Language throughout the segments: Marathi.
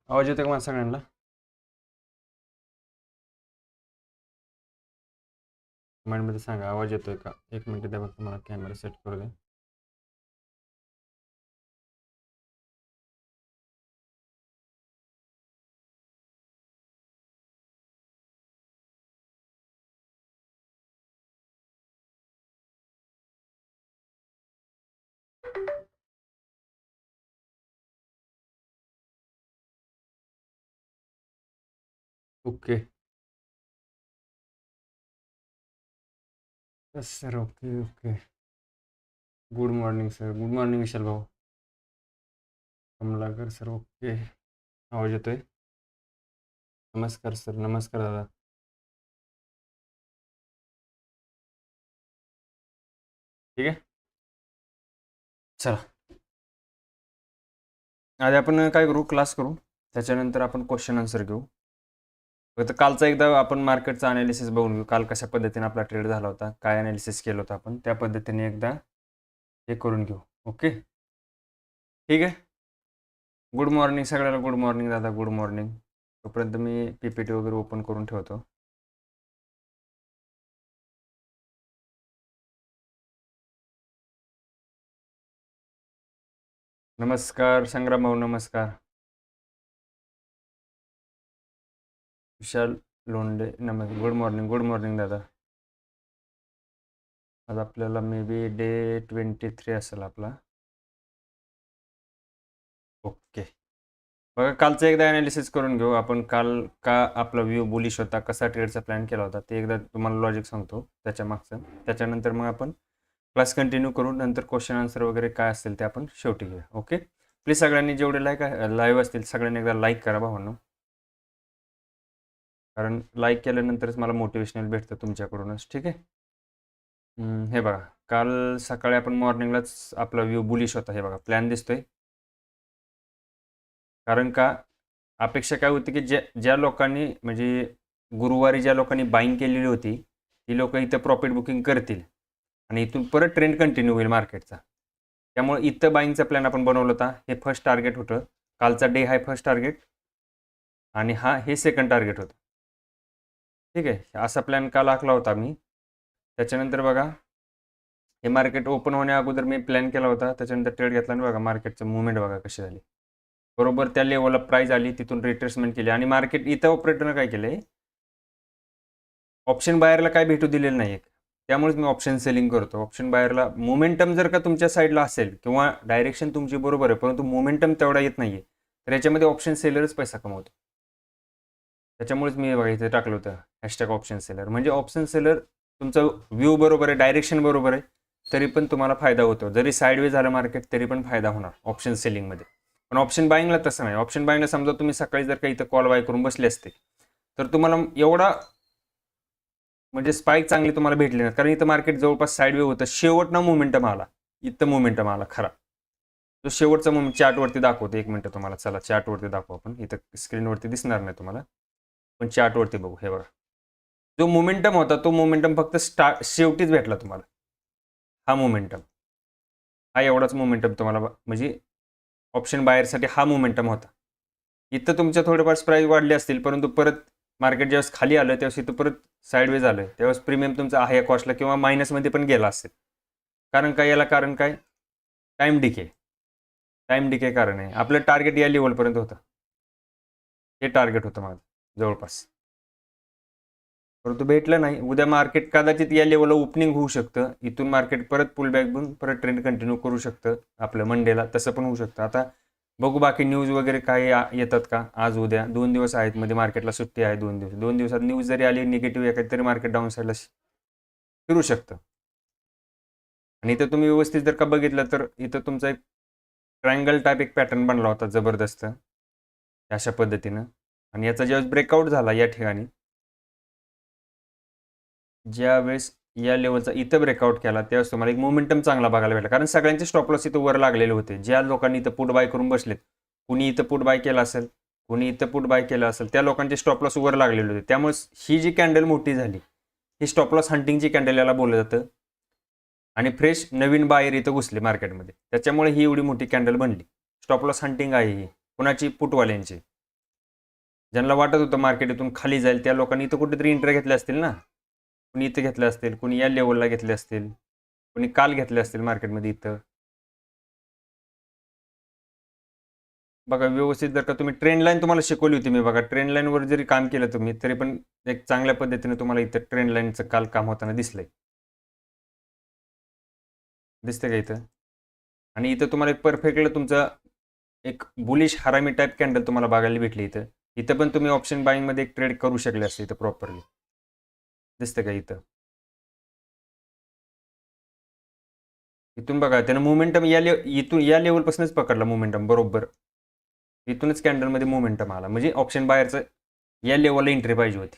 आवाज येतो का माझ्या सगळ्यांना? कमेंटमध्ये सांगा आवाज येतोय का? एक मिनिट द्या फक्त मला कॅमेरा सेट करू दे. Okay. Yes sir. Okay okay. Good morning sir. Good morning Vishal भाऊ. कमलाकर सर. ओके. आवाज येतोय? नमस्कार सर. नमस्कार दादा. ठीक आहे. चला, आधी आपण काय करू, क्लास करू, त्याच्यानंतर आपण क्वेश्चन आन्सर घेऊ. फक्त कालचा एकदा आपण मार्केटचा अनालिसिस बघून घेऊ. काल कशा पद्धतीने आपला ट्रेड झाला होता, काय अनालिसिस केलं होतं आपण, त्या पद्धतीने एकदा हे करून घेऊ. ओके, ठीक आहे. गुड मॉर्निंग सगळ्याला. गुड मॉर्निंग दादा. Good morning. तोपर्यंत मी PPT वगैरे ओपन करून ठेवतो. नमस्कार संग्राम भाऊ. नमस्कार. विशाल लोंढे. नमस्कार. Good morning. गुड मॉर्निंग दादा. आज आपल्याला मे बी डे 23 असेल आपला. ओके, बघा कालचं एकदा ॲनालिसिस करून घेऊ आपण. काल का आपला व्ह्यू बुलिश होता, कसा ट्रेडचा प्लॅन केला होता, ते एकदा तुम्हाला लॉजिक सांगतो त्याच्या मागचं. त्याच्यानंतर मग आपण क्लास कंटिन्यू करू. नंतर क्वेश्चन आन्सर वगैरे काय असेल ते आपण शेवटी घेऊया. ओके, प्लीज सगळ्यांनी जेवढे लाईव्ह असतील सगळ्यांनी एकदा लाईक करा भावांनो, कारण लाईक केल्यानंतरच मला मोटिवेशनल भेटतं तुमच्याकडूनच. ठीक आहे. हे बघा, काल सकाळी आपण मॉर्निंगलाच आपला व्ह्यू बुलिश होता. हे बघा प्लॅन दिसतोय. कारण का अपेक्षा काय होती की ज्या लोकांनी म्हणजे गुरुवारी ज्या लोकांनी बाईंग केलेली होती ती लोक इथं प्रॉफिट बुकिंग करतील आणि इथून परत ट्रेंड कंटिन्यू होईल मार्केटचा. त्यामुळे इथं बाईंगचा प्लॅन आपण बनवला होता. हे फर्स्ट टार्गेट होतं. कालचा डे हाय फर्स्ट टार्गेट आणि हे सेकंड टार्गेट होतं. ठीक आहे, असा प्लॅन काल आखला होता मी. त्याच्यानंतर बघा, हे मार्केट ओपन होण्या अगोदर मी प्लॅन केला होता. त्याच्यानंतर ट्रेड घेतला आणि बघा मार्केटचं मुवमेंट बघा कशी झाली. बरोबर त्या लेवलला प्राइस आली, तिथून रिट्रेसमेंट केली आणि मार्केट इथं ऑपरेटरनं काय केलंय, ऑप्शन बायरला काय भेटू दिलेलं नाही. त्यामुळेच मी ऑप्शन सेलिंग करतो. ऑप्शन बायरला मोमेंटम जर का तुमच्या साईडला असेल किंवा डायरेक्शन तुमची बरोबर आहे परंतु मोमेंटम तेवढा येत नाहीये, तर याच्यामध्ये ऑप्शन सेलरच पैसा कमवतो. त्याच्यामुळेच मी बघा इथे टाकलं होतं हॅशटॅग ऑप्शन सेलर. म्हणजे ऑप्शन सेलर तुमचा व्ह्यू बरोबर आहे, डायरेक्शन बरोबर आहे, तरी पण तुम्हाला फायदा होतो. जरी साईडवे झालं मार्केट तरी पण फायदा होणार ऑप्शन सेलिंगमध्ये. पण ऑप्शन बाईंगला तसं नाही. ऑप्शन बाईंगला समजा तुम्ही सकाळी जर का इथं कॉल बाय करून बसले असते तर तुम्हाला एवढा म्हणजे स्पाईक चांगली तुम्हाला भेटली नाही, कारण इथं मार्केट जवळपास साईडवे होतं. शेवटना मोमेंटम आला, इथं मोमेंटम आला खरा. तो शेवटचा मोमेंट चार्टवरती दाखवतो. एक मिनिट तुम्हाला, चला चार्टवरती दाखवू आपण. इथं स्क्रीनवरती दिसणार नाही तुम्हाला, पण चार्टवरती बघू. हे बघा, जो मोमेंटम होता तो मोमेंटम फक्त शेवटीच भेटला तुम्हाला. हा मोमेंटम, हा एवढाच मोमेंटम तुम्हाला म्हणजे ऑप्शन बायरसाठी हा मोमेंटम होता. इथं तुमच्या थोडेफार प्राईस वाढले असतील, परंतु परत मार्केट ज्यावेळेस खाली आलं त्यावेळेस इथं परत साईडवेज आलं, त्यावेळेस प्रीमियम तुमचा आहे कॉस्टला किंवा मायनसमध्ये पण गेला असेल. कारण काय, याला कारण काय, टाईम डिके. टाईम डिके कारण आहे. आपलं टार्गेट या लेवलपर्यंत होतं, हे टार्गेट होतं माझं जवळपास, परंतु भेटलं नाही. उद्या मार्केट कदाचित या लेवलला ओपनिंग होऊ शकतं, इथून मार्केट परत पुलबॅक बनून परत ट्रेंड कंटिन्यू करू शकतं आपलं मंडेला, तसं पण होऊ शकतं. आता बघू बाकी न्यूज वगैरे काय येतात का आज उद्या. 2 दिवस आहेत, मध्ये मार्केटला सुट्टी आहे. 2 दिवसात न्यूज जरी आली निगेटिव्ह एखादी तरी मार्केट डाऊन साईडला फिरू शकतं. आणि इथं तुम्ही व्यवस्थित जर का बघितलं तर इथं तुमचा एक ट्रायंगल टाईप एक पॅटर्न बनला होता जबरदस्त अशा पद्धतीनं. आणि याचा ज्यावेळेस ब्रेकआउट झाला या ठिकाणी, ज्यावेळेस या लेवलचा इथं ब्रेकआउट केला त्यावेळेस तुम्हाला एक मोमेंटम चांगला बघायला भेटला, कारण सगळ्यांचे स्टॉप लॉस इथं वर लागलेले होते. ज्या लोकांनी इथं पुट बाय करून बसलेत, कुणी इथं पुट बाय केला असेल, कुणी इथं पुट बाय केला असेल, त्या लोकांचे स्टॉप लॉस वर लागलेले होते. त्यामुळे ही जी कॅन्डल मोठी झाली, ही स्टॉप लॉस हंटिंगची कॅन्डल याला बोललं जातं. आणि फ्रेश नवीन बायर इथं घुसले मार्केटमध्ये, त्याच्यामुळे ही एवढी मोठी कॅन्डल बनली. स्टॉप लॉस हंटिंग आहे ही कुणाची, पुटवाल्यांची. ज्यांना वाटत होतं मार्केट इथून खाली जाईल त्या लोकांनी इथं कुठेतरी एंट्री घेतल्या असतील ना. कुणी इथं घेतले असतील, कुणी या लेवलला घेतले असतील, कुणी काल घेतले असतील मार्केटमध्ये इथं. बघा व्यवस्थित जर का तुम्ही ट्रेंड लाईन तुम्हाला शिकवली होती मी, बघा ट्रेंड लाईनवर जरी काम केलं तुम्ही तरी पण एक चांगल्या पद्धतीने तुम्हाला इथं ट्रेंड लाईनचं काल काम होताना दिसलंय. दिसतंय का इथं? आणि इथं तुम्हाला एक परफेक्टली तुमचा एक बुलिश हरामी टाईप कॅन्डल तुम्हाला बघायला भेटली इथं. इथं पण तुम्ही ऑप्शन बाईंगमध्ये एक ट्रेड करू शकले असते इथं प्रॉपरली. दिसतं का इथं? इथून बघा त्यानं मोमेंटम इथून या लेवलपासूनच पकडला मोमेंटम बरोबर. इथूनच कॅन्डलमध्ये मोमेंटम आला. म्हणजे ऑप्शन बायरचं या लेवलला एंट्री पाहिजे होती.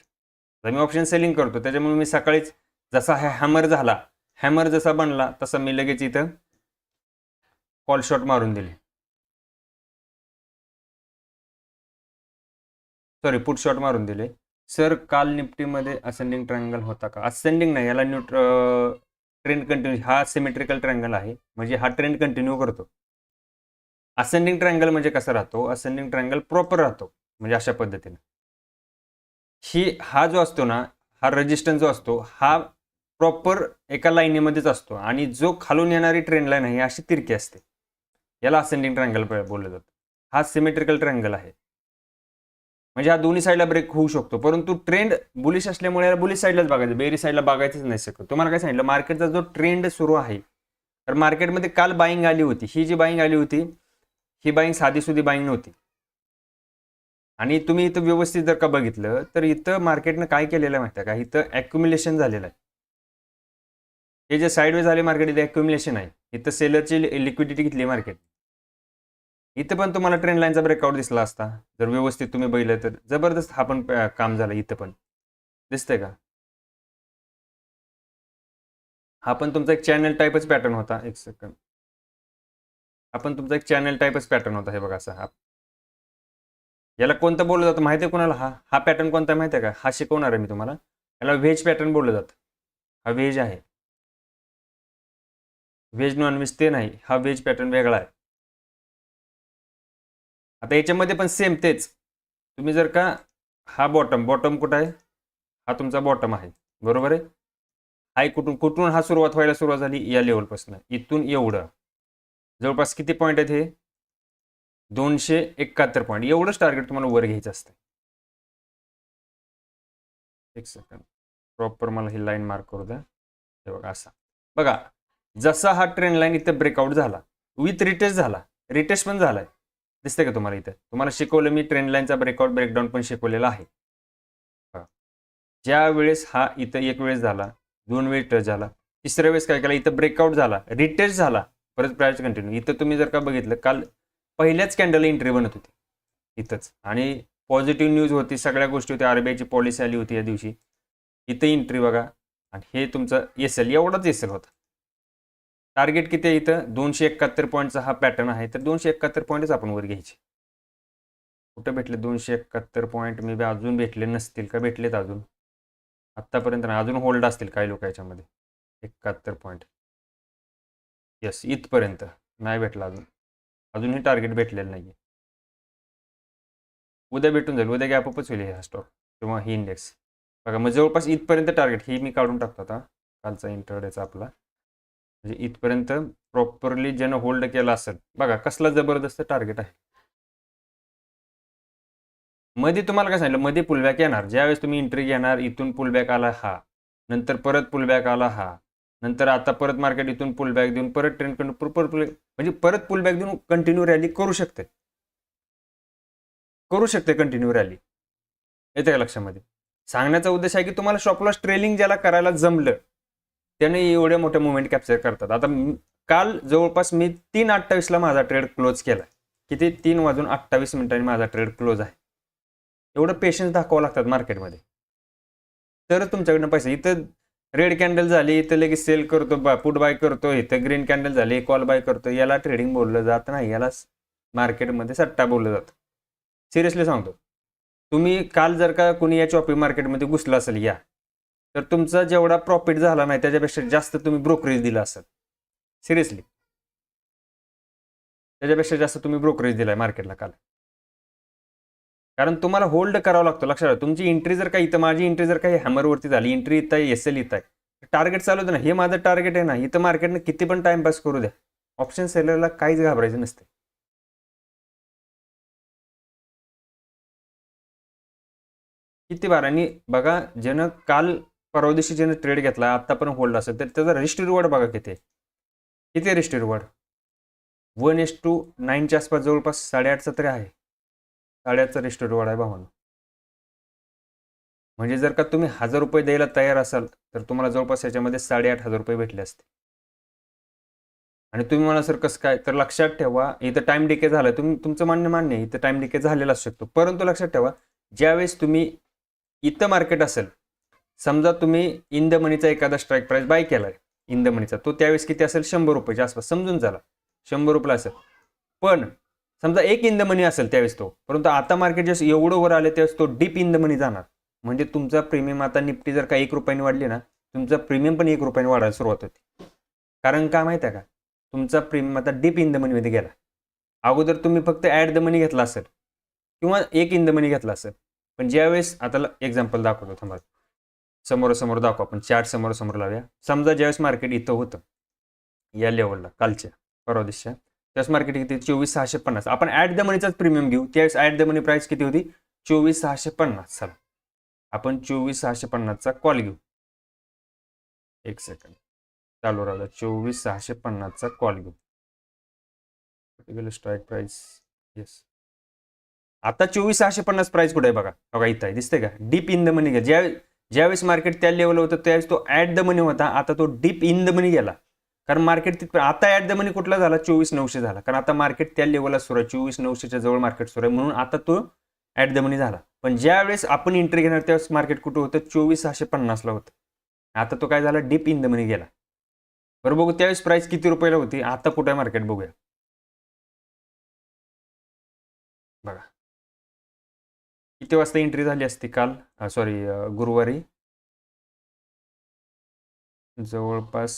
तर मी ऑप्शन सेलिंग करतो त्याच्यामुळे मी सकाळीच जसा हॅमर जसा बनला तसा मी लगेच इथं कॉल शॉट मारून दिले. सॉरी पुट शॉट मारून दिले. सर काल निफ्टीमध्ये असेंडिंग ट्रायंगल होता का? असेंडिंग नाही, याला ट्रेंड कंटिन्यू, हा सिमेट्रिकल ट्रायंगल आहे म्हणजे हा ट्रेंड कंटिन्यू करतो. असेंडिंग ट्रायंगल म्हणजे कसा राहतो? असेंडिंग ट्रायंगल प्रॉपर राहतो म्हणजे अशा पद्धतीने. हा जो असतो ना, हा रेजिस्टन्स जो असतो हा प्रॉपर एका लाईनीमध्येच असतो आणि जो खालून येणारी ट्रेंड लाईन आहे अशी तिरकी असते. याला असेंडिंग ट्रायंगल बोललं जातं. हा सिमेट्रिकल ट्रायंगल आहे. म्हणजे हा दोन्ही साईडला ब्रेक होऊ शकतो, परंतु ट्रेंड बुलिश असल्यामुळे याला बुलिश साईडलाच बघायचं, बेरी साईडला बघायचंच नाही शकत. तुम्हाला काय सांगितलं, मार्केटचा जो ट्रेंड सुरू आहे, तर मार्केटमध्ये काल बाईंग आली होती. ही जी बाईंग आली होती ही बाईंग साधीसुधी बाईंग नव्हती. आणि तुम्ही इथं व्यवस्थित जर का बघितलं तर इथं मार्केटनं काय केलेलं माहिती आहे का? इथं ॲक्युम्युलेशन झालेलं आहे. हे जे साईडवेज झाले मार्केट इथे ॲक्युम्युलेशन आहे. इथं सेलरची लिक्विडिटी घेतली मार्केट. इथं पण तुम्हाला ट्रेंड लाईनचा ब्रेकआउट दिसला असता जर व्यवस्थित तुम्ही बघितलं तर. जबरदस्त हा पण काम झालं इथं पण. दिसतंय का? हा पण तुमचा एक चॅनल टाईपच पॅटर्न होता. एक सेकंड. हा पण तुमचा एक चॅनल टाईपच पॅटर्न होता. हे बघा असा हा. याला कोणतं बोललं जातं माहिती आहे कोणाला? हा पॅटर्न कोणता माहिती आहे का? हा शिकवणार आहे मी तुम्हाला. याला व्हेज पॅटर्न बोललं जातं. हा व्हेज आहे. व्हेज नॉन व्हेज ते नाही, हा व्हेज पॅटर्न वेगळा आहे. आता याच्यामध्ये पण सेम तेच. तुम्ही जर का हा बॉटम कुठं आहे? हा तुमचा बॉटम आहे, बरोबर आहे. हाय कुठून हा सुरुवात झाली? या लेवलपासून इथून एवढं जवळपास किती पॉईंट आहेत हे? 271 पॉईंट. एवढंच टार्गेट तुम्हाला वर घ्यायचं असतं. एक सेकंड, प्रॉपर मला ही लाईन मार्क करू द्या. हे बघा असा. बघा जसा हा ट्रेंड लाईन इथं ब्रेकआउट झाला, विथ रिटेस्ट झाला, रिटेस्ट पण झालाय. दिसतंय का तुम्हाला? इथं तुम्हाला शिकवलं मी ट्रेंड लाईनचा ब्रेकआउट ब्रेकडाऊन पण शिकवलेला आहे. ज्या वेळेस हा इथं एक वेळेस झाला, 2 वेळेस टच झाला, तिसऱ्या वेळेस काय केला, इथं ब्रेकआउट झाला, रिटेस्ट झाला, परत प्राइस कंटिन्यू. इथं तुम्ही जर का बघितलं काल पहिल्याच कॅन्डल एंट्री बनत होती इथंच आणि पॉझिटिव्ह न्यूज होती, सगळ्या गोष्टी होत्या, आरबीआयची पॉलिसी आली होती या दिवशी. इथं एंट्री बघा आणि हे तुमचं एसएल, एवढाच एसएल होता. टार्गेट किती आहे इथं? 271 पॉईंटचा हा पॅटर्न आहे, तर 271 पॉईंटच आपण वर घ्यायचे. कुठं भेटले 271 पॉईंट? मे बी अजून भेटले नसतील का? भेटलेत अजून आत्तापर्यंत नाही, अजून होल्ड असतील काही लोक याच्यामध्ये. 71 पॉईंट, येस, इथपर्यंत नाही भेटला अजून हे टार्गेट भेटलेलं नाही. उद्या भेटून जाईल, उद्या गॅपअपच होईल हा स्टॉक किंवा ही इंडेक्स. बघा मग जवळपास इथपर्यंत टार्गेट ही मी काढून टाकतो आता कालचा इंटरडेचा आपला. म्हणजे इथपर्यंत प्रॉपरली ज्यानं होल्ड केला असेल, बघा कसला जबरदस्त टार्गेट आहे. मध्ये तुम्हाला काय सांगितलं, मध्ये पुलबॅक येणार. ज्यावेळेस तुम्ही एंट्री घेणार, इथून पुलबॅक आला हा, नंतर परत पुलबॅक आला हा, नंतर आता परत मार्केट इथून पुलबॅक देऊन परत ट्रेंड म्हणजे परत पुलबॅक देऊन कंटिन्यू रॅली करू शकते कंटिन्यू रॅली. येते का लक्षामध्ये? सांगण्याचा उद्देश आहे की तुम्हाला स्टॉप लॉस ट्रेलिंग ज्याला करायला जमलं त्याने एवढ्या मोठ्या मुवमेंट कॅप्चर करतात. आता काल जवळपास मी 3:28ला माझा ट्रेड क्लोज केला. किती? 3:28 माझा ट्रेड क्लोज आहे. एवढं पेशन्स दाखवावं लागतात मार्केटमध्ये, तर तुमच्याकडनं पैसे. इथं रेड कॅन्डल झाली, इथं लगेच सेल करतो, पुट बाय करतो, इथं ग्रीन कॅन्डल झाली, कॉल बाय करतो. याला ट्रेडिंग बोललं जात नाही, याला मार्केटमध्ये सट्टा बोललं जातं. सिरियसली सांगतो. तुम्ही काल जर का कुणी या चॉपी मार्केटमध्ये घुसलं असेल या, तर तुमचा जेवढा प्रॉफिट झाला नाही त्याच्यापेक्षा जास्त तुम्ही ब्रोकरेज दिला असेल. सिरियसली त्याच्यापेक्षा जास्त तुम्ही ब्रोकरेज दिलाय मार्केटला काल. कारण तुम्हाला होल्ड करावं लागतं. लक्षात ठेवा, तुमची एंट्री जर का इथं, माझी एंट्री जर का हॅमरवरती झाली, एंट्री इथं आहे, एस एल इथं आहे, टार्गेट चालू होतं ना, हे माझं टार्गेट आहे ना, इथं मार्केटनं किती पण टाइमपास करू द्या, ऑप्शन सेलरला काहीच घाबरायचं नसते. किती बार, आणि बघा, ज्यानं काल परवा दिवशी ज्यानं ट्रेड घेतला, आता पण होल्ड असेल, तर त्याचा रिस्क रिवॉर्ड बघा किती आहे. किती रिस्क रिवॉर्ड 1:9च्या आसपास, जवळपास 8.5चा तरी आहे. 8.5चा रिस्क रिवॉर्ड आहे भावानं. म्हणजे जर का तुम्ही 1,000 रुपये द्यायला तयार असाल, तर तुम्हाला जवळपास याच्यामध्ये 8,500 रुपये भेटले असते. आणि तुम्ही मला सर कसं काय, तर लक्षात ठेवा, इथं टाइम डिके झालं, तुमचं मान्य आहे, इथं टाइम डिके झालेला असू शकतो, परंतु लक्षात ठेवा, ज्यावेळेस तुम्ही इथं मार्केट असेल, समजा तुम्ही इन द मनीचा एखादा स्ट्राईक प्राइस बाय केलाय इन द मनीचा, तो त्यावेळेस किती असेल, 100 रुपयाच्या आसपास समजून झाला, 100 रुपये असेल. पण समजा एक इन द मनी असेल त्यावेळेस तो, परंतु आता मार्केट जसं एवढं वर आले त्यावेळेस तो डीप इन द मनी जाणार. म्हणजे तुमचा प्रीमियम आता निफ्टी जर का 1 रुपयाने वाढली ना, तुमचा प्रीमियम पण 1 रुपयाने वाढायला सुरुवात होते. कारण काय माहिती आहे का, तुमचा प्रीमियम आता डीप इन द मनीमध्ये गेला. अगोदर तुम्ही फक्त ॲट द मनी घेतला असेल किंवा एक इन द मनी घेतला असेल, पण ज्यावेळेस, आता एक्झाम्पल दाखवतो थांबा, समोरासमोर दाखवू आपण, चार्ट समोरासमोर लावूया. समजा ज्यावेळेस मार्केट इथं होतं या लेवलला, कालच्या परवा दिवशीच्या, त्यावेळेस मार्केट किती, 24,650. आपण ॲट द मनीचाच प्रीमियम घेऊ, त्यावेळेस ॲट द मनी प्राइस किती होती, 24,650. चला आपण 24,650चा कॉल घेऊ. एक सेकंड चालू राहू द्या. 24,650चा कॉल घेऊ. Strike price, yes. आता 24,650 प्राइस कुठे आहे बघा, बघा इथं आहे, दिसते का, डीप इन द मनी घ्या. ज्यावेळेस मार्केट त्या लेवल होतं त्यावेळेस तो ॲट द मनी होता, आता तो डीप इन द मनी गेला. कारण मार्केट तिथं आता ॲट द मनी कुठला झाला, 24,900 झाला, कारण आता मार्केट त्या लेवलला सुरू आहे, 24,900च्या जवळ मार्केट सुरू आहे, म्हणून आता तो ॲट द मनी झाला. पण ज्यावेळेस आपण एंट्री घेणार त्यावेळेस मार्केट कुठं होतं, 24,650ला होतं. आता तो काय झाला, डीप इन द मनी गेला. बरं बघू त्यावेळेस प्राइस किती रुपयाला होती, आता कुठे आहे मार्केट बघूया. बघा किती वाजता एंट्री झाली असती काल, सॉरी गुरुवारी, जवळपास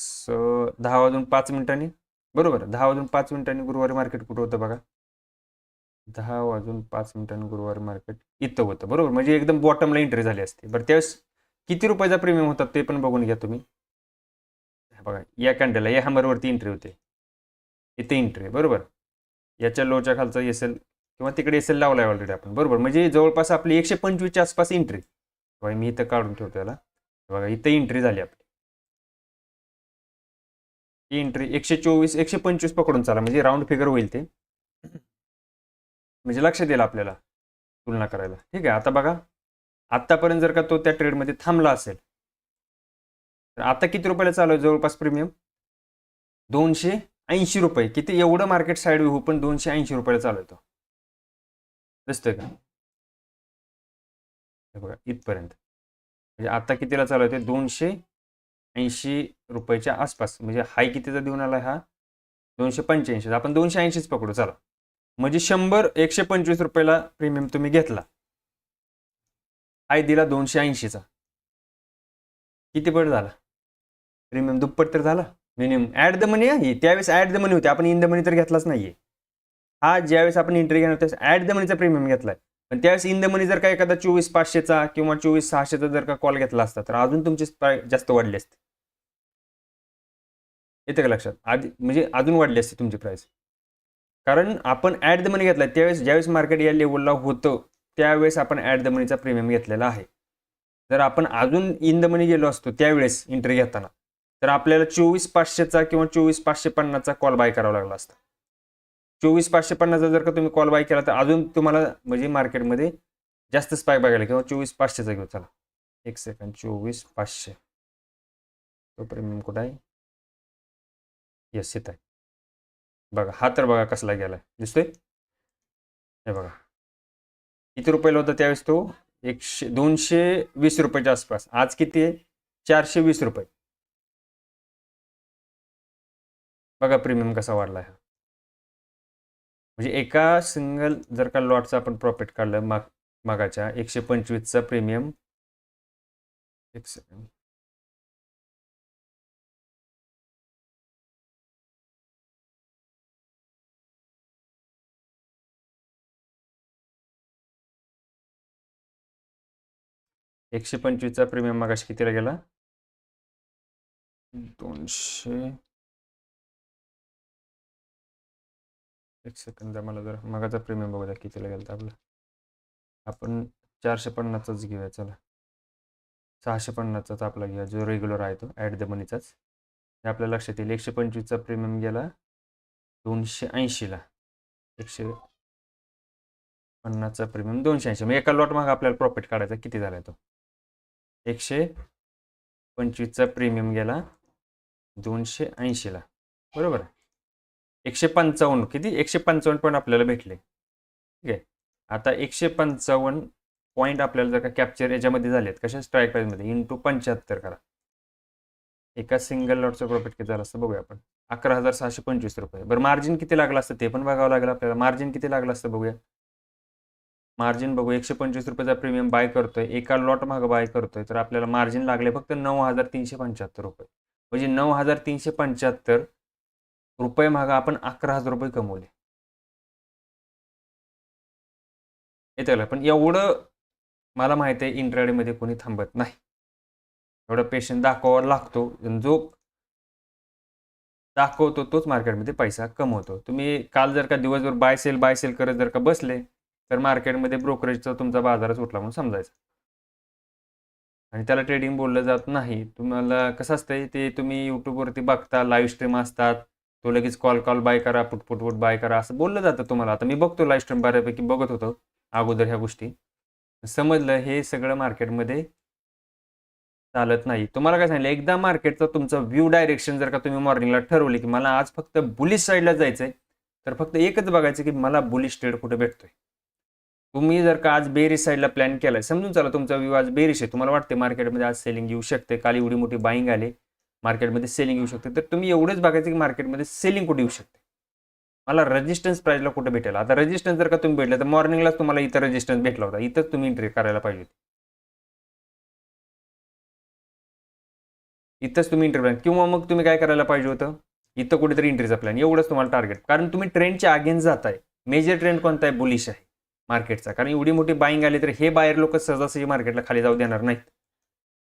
10:05 बरोबर, 10:05 गुरुवारी मार्केट कुठं होतं बघा, 10:05 गुरुवारी मार्केट इथं होतं, बरोबर, म्हणजे एकदम बॉटमला एंट्री झाली असते. बरं त्यावेळेस किती रुपयाचा प्रीमियम होता ते पण बघून घ्या तुम्ही. बघा या कॅन्डलला, या हॅमरवरती एंट्री होते, इथे एंट्री, बरोबर, याच्या लोच्या खालचा एसएल किंवा तिकडे एसएल लावलाय ऑलरेडी आपण, बरोबर, म्हणजे जवळपास आपली 125च्या आसपास एंट्री. मी इथं काढून ठेवतो याला, बघा इथं एंट्री झाली आपली, ही एंट्री 124 125 पकडून चाला, म्हणजे राऊंड फिगर होईल ते, म्हणजे लक्षात येईल आपल्याला तुलना करायला. ठीक आहे, आता बघा, आतापर्यंत जर का तो त्या ट्रेडमध्ये थांबला असेल, तर आता किती रुपयाला चालू आहे जवळपास प्रीमियम, 280 रुपये. किती, एवढं मार्केट साईड होऊ पण 280 रुपयाला चालू येतो, दिसतंय का, हे बघा इथपर्यंत, म्हणजे आता कितीला चालू आहे, 280 रुपयाच्या आसपास, म्हणजे हाय कितीचा देऊन आला हा, 285. आपण 280च पकडू चला, म्हणजे 125 रुपयाला प्रीमियम तुम्ही घेतला, हाय दिला 280चा, किती पट झाला प्रीमियम, दुप्पट तर झाला मिनिमम. ॲट द मनी आहे, त्यावेळेस ॲट द मनी होती, आपण इन द मनी तर घेतलाच नाहीये. हा ज्यावेळेस आपण एंट्री घेणार त्यावेळेस ॲट द मनीचा प्रीमियम घेतलाय, पण त्यावेळेस इन द मनी जर का एखादा 24,500चा किंवा 24,600चा जर का कॉल घेतला असता, तर अजून तुमची प्राइस जास्त वाढली असते. येते का लक्षात, आधी म्हणजे अजून वाढली असते तुमची प्राइस, कारण आपण ॲट द मनी घेतलाय त्यावेळेस, ज्यावेळेस मार्केट या लेवलला होतं त्यावेळेस आपण ॲट द मनीचा प्रीमियम घेतलेला आहे. जर आपण अजून इन द मनी गेलो असतो त्यावेळेस एंट्री घेताना, तर आपल्याला 24,500चा किंवा 24,550चा कॉल बाय करावा लागला असता. 24,550चा जर का तुम्ही कॉल बाय केला तर अजून तुम्हाला म्हणजे मार्केटमध्ये जास्त स्पाइक बघायला, किंवा 24,500चा घेऊ चला, एक सेकंड, 24,500 तो प्रीमियम कुठं आहे, येस येत आहे बघा, हा तर बघा कसला गेलाय, दिसतोय, हे बघा किती रुपयाला होता त्यावेळेस तो, 220 रुपयाच्या आसपास, आज किती आहे, 420 रुपये. बघा प्रीमियम कसा वाढला आहे, म्हणजे एका सिंगल जर का लॉटचा आपण प्रॉफिट काढलं मागाच्या 125चा प्रीमियम, एक सेकंड, 125चा प्रीमियम मगाशी कितीला गेला? 200. एक सेकंद, मला जरा मगाचा प्रीमियम बघूया कितीला गेला आपला. आपण 450चाच घेऊया, चला 650चाच आपला घेऊया, जो रेग्युलर आहे तो ॲट द मनीचाच. हे आपल्या लक्षात येईल. 125चा प्रीमियम गेला 280ला. 150चा प्रीमियम 280. मग एका लॉट माग आपल्याला प्रॉफिट काढायचा किती झाला तो? 125चा प्रीमियम गेला 280ला, बरोबर. 155 किती? 155 पॉईंट आपल्याला भेटले. ठीक आहे. आता 155 पॉईंट आपल्याला जर का कॅप्चर याच्यामध्ये झालेत, कशा स्ट्राईक प्राईजमध्ये, इंटू 75 करा. एका सिंगल लॉटचं प्रॉफिट किती झालं असतं बघूया आपण. 11,625 रुपये. बरं, मार्जिन किती लागलं असतं ते पण बघावं लागेल आपल्याला. मार्जिन किती लागलं असतं बघूया. मार्जिन बघू. 125 रुपयाचा प्रीमियम बाय करतोय, एका लॉट मागं बाय करतोय, तर आपल्याला मार्जिन लागले फक्त 9,375 रुपये. म्हणजे 9,375 रुपये मागं आपण 11,000 रुपये कमवले. येतं. पण एवढं मला माहिती आहे इंट्राडेमध्ये कोणी थांबत नाही. एवढं पेशंट दाखवावा लागतो. जो दाखवतो तोच मार्केटमध्ये पैसा कमवतो. तुम्ही काल जर का दिवसभर बाय सेल करत जर का बसले, तर मार्केटमध्ये ब्रोकरेजचा तुमचा बाजारच उठला म्हणून समजायचं. आणि त्याला ट्रेडिंग बोललं जात नाही. तुम्हाला कसं असतंय ते, तुम्ही यूट्यूबवरती बघता, लाईव्ह स्ट्रीम असतात, तो लगेच कॉल बाय करा, पुट बाय करा असं बोललं जातं तुम्हाला. आता मी बघतो लाईव्ह स्ट्रीम, बऱ्यापैकी बघत होतो अगोदर ह्या गोष्टी. समजलं हे सगळं मार्केटमध्ये चालत नाही. तुम्हाला काय सांगितलं, एकदा मार्केटचा तुमचा व्ह्यू डायरेक्शन जर का तुम्ही मॉर्निंगला ठरवली की मला आज फक्त बुलिश साईडला जायचंय, तर फक्त एकच बघायचं की मला बुलिश ट्रेड कुठे भेटतोय. तुम्ही जर का आज बेरिश साईडला प्लॅन केलाय, समजून चला तुमचा व्ह्यू आज बेरिश आहे, तुम्हाला वाटते मार्केटमध्ये आज सेलिंग येऊ शकते, काल एवढी मोठी बाईंग आले, मार्केटमध्ये सेलिंग येऊ शकते, तर तुम्ही एवढंच बघायचं की मार्केटमध्ये सेलिंग कुठे येऊ शकते, मला रेजिस्टन्स प्राईजला कुठे भेटेल. आता रेजिस्टन्स जर का तुम्ही भेटलं तर मॉर्निंगलाच तुम्हाला इथं रेजिस्टन्स भेटला होता, इथंच तुम्ही एंट्री करायला पाहिजे. इथंच तुम्ही एंट्री प्लॅन, किंवा मग तुम्ही काय करायला पाहिजे होतं, इथं कुठेतरी एंट्रीचा प्लॅन. एवढंच तुम्हाला टार्गेट, कारण तुम्ही ट्रेंडच्या अगेन्स्ट जाताय. मेजर ट्रेंड कोणता आहे? बुलिश आहे मार्केटचा. कारण एवढी मोठी बाईंग आली तर हे बायर लोक सहजासहजी मार्केटला खाली जाऊ देणार नाहीत.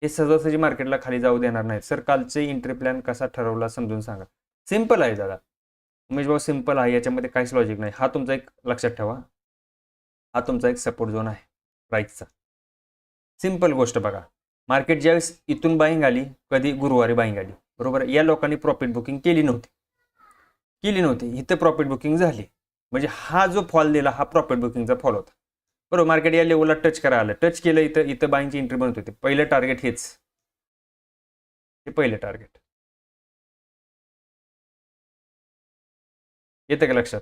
हे सहजासहजी मार्केटला खाली जाऊ देणार नाहीत. सर कालचे एंट्री प्लॅन कसा ठरवला समजून सांगा. सिंपल आहे दादा, उमेश भाऊ, सिंपल आहे, याच्यामध्ये काहीच लॉजिक नाही. हा तुमचा एक लक्षात ठेवा, हा तुमचा एक सपोर्ट झोन आहे प्राईसचा. सिंपल गोष्ट बघा, मार्केट ज्यावेळेस इथून बाईंग आली, कधी गुरुवारी बाईंग आली, बरोबर, या लोकांनी प्रॉफिट बुकिंग केली नव्हती, इथं प्रॉफिट बुकिंग झाली. म्हणजे हा जो फॉल दिला हा प्रॉफिट बुकिंगचा फॉल होता, बरोबर. मार्केट या लेवलला टच करायला आलं, टच केलं, इथं बाईंगची एंट्री बनत होती. पहिलं टार्गेट हेच, हे पहिलं टार्गेट येतं का लक्षात.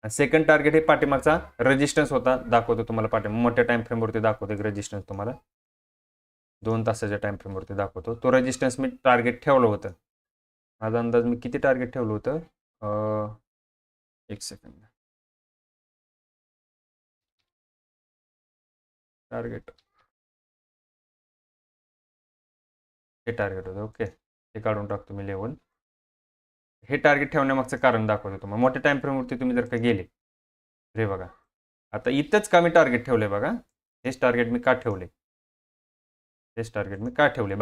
सेकंड टार्गेट हे पाठीमागचा रेजिस्टन्स होता, दाखवतो तुम्हाला पाठीमाग मोठ्या टाइम फ्रेमवरती दाखवतो. एक रेजिस्टन्स तुम्हाला 2 तासाच्या टाइम फ्रेमवरती दाखवतो. तो रेजिस्टन्स मी टार्गेट ठेवलं होतं. माझा अंदाज मी किती टार्गेट ठेवलं होतं, एक सेकंड, टार्गेट हे टार्गेट होतं. ओके, हे काढून टाकतो मी लेवल. हे टार्गेट ठेवण्यामागचं कारण दाखवतो तुम्हाला. मोठ्या टाइम फ्रेमवरती तुम्ही जर का गेले, रे बघा आता इथंच का मी टार्गेट ठेवले बघा. हेच टार्गेट मी का ठेवले,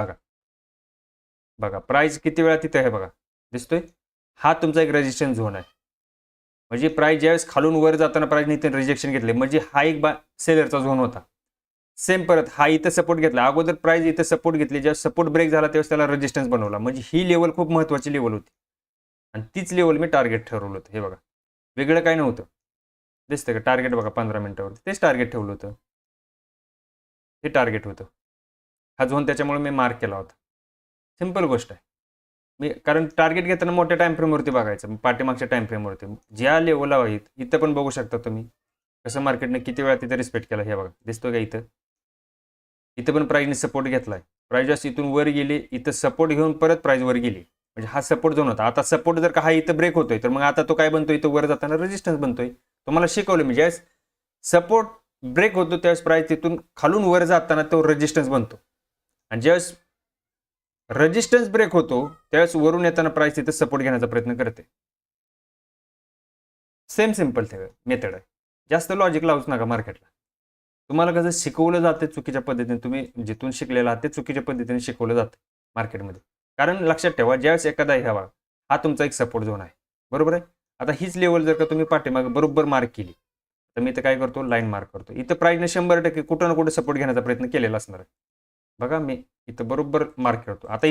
बघा प्राइस किती वेळा तिथे आहे बघा, दिसतोय. हा तुमचा एक रेजिस्टन्स झोन आहे. म्हणजे प्राइस ज्यावेळेस खालून वर जाताना प्राइस इथं रिजेक्शन घेतले, म्हणजे हा एक सेलरचा झोन होता. सेम परत हा इथं सपोर्ट घेतला, अगोदर प्राइस इथं सपोर्ट घेतली, जेव्हा सपोर्ट ब्रेक झाला त्यावेळेस त्याला रेजिस्टन्स बनवला. म्हणजे ही लेवल खूप महत्त्वाची लेवल होती आणि तीच लेवल मी टार्गेट ठरवलं होतं. हे बघा, वेगळं काय नव्हतं, दिसतं का टार्गेट बघा 15 मिनिटावरती तेच टार्गेट ठेवलं होतं. हे टार्गेट होतं, हा झोन त्याच्यामुळे मी मार्क केला होता. सिंपल गोष्ट आहे. मी कारण टार्गेट घेताना मोठ्या टाइम फ्रेमवरती बघायचं, पाठीमागच्या टाइम फ्रेमवरती ज्या लेवलला आहेत इथं पण बघू शकता तुम्ही कसं मार्केटने किती वेळा तिथं रिस्पेक्ट केला. हे बघा, दिसतो का इथं पण प्राईजने सपोर्ट घेतलाय. प्राईज जास्त इथून वर गेली, इथं सपोर्ट घेऊन परत प्राईज वर गेली, म्हणजे हा सपोर्ट झोन होता. आता सपोर्ट जर का हा इथं ब्रेक होतोय, तर मग आता तो काय बनतोय, इथं वर जाताना रेजिस्टन्स बनतोय. तुम्हाला शिकवलं मी, ज्यावेळेस सपोर्ट ब्रेक होतो त्यावेळेस प्राईस तिथून खालून वर जाताना तो रेजिस्टन्स बनतो, आणि ज्यावेळेस रेजिस्टन्स ब्रेक होतो त्यावेळेस वरून येताना प्राइस तिथे सपोर्ट घेण्याचा प्रयत्न करते. सेम सिंपल मेथड आहे, जास्त लॉजिक लावूच नका मार्केटला. तुम्हाला कसं शिकवलं जाते चुकीच्या पद्धतीने, तुम्ही जिथून शिकलेला आहात ते चुकीच्या पद्धतीने शिकवलं जातं मार्केटमध्ये. कारण लक्षात ठेवा, ज्यावेळेस एखादा ह्यावा हा तुमचा एक सपोर्ट झोन आहे, बरोबर आहे. आता हीच लेवल जर का तुम्ही पाठीमागे बरोबर मार्क केली, तर मी इथं काय करतो, लाईन मार्क करतो. इथं प्राईजने 100% कुठं ना कुठं सपोर्ट घेण्याचा प्रयत्न केलेला असणार आहे. बघा मी इथं बरोबर मार्क करतो. आता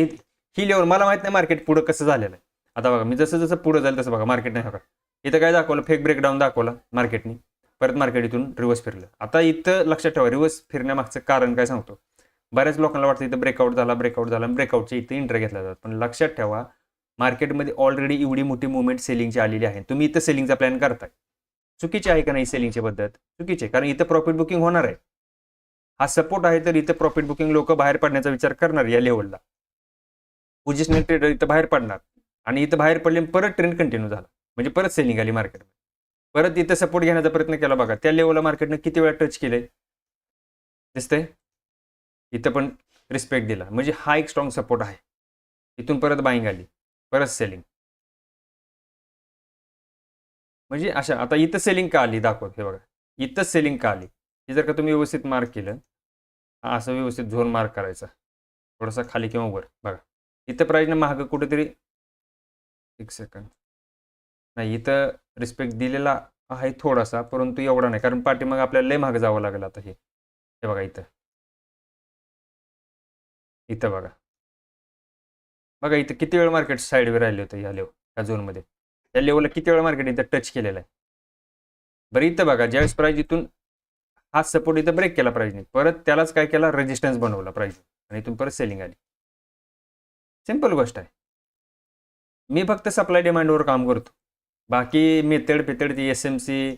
ही लेवल मला माहित नाही मार्केट पुढं कसं झालेलं आहे. आता बघा मी जसं जसं पुढं जाईल तसं बघा मार्केट नाही, बघा इथं काय दाखवलं, फेक ब्रेकडाऊन दाखवला मार्केटनी, परत मार्केट इथून रिव्हर्स फिरलं. आता इथं लक्षात ठेवा, रिव्हर्स फिरण्यामागचं कारण काय सांगतो. बऱ्याच लोकांना वाटतं इथं ब्रेकआउट झाला आणि ब्रेकआउटचे इथं एंट्री घेतल्या जातात. पण लक्षात ठेवा, मार्केटमध्ये ऑलरेडी एवढी मोठी मुवमेंट सेलिंगची आलेली आहे. तुम्ही इथं सेलिंगचा प्लॅन करताय, चुकीची आहे का नाही सेलिंगची पद्धत? चुकीची आहे, कारण इथं प्रॉफिट बुकिंग होणार आहे. हा सपोर्ट आहे तर इथं प्रॉफिट बुकिंग लोक बाहेर पडण्याचा विचार करणार या लेवलला. पोझिशनल ट्रेडर इथं बाहेर पडणार आणि इथं बाहेर पडले परत ट्रेंड कंटिन्यू झाला, म्हणजे परत सेलिंग आली मार्केटमध्ये. परत इथं सपोर्ट घेण्याचा प्रयत्न केला, बघा त्या लेवलला मार्केटनं किती वेळा टच केलंय दिसतंय. इथं पण रिस्पेक्ट दिला, म्हणजे हा एक स्ट्रॉंग सपोर्ट आहे. इथून परत बाईंग आली, परत सेलिंग, म्हणजे अशा. आता इथं सेलिंग का आली दाखवत, हे बघा इथं सेलिंग का आली. हे जर का तुम्ही व्यवस्थित मार्क केलं, असं व्यवस्थित झोन मार्क करायचा, थोडासा खाली किंवा वर. बघा इथं प्राईजनं महाग कुठेतरी, एक सेकंड, नाही इथं रिस्पेक्ट दिलेला आहे थोडासा, परंतु एवढा नाही, कारण पाठीमाग आपल्याला लय महाग जावं लागेल. आता हे बघा इथं, इथं बघा बघा इथं किती वेळ मार्केट साईडवर राहिले होते ह्या लेवल, ह्या झोनमध्ये. या लेवलला किती वेळ मार्केट इथं टच केलेलं आहे. बरं इथं बघा, ज्यावेळेस प्राईज इथून हा सपोर्ट इथं ब्रेक केला प्राईजने, परत त्यालाच काय केला, रेजिस्टन्स बनवला प्राईज, आणि इथून परत सेलिंग आली. सिंपल गोष्ट आहे. मी फक्त सप्लाय डिमांडवर काम करतो. बाकी मेथड ती SMC,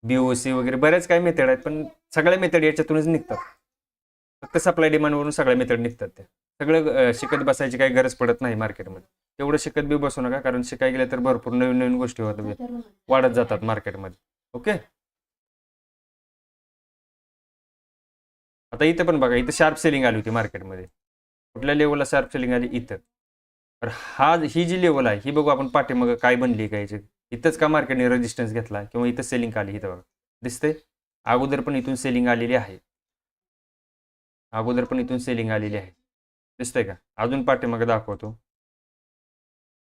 BOC वगैरे बऱ्याच काही मेथड आहेत, पण सगळ्या मेथड याच्यातूनच निघतात. फक्त सप्लाय डिमांडवरून सगळ्या मेथड निघतात. ते सगळं शिकत बसायची काही गरज पडत नाही मार्केटमध्ये. तेवढं शिकत बी बसू नका, कारण शिकाय गेलं तर भरपूर नवीन नवीन गोष्टी वाढत जातात मार्केटमध्ये. ओके. आता इथं पण बघा, इथं शार्प सेलिंग आली होती मार्केटमध्ये. कुठल्या लेवलला शार्प सेलिंग आली? इथं. तर ही जी लेवल आहे ही बघू आपण पाठीमागं काय बनली काय, इथंच का मार्केटने रेजिस्टन्स घेतला किंवा इथं सेलिंग आली. इथं बघा दिसतंय, अगोदर पण इथून सेलिंग आलेली आहे, दिसतंय का? अजून पाठीमागं दाखवतो.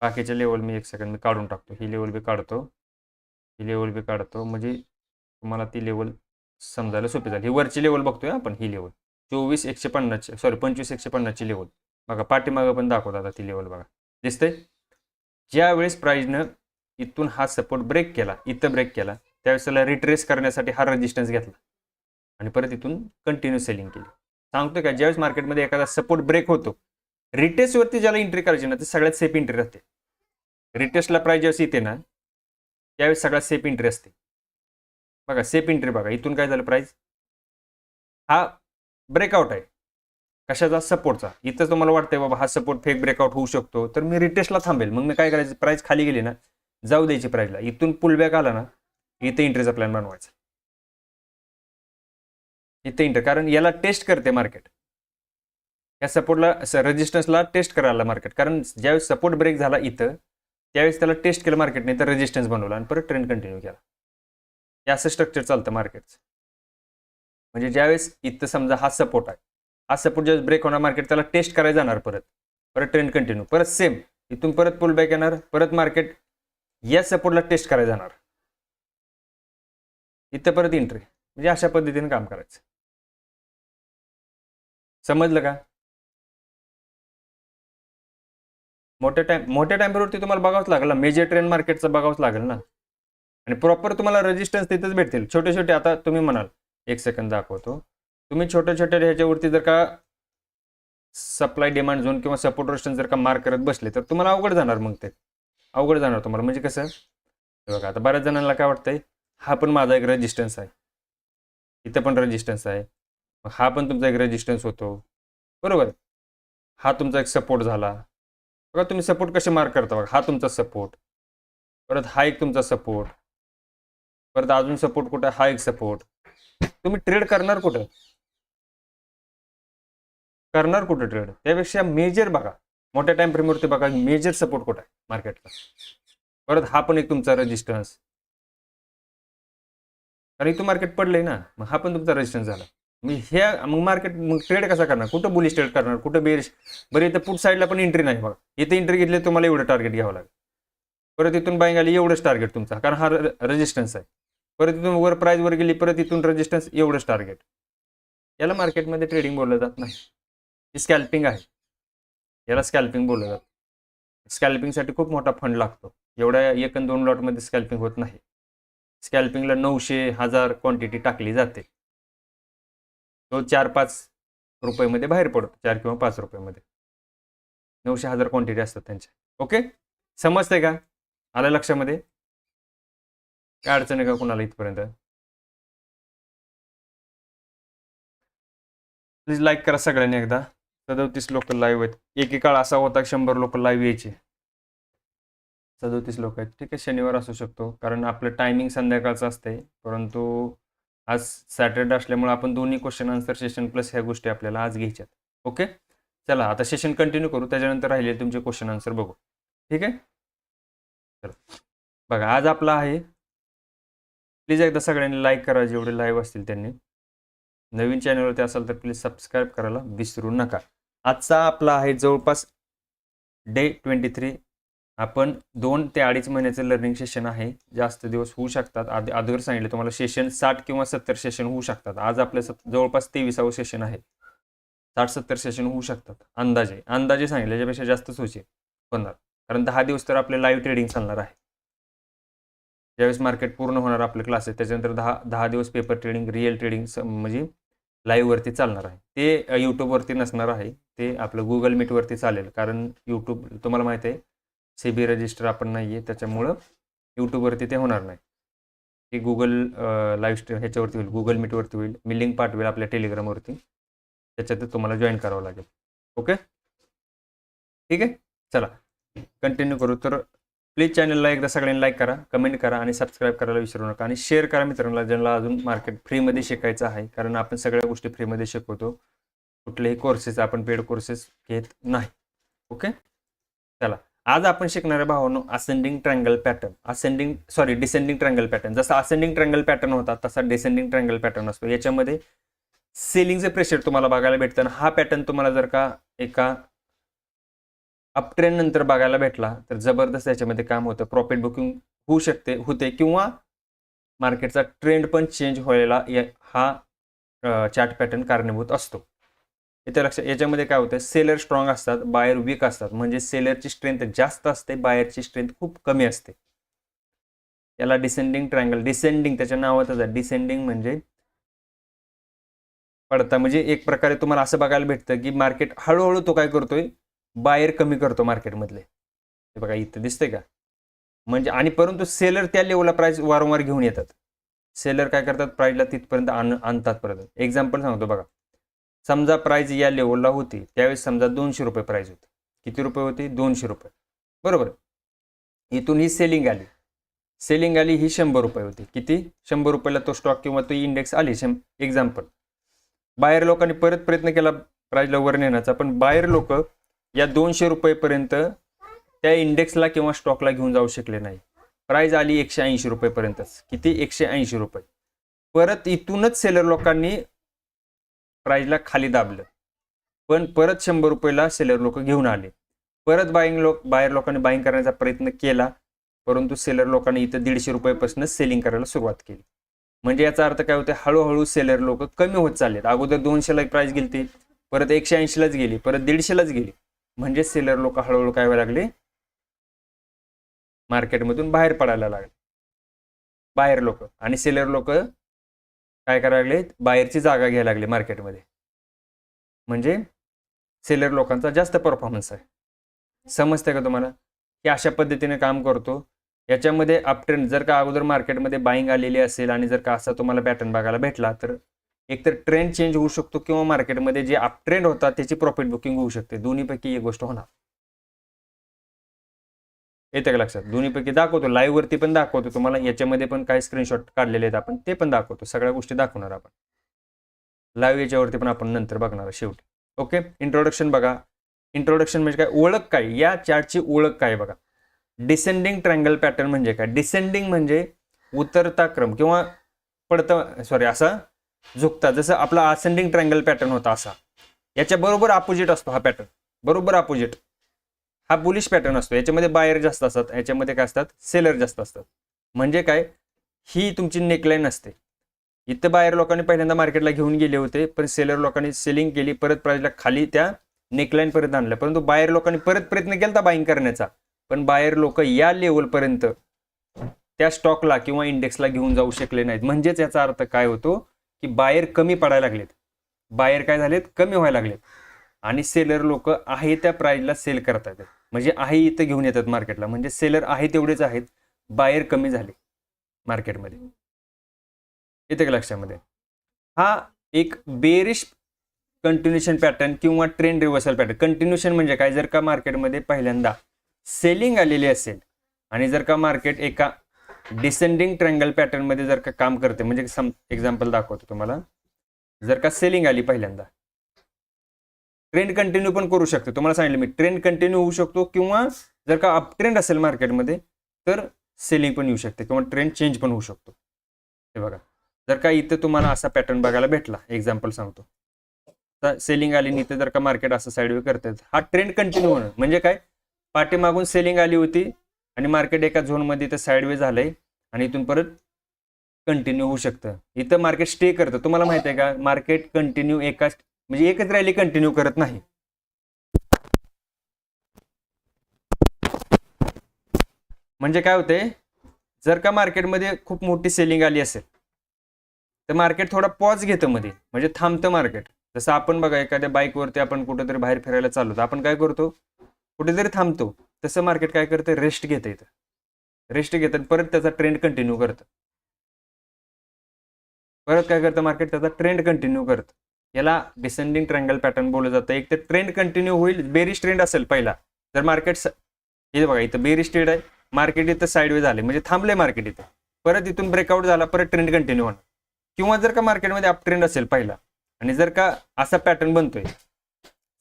बाकीच्या लेवल मी एक सेकंड मी काढून टाकतो, ही लेवल बी काढतो, म्हणजे तुम्हाला ती लेवल समजायला सोपी झाली. ही वरची लेवल बघतोय आपण, ही लेवल 25,150ची लेवल बघा. पाठीमागं पण दाखवतो आता ती लेवल बघा, दिसतंय. ज्या वेळेस प्राईजनं इथून हा सपोर्ट ब्रेक केला, इथं ब्रेक केला, त्यावेळेस त्याला रिट्रेस करण्यासाठी हा रेजिस्टन्स घेतला आणि परत इथून कंटिन्यू सेलिंग केली. सांगतो का, ज्यावेळेस मार्केटमध्ये एखादा सपोर्ट ब्रेक होतो, रिटेस्टवरती ज्याला एंट्री करायची ना, ते सगळ्यात सेफ एंट्री राहते. रिटेस्टला प्राईज ज्यावेळेस येते ना, त्यावेळेस सगळ्यात सेफ एंट्री असते. बघा सेफ एंट्री बघा, इथून काय झालं, प्राईज हा ब्रेकआउट आहे कशाचा, सपोर्टचा. इथं तुम्हाला वाटतंय बाबा हा सपोर्ट फेक ब्रेकआउट होऊ शकतो, तर मी रिटेस्टला थांबेल. मग मी काय करायचं, प्राईस खाली गेली ना, जाऊ द्यायची प्राईजला. इथून पुलबॅक आला ना, इथं एंट्रीचा प्लॅन बनवायचा. इथं एंट्री, कारण याला टेस्ट करते मार्केट, या सपोर्टला रेजिस्टन्सला टेस्ट करायला मार्केट. कारण ज्यावेळेस सपोर्ट ब्रेक झाला इथं, त्यावेळेस त्याला टेस्ट केलं मार्केटने, तर रेजिस्टन्स बनवला आणि परत ट्रेंड कंटिन्यू केला. हे असं स्ट्रक्चर चालतं मार्केटचं. म्हणजे ज्यावेळेस इथं समजा हा सपोर्ट आहे, हा सपोर्ट ज्यावेळेस ब्रेक होणार, मार्केट त्याला टेस्ट करायला जाणार, परत ट्रेंड कंटिन्यू, परत सेम इथून परत पुल बॅक येणार, परत मार्केट या सपोर्टला टेस्ट करायला जाणार, इथं परत एंट्री. म्हणजे अशा पद्धतीने काम करायचं. समजलं का? मोठ्या टाइमवरती तुम्हाला बघावंच लागेल ना, मेजर ट्रेंड मार्केटचं बघावंच लागेल ना, आणि प्रॉपर तुम्हाला रेजिस्टन्स तिथंच भेटतील. छोटे आता तुम्ही म्हणाल, एक सेकंद दाखवतो, तुम्ही छोट्या ह्याच्यावरती जर का सप्लाय डिमांड झोन किंवा सपोर्ट रेजिस्टन्स जर का मार्क करत बसले, तर तुम्हाला अवघड जाणार. मग ते अवघड जाणार तुम्हाला. म्हणजे कसं बघा, आता बऱ्याच जणांना काय वाटतंय, हा पण माझा एक रेजिस्टन्स आहे, इथं पण रेजिस्टन्स आहे, हा पण तुमचा एक रेजिस्टन्स होतो, बरोबर. हा तुमचा एक सपोर्ट झाला. बघा तुम्ही सपोर्ट कसे मार्क करता, बघा हा तुमचा सपोर्ट, परत हा एक तुमचा सपोर्ट, परत अजून सपोर्ट कुठं, हा एक सपोर्ट. तुम्ही ट्रेड करणार कुठं ट्रेड? त्यापेक्षा मेजर बघा, मोठ्या टाइम फ्रेमवरती बघा मेजर सपोर्ट कुठं आहे मार्केटला. परत हा पण एक तुमचा रेजिस्टन्स, कारण इथं मार्केट पडलंय ना, मग हा पण तुमचा रेजिस्टन्स झाला. मग मार्केट मग ट्रेड कसा करणार, कुठं बुलिश ट्रेड करणार, कुठं बेरिश. बरं इथं पुट साईडला पण एंट्री नाही बघा, इथं एंट्री घेतली तुम्हाला एवढं टार्गेट घ्यावं लागेल. परत इथून बाईंग आली एवढंच टार्गेट तुमचा, कारण हा रेजिस्टन्स आहे. परत इथून वर प्राइस वर गेली, परत इथून रेजिस्टन्स एवढंच टार्गेट. याला मार्केटमध्ये ट्रेडिंग बोललं जात नाही, ही स्कॅल्पिंग आहे. याला स्कॅल्पिंग बोललं जातं. स्कॅल्पिंगसाठी खूप मोठा फंड लागतो, एवढ्या 1 आणि 2 लॉटमध्ये स्कॅल्पिंग होत नाही. स्कॅल्पिंगला 900-1000 क्वांटिटी टाकली जाते, तो 4-5 रुपयेमध्ये बाहेर पडतो, 4 किंवा 5 रुपयेमध्ये 900-1000 क्वांटिटी असतात त्यांच्या. ओके, समजतंय का, आलं लक्षामध्ये? काय अडचण आहे का कुणाला इथपर्यंत? प्लीज लाईक करा सगळ्यांनी एकदा. 37 लोक लाईव्ह आहेत. एकेकाळ असा होता 100 लोक लाईव्ह यायचे. 37 लोक आहेत, ठीक आहे. शनिवार असू शकतो, कारण आपलं टायमिंग संध्याकाळचं असते, परंतु आज सॅटर्डे असल्यामुळे आपण दोन्ही क्वेश्चन आन्सर सेशन प्लस ह्या गोष्टी आपल्याला आज घ्यायच्यात. ओके, चला आता सेशन कंटिन्यू करू, त्याच्यानंतर राहिले तुमचे क्वेश्चन आन्सर बघू, ठीक आहे. चला बघा, आज आपला आहे. प्लीज एकदा सगळ्यांनी लाईक करा, जेवढे लाईव्ह असतील त्यांनी. नवीन चॅनलवरती असाल तर प्लीज सबस्क्राईब करायला विसरू नका. आजचा आपला आहे जवळपास डे 23. आपण 2 ते 2.5 महिन्याचं लर्निंग सेशन आहे, जास्त दिवस होऊ शकतात. अगोदर सांगितलं तुम्हाला सेशन 60 किंवा 70 सेशन होऊ शकतात. आज आपलं जवळपास 23वं सेशन आहे. 60-70 सेशन होऊ शकतात अंदाजे सांगितलं, याच्यापेक्षा जास्तच होणार, कारण 10 दिवस तर आपले लाईव्ह ट्रेडिंग चालणार आहे. ज्यावेळेस मार्केट पूर्ण होणार आपले क्लासेस, त्याच्यानंतर 10 दिवस पेपर ट्रेडिंग, रिअल ट्रेडिंग म्हणजे लाईव्हवरती चालणार आहे. ते यूट्यूबवरती नसणार आहे, ते आपलं गुगल मीटवरती चालेल, कारण यूट्यूब तुम्हाला माहिती आहे CB रजिस्टर आपण नाही आहे, त्याच्यामुळं यूट्यूबवरती ते होणार नाही. ते गुगल लाईव्ह ह्याच्यावरती होईल, गुगल मीटवरती होईल. मी लिंक पाठवेल आपल्या टेलिग्रामवरती, त्याच्यात तुम्हाला जॉईन करावं लागेल. ओके, ठीक आहे. चला कंटिन्यू करू. तर प्लीज चॅनलला एकदा सगळ्यांनी लाईक करा, कमेंट करा आणि सबस्क्राईब करायला विसरू नका. आणि शेअर करा मित्रांना, ज्यांना अजून मार्केट फ्रीमध्ये शिकायचं आहे, कारण आपण सगळ्या गोष्टी फ्रीमध्ये शिकवतो. कुठलेही कोर्सेस आपण पेड कोर्सेस घेत नाही. ओके, चला आज आपण शिकणाऱ्या भावांनो ascending triangle pattern, descending triangle pattern. जसा असेंडिंग ट्रायंगल पॅटर्न होता तसा डिसेंडिंग ट्रायंगल पॅटर्न असतो. याच्यामध्ये सेलिंगचं प्रेशर तुम्हाला बघायला भेटतं. हा पॅटर्न तुम्हाला जर का एका अप ट्रेंड नंतर बघायला भेटला तर जबरदस्त याच्यामध्ये काम होतं, प्रॉफिट बुकिंग होते किंवा मार्केटचा ट्रेंड पण चेंज व्हायला हा चार्ट पॅटर्न कारणीभूत असतो. इथे लक्षात, याच्यामध्ये काय होतं, सेलर स्ट्रॉंग असतात, बायर वीक असतात. म्हणजे सेलरची स्ट्रेंथ जास्त असते, बायरची स्ट्रेंथ खूप कमी असते. याला डिसेंडिंग ट्रायंगल, डिसेंडिंग त्याच्या नावातच आहे. डिसेंडिंग म्हणजे पडता, म्हणजे एक प्रकारे तुम्हाला असं बघायला भेटतं की मार्केट हळूहळू तो काय करतोय, बायर कमी करतो मार्केटमधले. हे बघा इथं दिसतंय का, म्हणजे आणि परंतु सेलर त्या लेवलला प्राइस वारंवार घेऊन येतात. सेलर काय करतात, प्राइसला तिथपर्यंत आणतात परत. एक्झाम्पल सांगतो बघा, समजा प्राइस या लेवलला होती, त्यावेळेस समजा 200 रुपये प्राइस होती. किती रुपये होती, 200 रुपये, बरोबर. इथून ही सेलिंग आली, ही 100 रुपये होती. किती, 100 रुपयाला तो स्टॉक किंवा तो इंडेक्स आली. एक्झाम्पल, बायर लोकांनी परत प्रयत्न केला प्राइसला वर नेण्याचा, पण बायर लोक या 200 रुपयेपर्यंत त्या इंडेक्सला किंवा स्टॉकला घेऊन जाऊ शकले नाही. प्राइस आली 180 रुपयेपर्यंतच. किती, 180 रुपये. परत इथूनच सेलर लोकांनी प्राइसला खाली दाबलं, पण परत 100 रुपयाला सेलर लोक घेऊन आले. परत बायर लोकांनी बाईंग करण्याचा प्रयत्न केला, परंतु सेलर लोकांनी इथं 150 रुपयापासून सेलिंग करायला सुरुवात केली. म्हणजे याचा अर्थ काय होते, हळूहळू सेलर लोक कमी होत चाललेत. अगोदर 200ला प्राइस गेली, परत 180लाच गेली, परत 150लाच गेली. म्हणजे सेलर लोक हळूहळू काय व्हायला लागले, मार्केटमधून बाहेर पडायला लागले बाहेर लोक. आणि सेलर लोक काय करायला लागले, बाहेरची जागा घ्यायला लागले मार्केटमध्ये. म्हणजे सेलर लोकांचा जास्त परफॉर्मन्स आहे. समजते का तुम्हाला, की अशा पद्धतीने काम करतो. याच्यामध्ये अपट्रेंड जर का अगोदर मार्केटमध्ये बाईंग आलेली असेल आणि जर का असा तुम्हाला पॅटर्न बघायला भेटला, तर एकतर ट्रेंड चेंज होऊ शकतो किंवा मार्केटमध्ये जे अपट्रेंड होता त्याची प्रॉफिट बुकिंग होऊ शकते. दोन्हीपैकी एक गोष्ट होणार. येते का लक्षात, दोन्हीपैकी दाखवतो, लाईव्ह वरती पण दाखवतो तुम्हाला. याच्यामध्ये पण काही स्क्रीनशॉट काढलेले आहेत आपण, ते पण दाखवतो. सगळ्या गोष्टी दाखवणार आपण लाईव्ह, याच्यावरती पण आपण नंतर बघणार शेवटी. ओके, इंट्रोडक्शन बघा. इंट्रोडक्शन म्हणजे काय, ओळख काय, या चार्टची ओळख काय बघा. डिसेंडिंग ट्रायंगल पॅटर्न म्हणजे काय, डिसेंडिंग म्हणजे उतरता क्रम किंवा पडतं, सॉरी असा झुकता, जसं आपला असेंडिंग ट्रायंगल पॅटर्न होता असा, याच्या बरोबर अपोजिट असतो हा पॅटर्न, बरोबर अपोजिट हा बुलिश पॅटर्न असतो. याच्यामध्ये बायर जास्त असतात, याच्यामध्ये काय असतात, सेलर जास्त असतात. म्हणजे काय, ही तुमची नेकलाईन असते. इथं बायर लोकांनी पहिल्यांदा मार्केटला घेऊन गेले होते, पण सेलर लोकांनी सेलिंग केली, परत प्राइसला खाली त्या नेकलाईन पर्यंत आणलं. परंतु बायर लोकांनी परत प्रयत्न केला बाईंग करण्याचा, पण बायर लोक या लेवलपर्यंत त्या स्टॉकला किंवा इंडेक्सला घेऊन जाऊ शकले नाहीत. म्हणजेच याचा अर्थ काय होतो की बायर कमी पडायला लागलेत, बायर काय झालेत, कमी व्हायला लागलेत, आणि सेलर लोक आहे त्या प्राइसला सेल करतात. म्हणजे आहे इथं घेऊन येतात मार्केटला, म्हणजे सेलर आहे तेवढेच आहेत, बायर कमी झाले मार्केटमध्ये. येते का लक्षामध्ये? हा एक बेरिश कंटिन्युएशन पॅटर्न किंवा ट्रेंड रिव्हर्सल पॅटर्न. कंटिन्युएशन म्हणजे काय, जर का मार्केटमध्ये पहिल्यांदा सेलिंग आलेली असेल आणि जर का मार्केट एका डिसेंडिंग ट्रायंगल पॅटर्न मध्ये जर का काम करते, म्हणजे एक्झाम्पल दाखवतो तुम्हाला, जर का सेलिंग आली पहिल्यांदा, ट्रेंड कंटिन्यू पण करू शकतो. तुम्हाला सांगितलं मी, ट्रेंड कंटिन्यू होऊ शकतो, किंवा जर का अप ट्रेंड असेल मार्केटमध्ये तर सेलिंग पण येऊ शकते किंवा ट्रेंड चेंज पण होऊ शकतो. हे बघा, जर का इथं तुम्हाला असा पॅटर्न बघायला भेटला, एक्झाम्पल सांगतो, सेलिंग आली आणि इथं जर का मार्केट असं साईडवे करतात, हा ट्रेंड कंटिन्यू होणं म्हणजे काय, पाठीमागून सेलिंग आली होती आणि मार्केट एका झोनमध्ये इथं साईडवे झालंय आणि इथून परत कंटिन्यू होऊ शकतं. इथं मार्केट स्टे करतं. तुम्हाला माहिती आहे का, मार्केट कंटिन्यू म्हणजे एकच रॅली कंटिन्यू करत नाही. म्हणजे काय होते, जर का मार्केटमध्ये खूप मोठी सेलिंग आली असेल तर मार्केट थोडा पॉज घेतं मध्ये, म्हणजे थांबतं मार्केट. जसं आपण बघा, एखाद्या बाईकवरती आपण कुठेतरी बाहेर फिरायला चाललो तर आपण काय करतो, कुठेतरी थांबतो. तसं मार्केट काय करतं, रेस्ट घेतं, इथं रेस्ट घेतं, परत त्याचा ट्रेंड कंटिन्यू करतं. परत काय करतं मार्केट, त्याचा ट्रेंड कंटिन्यू करतं. याला डिसेंडिंग ट्रायंगल पॅटर्न बोललं जातं. एक तर ट्रेंड कंटिन्यू होईल, बेरिश ट्रेंड असेल पहिला, जर मार्केट हे बघा इथं बेरिश ट्रेंड आहे, मार्केट इथं साईडवे झाले म्हणजे थांबले मार्केट इथं, परत इथून ब्रेकआउट झाला, परत ट्रेंड कंटिन्यू होणार. किंवा जर का मार्केटमध्ये अप ट्रेंड असेल पहिला आणि जर का असा पॅटर्न बनतोय,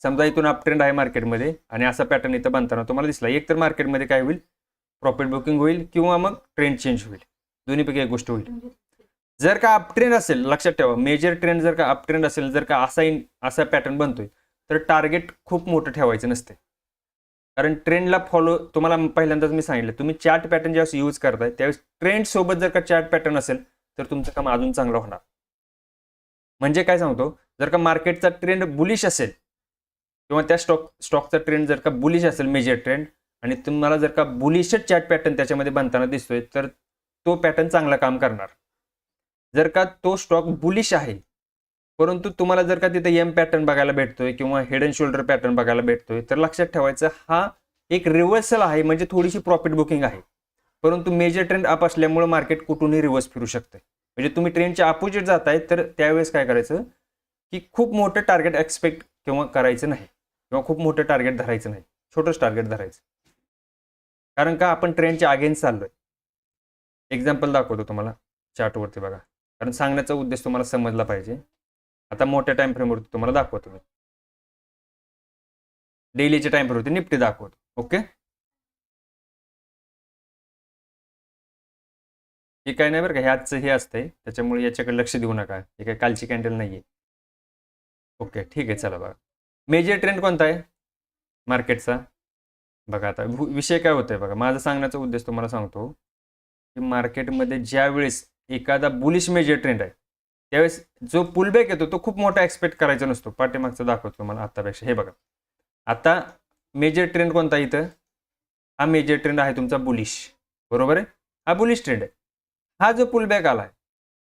समजा इथून अप ट्रेंड आहे मार्केटमध्ये आणि असा पॅटर्न इथं बनताना तुम्हाला दिसला, एक तर मार्केटमध्ये काय होईल, प्रॉफिट बुकिंग होईल किंवा मग ट्रेंड चेंज होईल, दोन्हीपैकी एक गोष्ट होईल. जर का अप ट्रेंड असेल, लक्षात ठेवा, मेजर ट्रेंड जर का अप ट्रेंड असेल, जर का असा पॅटर्न बनतोय तर टार्गेट खूप मोठं ठेवायचं नसते. कारण ट्रेंडला फॉलो, तुम्हाला पहिल्यांदाच मी सांगितलं, तुम्ही चार्ट पॅटर्न ज्यावेळेस यूज करताय त्यावेळेस ट्रेंड सोबत जर का चार्ट पॅटर्न असेल तर तुमचं काम अजून चांगलं होणार. म्हणजे काय सांगतो, जर का मार्केटचा ट्रेंड बुलिश असेल किंवा त्या स्टॉकचा ट्रेंड जर का बुलिश असेल, मेजर ट्रेंड, आणि तुम्हाला जर का बुलिशच चार्ट पॅटर्न त्याच्यामध्ये बनताना दिसतोय तर तो पॅटर्न चांगला काम करणार. जर का तो स्टॉक बुलिश आहे परंतु तुम्हाला जर का तिथे एम पॅटर्न बघायला भेटतोय किंवा हेड अँड शोल्डर पॅटर्न बघायला भेटतोय तर लक्षात ठेवायचं, हा एक रिव्हर्सल आहे, म्हणजे थोडीशी प्रॉफिट बुकिंग आहे. परंतु मेजर ट्रेंड अप असल्यामुळे मार्केट कुठूनही रिव्हर्स फिरू शकते. म्हणजे तुम्ही ट्रेंडच्या अपोजिट जाताय तर त्यावेळेस काय करायचं की खूप मोठं टार्गेट एक्सपेक्ट किंवा करायचं नाही, किंवा खूप मोठं टार्गेट धरायचं नाही, छोटंच टार्गेट धरायचं. कारण का आपण ट्रेंडच्या अगेन्स्ट चाललोय. एक्झाम्पल दाखवतो तुम्हाला चार्टवरती बघा, कारण सांगण्याचा उद्देश तुम्हाला समजला पाहिजे. आता मोठ्या टाइम फ्रेमवरती तुम्हाला दाखवतो मी, डेलीच्या टाइम फ्रेमवरती निफ्टी दाखवतो. ओके, हे काय नाही बरं का, ह्याचं हे असतंय त्याच्यामुळे याच्याकडे लक्ष देऊ नका, हे काय कालची कॅन्डल नाहीये. ओके ठीक आहे, चला बघा, मेजर ट्रेंड कोणता आहे मार्केटचा बघा. आता विषय काय होतोय बघा, माझा सांगण्याचा उद्देश तुम्हाला सांगतो की मार्केटमध्ये ज्या वेळेस एखादा बुलिश मेजर ट्रेंड आहे त्यावेळेस जो पुलबॅक येतो तो खूप मोठा एक्सपेक्ट करायचा नसतो. पाठीमागचा दाखवतो तुम्हाला आतापेक्षा. हे बघा, आता मेजर ट्रेंड कोणता इथं, हा मेजर ट्रेंड आहे तुमचा बुलिश, बरोबर आहे, हा बुलिश ट्रेंड आहे. हा जो पुलबॅक आलाय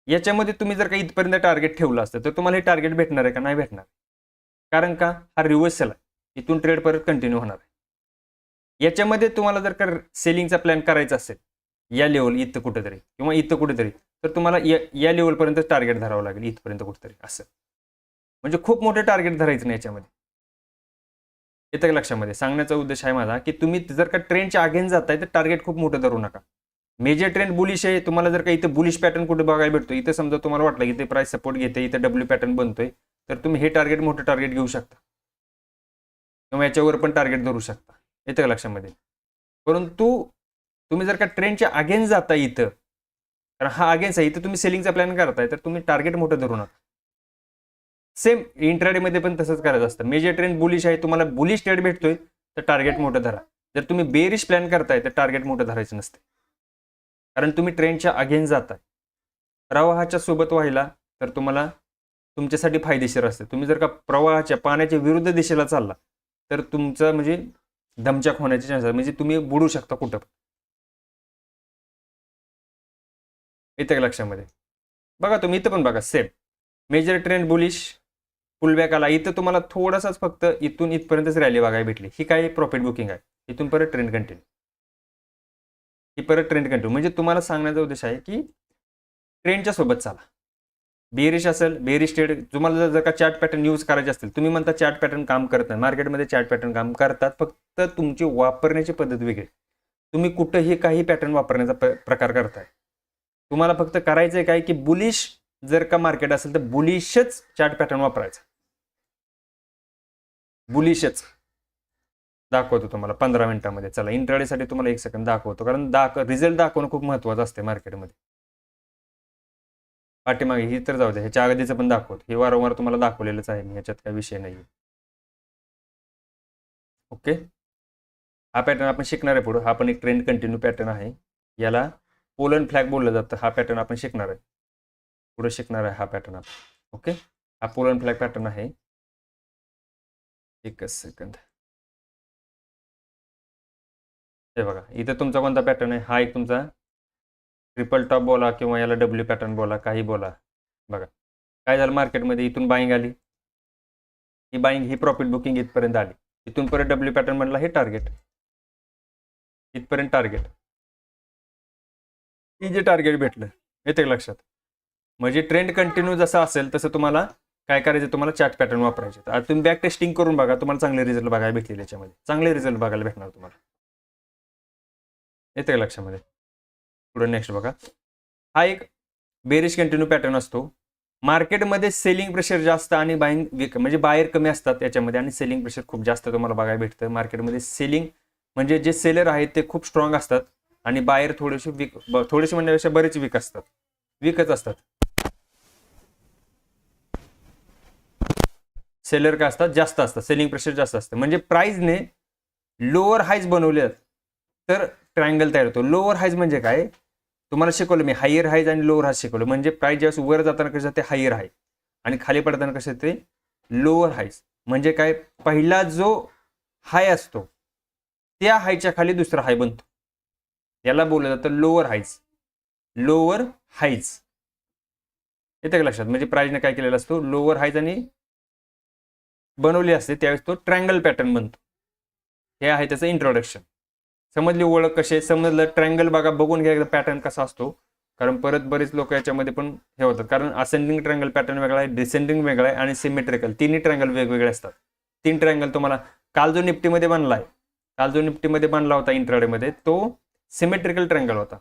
याच्यामध्ये तुम्ही जर का इथपर्यंत टार्गेट ठेवलं असतं तर तुम्हाला हे टार्गेट भेटणार आहे का, नाही भेटणार. कारण का, हा रिव्हर्सल आहे, इथून ट्रेड परत कंटिन्यू होणार आहे. याच्यामध्ये तुम्हाला जर का सेलिंगचा प्लॅन करायचा असेल या लेवल इथं कुठेतरी किंवा इथं कुठेतरी, तर तुम्हाला या लेवलपर्यंत टार्गेट धरावं लागेल, इथपर्यंत कुठेतरी असं. म्हणजे खूप मोठं टार्गेट धरायचं नाही याच्यामध्ये. येतं का लक्षामध्ये? सांगण्याचा उद्देश आहे माझा की तुम्ही जर का ट्रेंडच्या अगेन्स्ट जाताय तर टार्गेट खूप मोठं धरू नका. मेजर ट्रेंड बुलिश आहे, तुम्हाला जर का इथं बुलिश पॅटर्न कुठे बघायला भेटतो, इथं समजा तुम्हाला वाटलं की ते प्राइस सपोर्ट घेते, इथं डब्ल्यू पॅटर्न बनतोय, तर तुम्ही हे टार्गेट मोठं टार्गेट घेऊ शकता किंवा याच्यावर पण टार्गेट धरू शकता. येतं का लक्षामध्ये? परंतु तुम्ही जर का ट्रेंडच्या अगेन्स्ट जाता इथं, कारण हा अगेन्स्ट आहे. इथं तुम्ही सेलिंगचा प्लॅन करताय तर तुम्ही टार्गेट मोठं धरू नका. सेम इंट्राडेमध्ये पण तसंच करायचं असतं. मेजर ट्रेंड बुलिश आहे, तुम्हाला बुलिश ट्रेड भेटतोय तर टार्गेट मोठं धरा. जर तुम्ही बेरिश प्लॅन करताय तर टार्गेट मोठं धरायचं नसते, कारण तुम्ही ट्रेंडच्या अगेन्स्ट जाताय. प्रवाहाच्या सोबत व्हायला तर तुम्हाला तुमच्यासाठी फायदेशीर असते. तुम्ही जर का प्रवाहाच्या पाण्याच्या विरुद्ध दिशेला चालला तर तुमचं म्हणजे दमचाक होण्याचे चान्सेस, म्हणजे तुम्ही बुडू शकता कुठं. येते का लक्षामध्ये? बघा तुम्ही इथं पण बघा same major trend bullish pullback आला. इथं तुम्हाला थोडासाच फक्त इथून इथपर्यंतच रॅली बघायला भेटली. ही काय प्रॉफिट बुकिंग आहे. इथून परत ट्रेंड कंटिन्यू, ही परत ट्रेंड कंटिन्यू. म्हणजे तुम्हाला सांगण्याचा उद्देश आहे की ट्रेंडच्या सोबत चाला. बेरिश असेल, बेरिश ट्रेड तुम्हाला जर का चार्ट पॅटर्न यूज करायचे असतील, तुम्ही म्हणता चार्ट पॅटर्न काम करत नाही. मार्केटमध्ये चार्ट पॅटर्न काम करतात, फक्त तुमची वापरण्याची पद्धत वेगळी. तुम्ही कुठंही काही पॅटर्न वापरण्याचा प्रकार करताय. तुम्हाला फक्त करायचं आहे काय की बुलिश जर का मार्केट असेल तर बुलिशच चार्ट पॅटर्न वापरायचा. बुलिशच दाखवतो तुम्हाला 15 मिनिटांमध्ये. चला इंट्राडेसाठी तुम्हाला 1 सेकंद दाखवतो, कारण रिझल्ट दाखवणं खूप महत्त्वाचं असते मार्केटमध्ये. पाठीमागे ही तर जाऊ द्या, ह्याच्या अगदीचं पण दाखवतो. हे वारंवार तुम्हाला दाखवलेलंच आहे मी, याच्यात काही विषय नाही. ओके, हा पॅटर्न आपण शिकणार आहे पुढं. हा पण एक ट्रेंड कंटिन्यू पॅटर्न आहे. याला पोलन फ्लॅग बोललं जातं. हा पॅटर्न आपण शिकणार आहे, पुढे शिकणार आहे हा पॅटर्न आपण. ओके, हा पोलन फ्लॅग पॅटर्न आहे. एकच सेकंद. हे बघा इथं तुमचा कोणता पॅटर्न आहे? हा एक तुमचा ट्रिपल टॉप बोला किंवा याला डब्ल्यू पॅटर्न बोला, काही बोला. बघा काय झालं मार्केटमध्ये, इथून बाईंग आली, ही बाईंग, ही प्रॉफिट बुकिंग इथपर्यंत आली. इथून परत डब्ल्यू पॅटर्न म्हणला, हे टार्गेट, इथपर्यंत टार्गेट, ही जे टार्गेट भेटलं. येते लक्षात? म्हणजे ट्रेंड कंटिन्यू जसं असेल तसं तुम्हाला काय करायचं, तुम्हाला चार्ट पॅटर्न वापरायचे. आता तुम्ही बॅक टेस्टिंग करून बघा, तुम्हाला चांगले रिझल्ट बघायला भेटतील. याच्यामध्ये चांगले रिझल्ट बघायला भेटणार तुम्हाला. येते लक्षामध्ये? पुढे नेक्स्ट बघा, हा एक बेरिश कंटिन्यू पॅटर्न असतो. मार्केटमध्ये सेलिंग प्रेशर जास्त आणि बाईंग वीक, म्हणजे बायर कमी असतात याच्यामध्ये आणि सेलिंग प्रेशर खूप जास्त तुम्हाला बघायला भेटतं. मार्केटमध्ये सेलिंग म्हणजे जे सेलर आहेत ते खूप स्ट्रॉंग असतात आणि बायर थोडेसे वीक, थोडेसे म्हणण्यापेक्षा बरेच वीक असतात, वीकच असतात. सेलर काय असतात, जास्त असतात, सेलिंग प्रेशर जास्त असतं. म्हणजे प्राइसने लोअर हाईज बनवले तर ट्रायंगल तयार होतो. लोअर हाईज म्हणजे काय, तुम्हाला शिकवलं मी, हायर हाईज आणि लोअर हाईज शिकवलं. म्हणजे प्राइस ज्यावेळेस वर जाताना कसं ते हायर हाय आणि खाली पडताना कसं ते लोअर हाईज. म्हणजे काय, पहिला जो हाय असतो त्या हायच्या खाली दुसरा हाय बनतो, याला बोललं जातं लोअर हाईज. लोअर हाईज येते का लक्षात? म्हणजे प्राइसने काय केलेला असतो, लोअर हाईज आणि बनवली असते, त्यावेळेस तो ट्रायंगल पॅटर्न बनतो. हे आहे त्याचं इंट्रोडक्शन. समजली ओळख कशी आहे? समजलं. ट्रायंगल बघा, बघून घ्या पॅटर्न कसा असतो, कारण परत बरेच लोक याच्यामध्ये पण हे होतात. कारण असेंडिंग ट्रायंगल पॅटर्न वेगळा आहे, डिसेंडिंग वेगळा आहे आणि सिमेट्रिकल, तिन्ही ट्रायंगल वेगवेगळे असतात. 3 ट्रायंगल तुम्हाला काल जो निफ्टीमध्ये बनला आहे, काल जो निफ्टीमध्ये बनला होता इंट्राडेमध्ये, तो सिमेट्रिकल ट्रायंगल होता.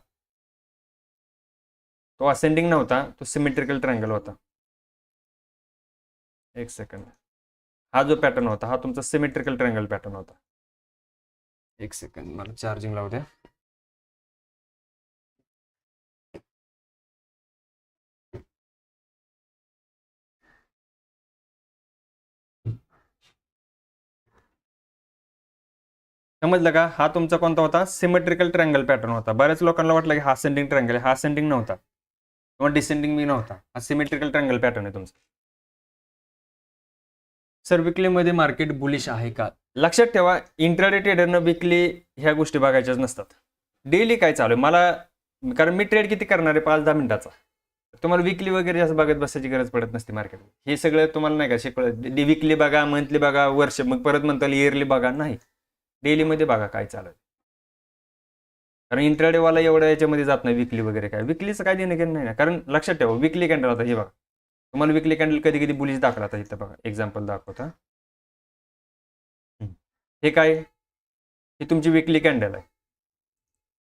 तो असेंडिंग नव्हता, तो सिमेट्रिकल ट्रायंगल होता. 1 सेकंड. हा जो पॅटर्न होता हा तुमचा सिमेट्रिकल ट्रायंगल पॅटर्न होता. 1 सेकंड, मला चार्जिंग लावू द्या. समजलं का? हा तुमचा कोणता होता, सिमेट्रिकल ट्रायंगल पॅटर्न होता. बऱ्याच लोकांना वाटलं की हा असेंडिंग ट्रायंगल आहे, हा असेंडिंग नव्हता किंवा डिसेंडिंग मी नव्हता, हा सिमेट्रिकल ट्रायंगल पॅटर्न आहे तुमचा. सर विकलीमध्ये मार्केट बुलिश आहे का? लक्षात ठेवा, इंट्राडे ट्रेडरनं विकली ह्या गोष्टी बघायच्याच नसतात. डेली काय चालू आहे मला, कारण मी ट्रेड किती करणार आहे, 5-10 मिनिटाचा. तुम्हाला विकली वगैरे जास्त बघत बसायची गरज पडत नसते मार्केटमध्ये. हे सगळं तुम्हाला नाही का शिकवलं, विकली बघा, मंथली बघा, वर्ष, मग परत म्हणता इयरली बघा, नाही, डेलीमध्ये बघा काय चालू आहे. कारण इंट्राडेवाला एवढं याच्यामध्ये जात नाही विकली वगैरे काय, विकलीचं काय देणं घेणं नाही ना. कारण लक्षात ठेवा, विकली कॅन्डल आता हे बघा, तुम्हाला विकली कॅन्डल कधी कधी बुलिश दाखवला आता इथं बघा, एक्झाम्पल दाखवता. हे काय, ही तुमची विकली कॅन्डल आहे,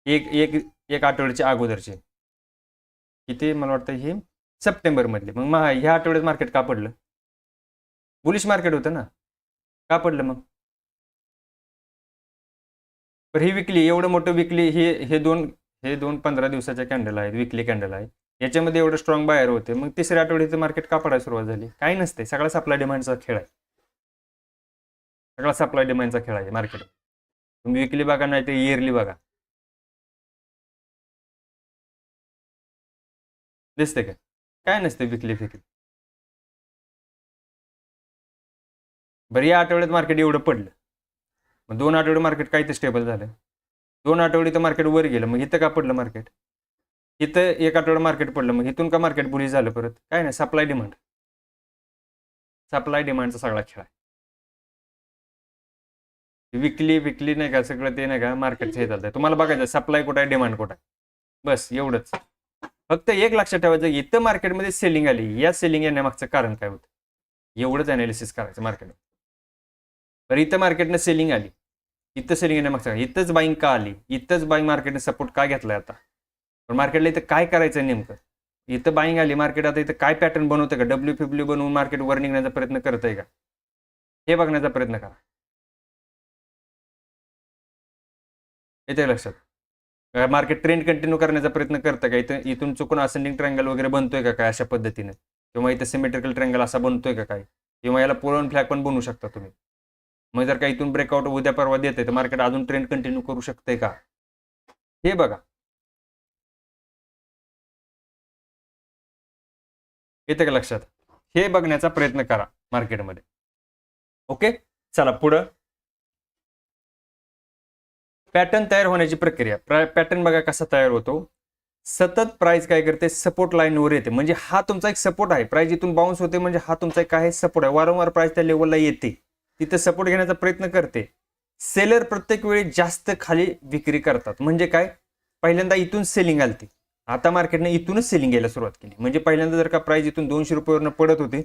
एक एक एक आठवड्याच्या अगोदरची. किती मला वाटतं ही सप्टेंबर मधली. मग ह्या आठवड्यात मार्केट का पडलं? बुलिश मार्केट होतं ना, का पडलं मग? तर ही विकली, एवढं मोठं विकली, हे दोन हे 2-15 दिवसाच्या कॅन्डल आहेत, विकली कॅन्डल आहे. याच्यामध्ये एवढं स्ट्रॉंग बायर होते, मग तिसऱ्या आठवड्याचं मार्केट का पडायला सुरुवात झाली? काही नसते, सगळा सप्लाय डिमांडचा खेळ आहे. सगळा सप्लाय डिमांडचा खेळ आहे मार्केट. तुम्ही विकली बघा, नाही तर इयरली बघा, दिसते का? काय नसते विकली फिकली. बरं, या आठवड्यात मार्केट एवढं पडलं, मग 2 आठवडे मार्केट काय ते स्टेबल झालं. 2 आठवडे तर मार्केट वर गेलं, मग इथं का पडलं मार्केट? इथं 1 आठवडा मार्केट पडलं, मग इथून का मार्केट बुलिश झालं परत? काय नाही, सप्लाय डिमांड. सप्लाय डिमांडचा सगळा खेळ आहे. विकली नाही का, सगळं ते नाही का मार्केटचं हे चालतंय. तुम्हाला बघायचं सप्लाय कुठं आहे, डिमांड कुठं आहे, बस एवढंच. फक्त एक लक्षात ठेवायचं, इथं मार्केटमध्ये सेलिंग आली, या सेलिंग येण्यामागचं कारण काय होतं, एवढंच अनालिसिस करायचं मार्केट. तर इथं मार्केटनं सेलिंग आली, इथं सेलिंग येण्यामागचं, इथंच बाईंग का आली, इथंच बाईंग मार्केटने सपोर्ट का घेतलाय आता. पण मार्केटला इथं काय करायचं नेमकं? इथं बाईंग आली, मार्केट आता इथं काय पॅटर्न बनवतं का, WFW बनवून मार्केट वर निघण्याचा प्रयत्न करतंय का, हे बघण्याचा प्रयत्न करा. येते लक्षात? मार्केट ट्रेंड कंटिन्यू करण्याचा प्रयत्न करतं का, इथून चुकून असेंडिंग ट्रँगल वगैरे बनतोय का काय अशा पद्धतीने, किंवा इथं सिमेट्रिकल ट्रँगल असा बनतोय का काय, किंवा याला पोल फ्लॅग पण बनवू शकता तुम्ही. मग जर का इथून ब्रेकआउट उद्या परवा देते, तर मार्केट अजून ट्रेंड कंटिन्यू करू शकते का, हे बघा. येते का लक्षात? हे बघण्याचा प्रयत्न करा मार्केटमध्ये. ओके, चला पुढं. पॅटर्न तयार होण्याची प्रक्रिया. पॅटर्न बघा कसा तयार होतो. सतत प्राइस काय करते, सपोर्ट लाईनवर येते, म्हणजे हा तुमचा एक सपोर्ट आहे. प्राइस इथून बाउन्स होते, म्हणजे हा तुमचा एक काय सपोर्ट आहे. वारंवार प्राइस त्या लेवलला येते, तिथे सपोर्ट घेण्याचा प्रयत्न करते. सेलर प्रत्येक वेळी जास्त खाली विक्री करतात, म्हणजे काय, पहिल्यांदा इथून सेलिंग आलती, आता मार्केटने इथूनच सेलिंग यायला सुरुवात केली. म्हणजे पहिल्यांदा जर का प्राइस इथून 200 रुपयावरनं पडत होते,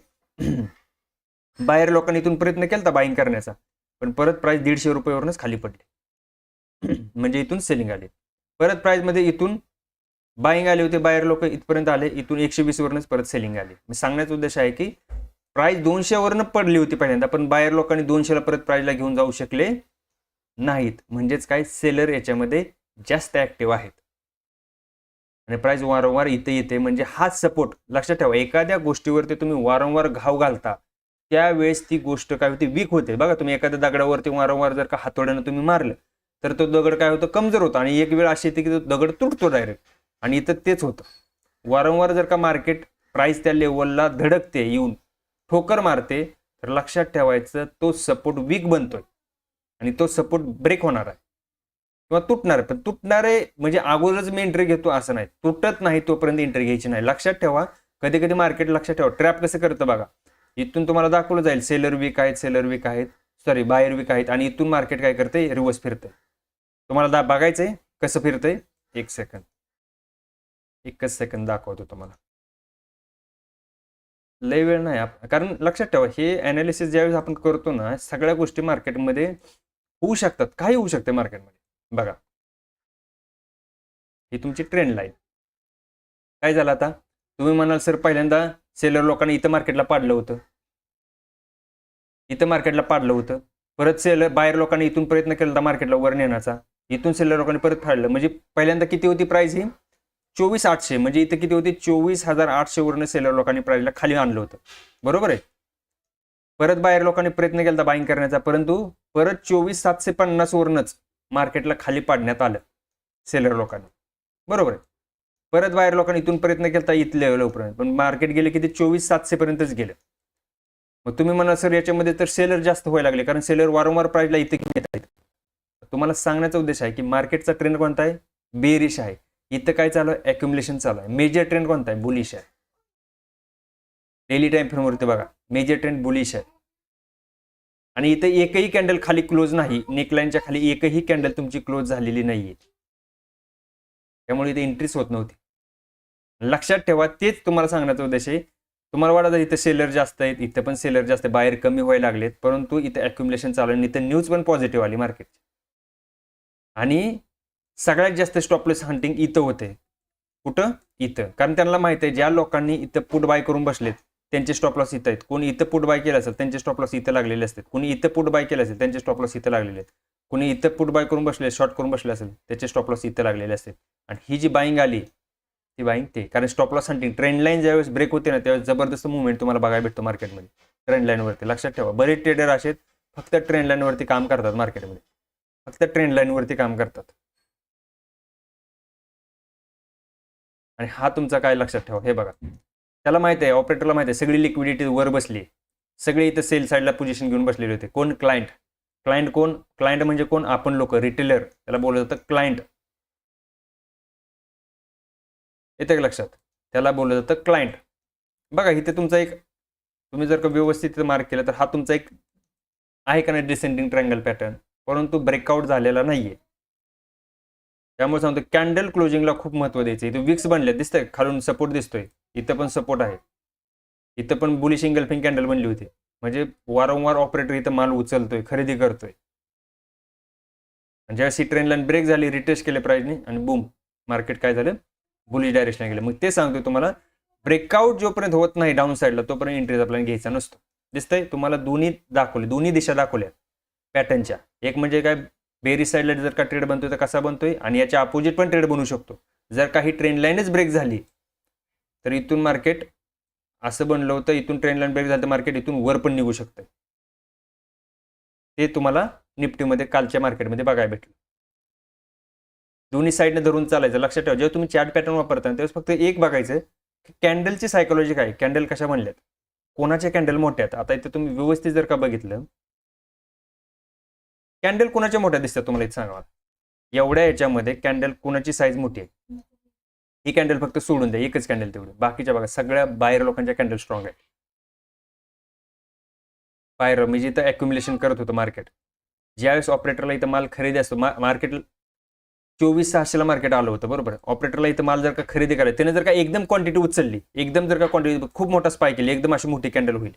बाहेर लोकांनी इथून प्रयत्न केला बाईंग करण्याचा, पण परत प्राइस 150 रुपयावरूनच खाली पडली. म्हणजे इथून सेलिंग आली. परत प्राइस मध्ये इथून बाईंग आले होते, बाहेर लोक इथपर्यंत आले, इथून 120 वरूनच परत सेलिंग आली. मी सांगण्याचा उद्देश आहे की प्राइस 200 वरनं पडली होती पहिल्यांदा, पण बाहेर लोकांनी 200 ला परत प्राइसला घेऊन जाऊ शकले नाहीत. म्हणजेच काय, सेलर याच्यामध्ये जास्त ऍक्टिव्ह आहेत आणि प्राइस वारंवार इथे येते. म्हणजे हा सपोर्ट लक्षात ठेवा. एखाद्या गोष्टीवरती तुम्ही वारंवार घाव घालता, त्यावेळेस ती गोष्ट काय होती, वीक होते. बघा, तुम्ही एखाद्या दगडावरती वारंवार जर का हातोड्यानं तुम्ही मारलं, तर तो दगड काय होतं, कमजोर होतो, आणि एक वेळ अशी येते की तो दगड तुटतो डायरेक्ट. आणि इथं तेच होतं. वारंवार जर का मार्केट प्राइस त्या लेवलला धडकते, येऊन ठोकर मारते, तर लक्षात ठेवायचं तो सपोर्ट वीक बनतोय आणि तो सपोर्ट ब्रेक होणार आहे किंवा तुटणार आहे. पण तुटणारे म्हणजे अगोदरच मी एंट्री घेतो असं नाही, तुटत नाही तोपर्यंत एंट्री घ्यायची नाही. लक्षात ठेवा. कधी कधी मार्केट लक्षात ठेवा ट्रॅप कसं करतं बघा. इथून तुम्हाला दाखवलं जाईल सेलर वीक आहेत, सेलर वीक आहेत, सॉरी बायर वीक आहेत, आणि इथून मार्केट काय करते, रिव्हर्स फिरतंय. तुम्हाला बघायचंय कसं फिरतंय. एकच सेकंद दाखवतो तुम्हाला. लय वेळ नाही, कारण लक्षात ठेवा हे अनालिसिस ज्यावेळेस आपण करतो ना, सगळ्या गोष्टी मार्केटमध्ये होऊ शकतात, काही होऊ शकते मार्केटमध्ये. बघा, ही तुमची ट्रेंड लाईन. काय झालं आता, तुम्ही म्हणाल सर पहिल्यांदा सेलर लोकांनी इथं मार्केटला पाडलं होतं, इथं मार्केटला पाडलं होतं, परत सेलर बाहेर लोकांनी इथून प्रयत्न केला मार्केटला वर नेण्याचा, इथून सेलर लोकांनी परत फाडलं. म्हणजे पहिल्यांदा किती होती प्राइस, ही 24,800, म्हणजे इथे किती होती, 24,800 वरून सेलर लोकांनी प्राइसला खाली आणलं होतं, बरोबर आहे. परत बाहेर लोकांनी प्रयत्न केला बाईंग करण्याचा, परंतु परत 24,750 वरूनच मार्केटला खाली पाडण्यात आलं सेलर लोकांनी, बरोबर आहे. परत बाहेर लोकांनी इथून प्रयत्न केला इथल्या लेवलपर्यंत, पण मार्केट गेले किती, 24,700 पर्यंतच गेलं. मग तुम्ही म्हणा सर याच्यामध्ये तर सेलर जास्त व्हायला लागले, कारण सेलर वारंवार प्राइसला इथे घेत आहेत. तुम्हाला सांगण्याचा उद्देश आहे की मार्केटचा ट्रेंड कोणता आहे, बेरिश आहे. इथं काय चालू आहे, अक्युमुलेशन चालू आहे. मेजर ट्रेंड कोणता आहे, बुलिश आहे. डेली टाइम फ्रेमवरती बघा, मेजर ट्रेंड बुलिश आहे. आणि इथे एकही कॅन्डल खाली क्लोज नाही, नेकलाईनच्या खाली एकही कॅन्डल तुमची क्लोज झालेली नाहीये, त्यामुळे इथे एंट्रीच होत नव्हती. लक्षात ठेवा, तेच तुम्हाला सांगण्याचा उद्देश आहे. तुम्हाला वाटतं इथं सेलर जास्त आहेत, इथं पण सेलर जास्त, बाहेर कमी व्हायला लागलेत, परंतु इथं अक्युमुलेशन चालू आहे. इथं न्यूज पण पॉझिटिव्ह आली मार्केट. आणि सगळ्यात जास्त स्टॉपलेस हंटिंग इथं होते. कुठं, इथं. कारण त्यांना माहित आहे ज्या लोकांनी इथं पुट बाय करून बसलेत त्यांचे स्टॉप लॉस इथं आहेत. कोणी इथं पुट बाय केलं असेल त्यांचे स्टॉप लॉस इथं लागलेले असतात, कोणी इथं पुट बाय केलं असेल त्यांचे स्टॉप लॉस इथं लागलेले आहेत, कुणी इथं पुट बाय करून बसले, शॉर्ट करून बसले असेल, त्याचे स्टॉप लॉस इथं लागलेले असतील. आणि ही जी बाईंग आली ती बाईंग ते, कारण stop loss hunting trend line ज्यावेळेस ब्रेक होते ना त्यावेळेस जबरदस्त मुवमेंट तुम्हाला बघायला भेटतो मार्केटमध्ये. ट्रेंड लाईनवरती लक्षात ठेवा, बरेच ट्रेडर असे फक्त ट्रेंड लाईनवरती काम करतात मार्केटमध्ये, फक्त ट्रेंड लाईनवरती काम करतात. आणि हा तुमचा काय लक्षात ठेवा, हे बघा त्याला माहिती आहे, ऑपरेटरला माहिती आहे सगळी लिक्विडिटी वर बसली, सगळे इथं सेल साईडला पोझिशन घेऊन बसलेले होते. कोण? क्लायंट. क्लायंट कोण? क्लायंट म्हणजे कोण? आपण लोक, रिटेलर, त्याला बोललं जातं क्लायंट. येते का लक्षात? त्याला बोललं जातं क्लायंट. बघा इथे तुमचा एक, तुम्ही जर का व्यवस्थित मार्क केलं तर हा तुमचा एक आहे का नाही डिसेंडिंग ट्रायंगल पॅटर्न, परंतु ब्रेकआउट झालेला नाहीये. त्यामुळे सांगतो कॅन्डल क्लोजिंगला खूप महत्व द्यायचं. इथे विक्स बनले दिसतंय, खालून सपोर्ट दिसतोय, इथं पण सपोर्ट आहे, इथं पण बुलिश इंगल्फिंग कॅन्डल बनली होती. म्हणजे वारंवार ऑपरेटर इथं माल उचलतोय, खरेदी करतोय. ज्यावेळेस ही ट्रेंड लाईन ब्रेक झाली, रिटेस्ट केले प्राइसने आणि बूम मार्केट काय झालं, बुलिश डायरेक्शन गेलं. मग ते सांगतोय तुम्हाला ब्रेकआउट जोपर्यंत होत नाही डाऊन साईडला तोपर्यंत एंट्रीचा प्लॅन घ्यायचा नसतो. दिसतंय तुम्हाला दोन्ही दाखवले, दोन्ही दिशा दाखवल्या पॅटर्नच्या. एक म्हणजे काय, बेरी साईडला जर का ट्रेड बनतोय तर कसा बनतोय, आणि याच्या अपोजिट पण ट्रेड बनू शकतो. जर काही ट्रेंड लाईनच ब्रेक झाली तर इथून मार्केट असं बनलं होतं, इथून ट्रेंड लाईन ब्रेक झालं तर मार्केट इथून वर पण निघू शकतं. ते तुम्हाला निफ्टीमध्ये कालच्या मार्केटमध्ये बघायला भेटलं. दोन्ही साईडने धरून चालायचं. लक्षात ठेवा, जेव्हा तुम्ही चार्ट पॅटर्न वापरता त्यावेळेस फक्त एक बघायचं की कॅन्डलची सायकोलॉजी काय, कॅन्डल कशा बनल्यात, कोणाच्या कॅन्डल मोठ्या आहेत. आता इथे तुम्ही व्यवस्थित जर का बघितलं, कॅन्डल कोणाच्या मोठ्या दिसतात तुम्हाला इथे सांगा. एवढ्या याच्यामध्ये कॅन्डल कोणाची साईज मोठी आहे, ही कॅन्डल फक्त सोडून द्या, एकच कॅन्डल तेवढी. बाकीच्या बघा सगळ्या बाहेर लोकांच्या कॅन्डल स्ट्रॉंग आहे. बाहेर म्हणजे इथं अक्युम्युलेशन करत होतं मार्केट. ज्यावेळेस ऑपरेटरला इथं माल खरेदी असतो, मार्केट 24,600ला मार्केट आलं होतं बरोबर. ऑपरेटरला इथं माल जर का खरेदी करायला, त्याने जर का एकदम क्वांटिटी उचलली, एकदम जर का क्वांटिटी खूप मोठा स्पाइक केली, एकदम अशी मोठी कॅन्डल होईल.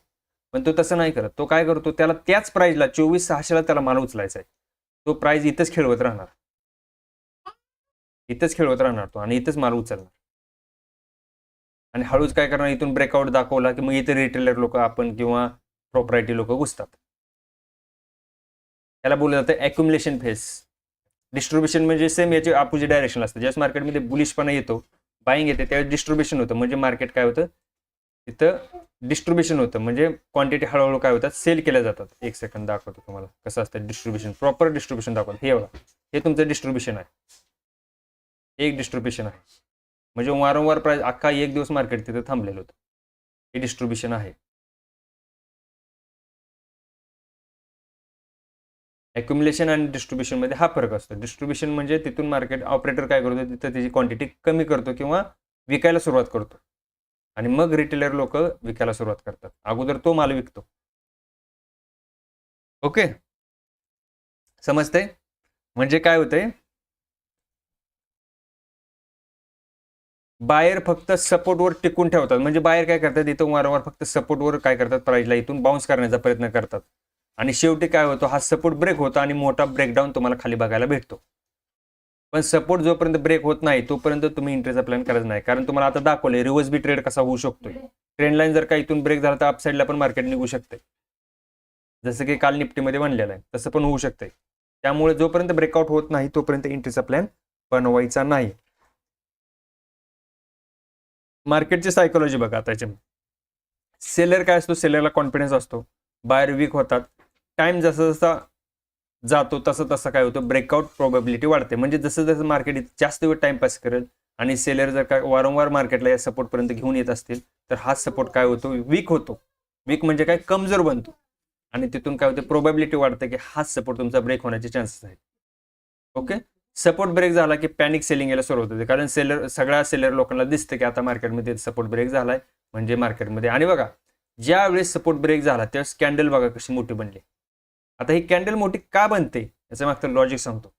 पण तो तसं नाही करत. तो काय करतो, त्याला त्याच प्राइसला 24,600ला त्याला माल उचलायचा आहे. तो प्राइस इथंच खेळवत राहणार, इथंच खेळवत राहणार तो, आणि इथंच माल उचलणार. आणि हळूच काय करणार, इथून ब्रेकआउट दाखवला की मग इथे रिटेलर लोक आपण किंवा प्रॉपर्टी लोक घुसतात. त्याला बोललं जातं अक्युम्युलेशन फेज. डिस्ट्रीब्युशन म्हणजे सेम याचे अपोजिट डायरेक्शन असतं. ज्यावेळेस मार्केटमध्ये बुलिशपणा येतो, बाईंग येते, त्यावेळेस डिस्ट्रीब्युशन होतं. म्हणजे मार्केट काय होतं, तिथं डिस्ट्रीब्युशन होतं, म्हणजे क्वांटिटी हळूहळू काय होतात, सेल केल्या जातात. एक सेकंद दाखवतो तुम्हाला कसं असतं डिस्ट्रीब्युशन, प्रॉपर डिस्ट्रीब्युशन दाखवतो. हे बघा, हे तुमचं डिस्ट्रीब्युशन आहे, एक डिस्ट्रीब्युशन आहे. म्हणजे वारंवार प्राइस अख्खा एक दिवस मार्केट तिथं थांबलेलं होतं, हे डिस्ट्रीब्युशन आहे. अक्युम्युलेशन आणि डिस्ट्रीब्युशन मध्ये हा फरक असतो. डिस्ट्रीब्युशन म्हणजे तिथून मार्केट ऑपरेटर काय करतो, तिथं त्याची क्वांटिटी कमी करतो किंवा विकायला सुरुवात करतो, आणि मग रिटेलर लोक विकायला सुरुवात करतात. अगोदर तो माल विकतो. ओके, समजतंय? म्हणजे काय होतंय, बायर फक्त सपोर्टवर टिकून ठेवतात. म्हणजे बायर काय करतात, इथं वारंवार फक्त सपोर्टवर काय करतात, प्राइसला इथून बाउन्स करण्याचा प्रयत्न करतात. आणि शेवटी काय होतो, हा सपोर्ट ब्रेक होतो आणि मोठा ब्रेकडाऊन तुम्हाला खाली बघायला भेटतो. पण सपोर्ट जोपर्यंत ब्रेक होत नाही तोपर्यंत तुम्ही एंट्रीचा प्लॅन करायचा नाही. कारण तुम्हाला आता दाखवलंय रिव्हर्स बी ट्रेड कसा होऊ शकतोय. ट्रेंड लाईन जर का इथून ब्रेक झाला तर अपसाईडला पण मार्केट निघू शकते, जसं की काल निफ्टीमध्ये बनलेलं आहे तसं पण होऊ शकतंय. त्यामुळे जोपर्यंत ब्रेकआउट होत नाही तोपर्यंत एंट्रीचा प्लॅन बनवायचा नाही. मार्केटची सायकोलॉजी बघा. त्याच्या सेलर काय असतो, सेलरला कॉन्फिडन्स असतो, बायर वीक होतात. टाइम जसा जसा जातो तसं तसं काय होतं, ब्रेकआउट प्रोबॅबिलिटी वाढते. म्हणजे जसं जसं मार्केट जास्त वेळ टाइमपास करेल आणि सेलर जर का वारंवार मार्केटला या सपोर्टपर्यंत घेऊन येत असतील तर हा सपोर्ट काय होतो, वीक होतो. वीक म्हणजे काय, कमजोर बनतो, आणि तिथून काय होते, प्रोबॅबिलिटी वाढते की हाच सपोर्ट तुमचा ब्रेक होण्याचे चान्सेस आहेत. ओके, सपोर्ट ब्रेक झाला की पॅनिक सेलिंग यायला सुरुवात होते, कारण सगळ्या सेलर लोकांना दिसतं की आता मार्केटमध्ये सपोर्ट ब्रेक झालाय म्हणजे मार्केटमध्ये. आणि बघा, ज्या वेळेस सपोर्ट ब्रेक झाला त्यावेळेस कॅन्डल बघा कशी मोठी बनली. आता ही कॅन्डल मोठी का बनते याचं मागचं लॉजिक सांगतो.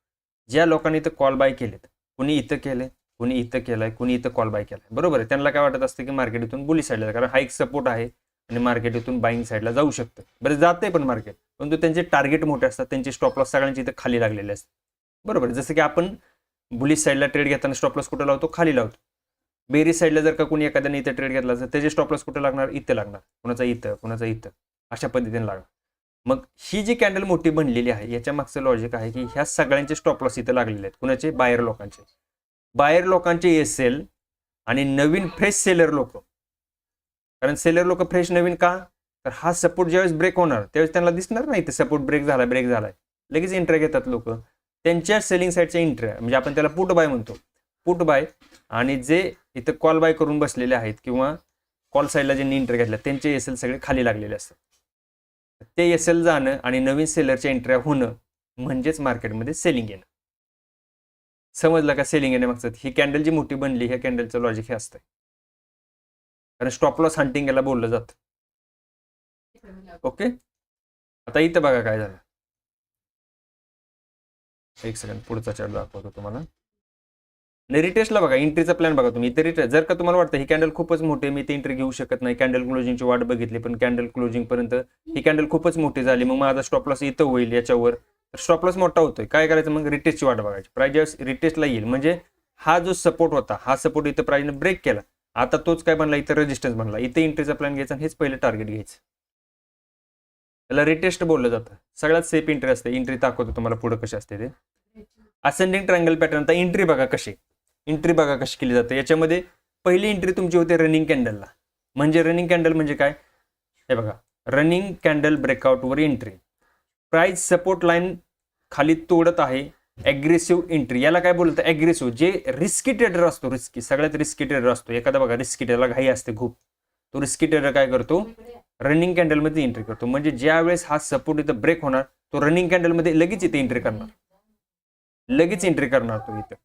ज्या लोकांनी इथं कॉल बाय केलेत, कुणी इथं केलंय, कुणी इथं केलंय, कुणी इथं कॉल बाय केलाय, बरोबर आहे. त्यांना काय वाटत असतं की मार्केट इथून बुलिश साईडला, कारण हा एक सपोर्ट आहे आणि मार्केट इथून बाईंग साईडला जाऊ शकतं. बरं जाते पण मार्केट, परंतु त्यांचे टार्गेट मोठे असतात, त्यांचे स्टॉप लॉस सगळ्यांचे इथं खाली लागलेले असतात, बरोबर. जसं की आपण बुलिश साईडला ट्रेड घेताना स्टॉप लॉस कुठं लावतो, खाली लावतो. बेरीज साईडला जर का कोणी एखाद्याने इथं ट्रेड घेतला तर त्याचे स्टॉप लॉस कुठे लागणार, इथं लागणार, कुणाचा इथं, कुणाचा इथं, अशा पद्धतीने लागणार. मग ही जी कॅन्डल मोठी बनलेली आहे याच्या मागचं लॉजिक आहे की ह्या सगळ्यांचे स्टॉप लॉस इथं लागलेले आहेत. कुणाचे? बायर लोकांचे. बायर लोकांचे एसएल आणि नवीन फ्रेश सेलर लोक, कारण सेलर लोक फ्रेश नवीन का, तर हा सपोर्ट ज्यावेळेस ब्रेक होणार त्यावेळेस त्यांना दिसणार नाही ते सपोर्ट ब्रेक झालाय, लगेच एंट्री घेतात लोक. त्यांच्या सेलिंग साईडच्या एंट्री म्हणजे आपण त्याला पुट बाय म्हणतो, पुट बाय. आणि जे इथं कॉल बाय करून बसलेले आहेत किंवा कॉल साईडला ज्यांनी एंट्री घेतल्या त्यांचे एसएल सगळे खाली लागलेले असतात. ते एसएल जाणं आणि नवीन सेलरच्या एंट्र्या होणं म्हणजेच मार्केटमध्ये सेलिंग येणं. समजलं का सेलिंग येण्यामागचं? ही कॅन्डल जी मोठी बनली ह्या कॅन्डलचं लॉजिक हे असतंय, कारण स्टॉप लॉस हंटिंग याला बोललं जातं. ओके, आता इथं बघा काय झालं. एक सेकंड, पुढचा चार्ट दाखवतो तुम्हाला. रिटेस्टला बघा, एंट्रीचा प्लॅन बघा तुम्ही. इथे रिटेस्ट जर का तुम्हाला वाटतं ही कॅन्डल खूपच मोठी आहे, मी ती एंट्री घेऊ शकत नाही, कॅन्डल क्लोजिंगची वाट बघितली पण कॅन्डल क्लोजिंग पर्यंत ही कॅन्डल खूपच मोठी झाली, मग माझा स्टॉप लॉस इथं होईल याच्यावर, तर स्टॉप लॉस मोठा होतोय. काय करायचं मग? रिटेस्टची वाट बघायची. प्राइस ज्यावेळेस रिटेस्टला येईल म्हणजे हा जो सपोर्ट होता हा सपोर्ट इथं प्राइसने ब्रेक केला, आता तोच काय बनला? इथं रेजिस्टन्स बनला. इथे एंट्रीचा प्लॅन घ्यायचा आणि हेच पहिलं टार्गेट घ्यायचं. त्याला रिटेस्ट बोललं जातं. सगळ्यात सेफ एंट्री असते. एंट्री दाखवतो तुम्हाला पुढे कशी असते ते. Ascending triangle pattern. आता एंट्री बघा कशी, एंट्री बघा कशी केली जाते. याच्यामध्ये पहिली एंट्री तुमची होते रनिंग कॅन्डलला. म्हणजे रनिंग कॅन्डल म्हणजे काय? हे बघा, रनिंग कॅन्डल ब्रेकआउटवर एंट्री, प्राइस सपोर्ट लाईन खाली तोडत आहे, ॲग्रेसिव्ह एंट्री. याला काय बोलतं? ॲग्रेसिव्ह. जे रिस्की ट्रेडर असतो, रिस्की सगळ्यात रिस्की ट्रेडर असतो एखादा बघा, रिस्की ट्रेडरला घाई असते खूप, तो रिस्की ट्रेडर काय करतो? रनिंग कॅन्डलमध्ये एंट्री करतो. म्हणजे ज्या वेळेस हा सपोर्ट इथं ब्रेक होणार तो रनिंग कॅन्डलमध्ये लगेच इथे एंट्री करणार, लगेच एंट्री करणार तो इथं.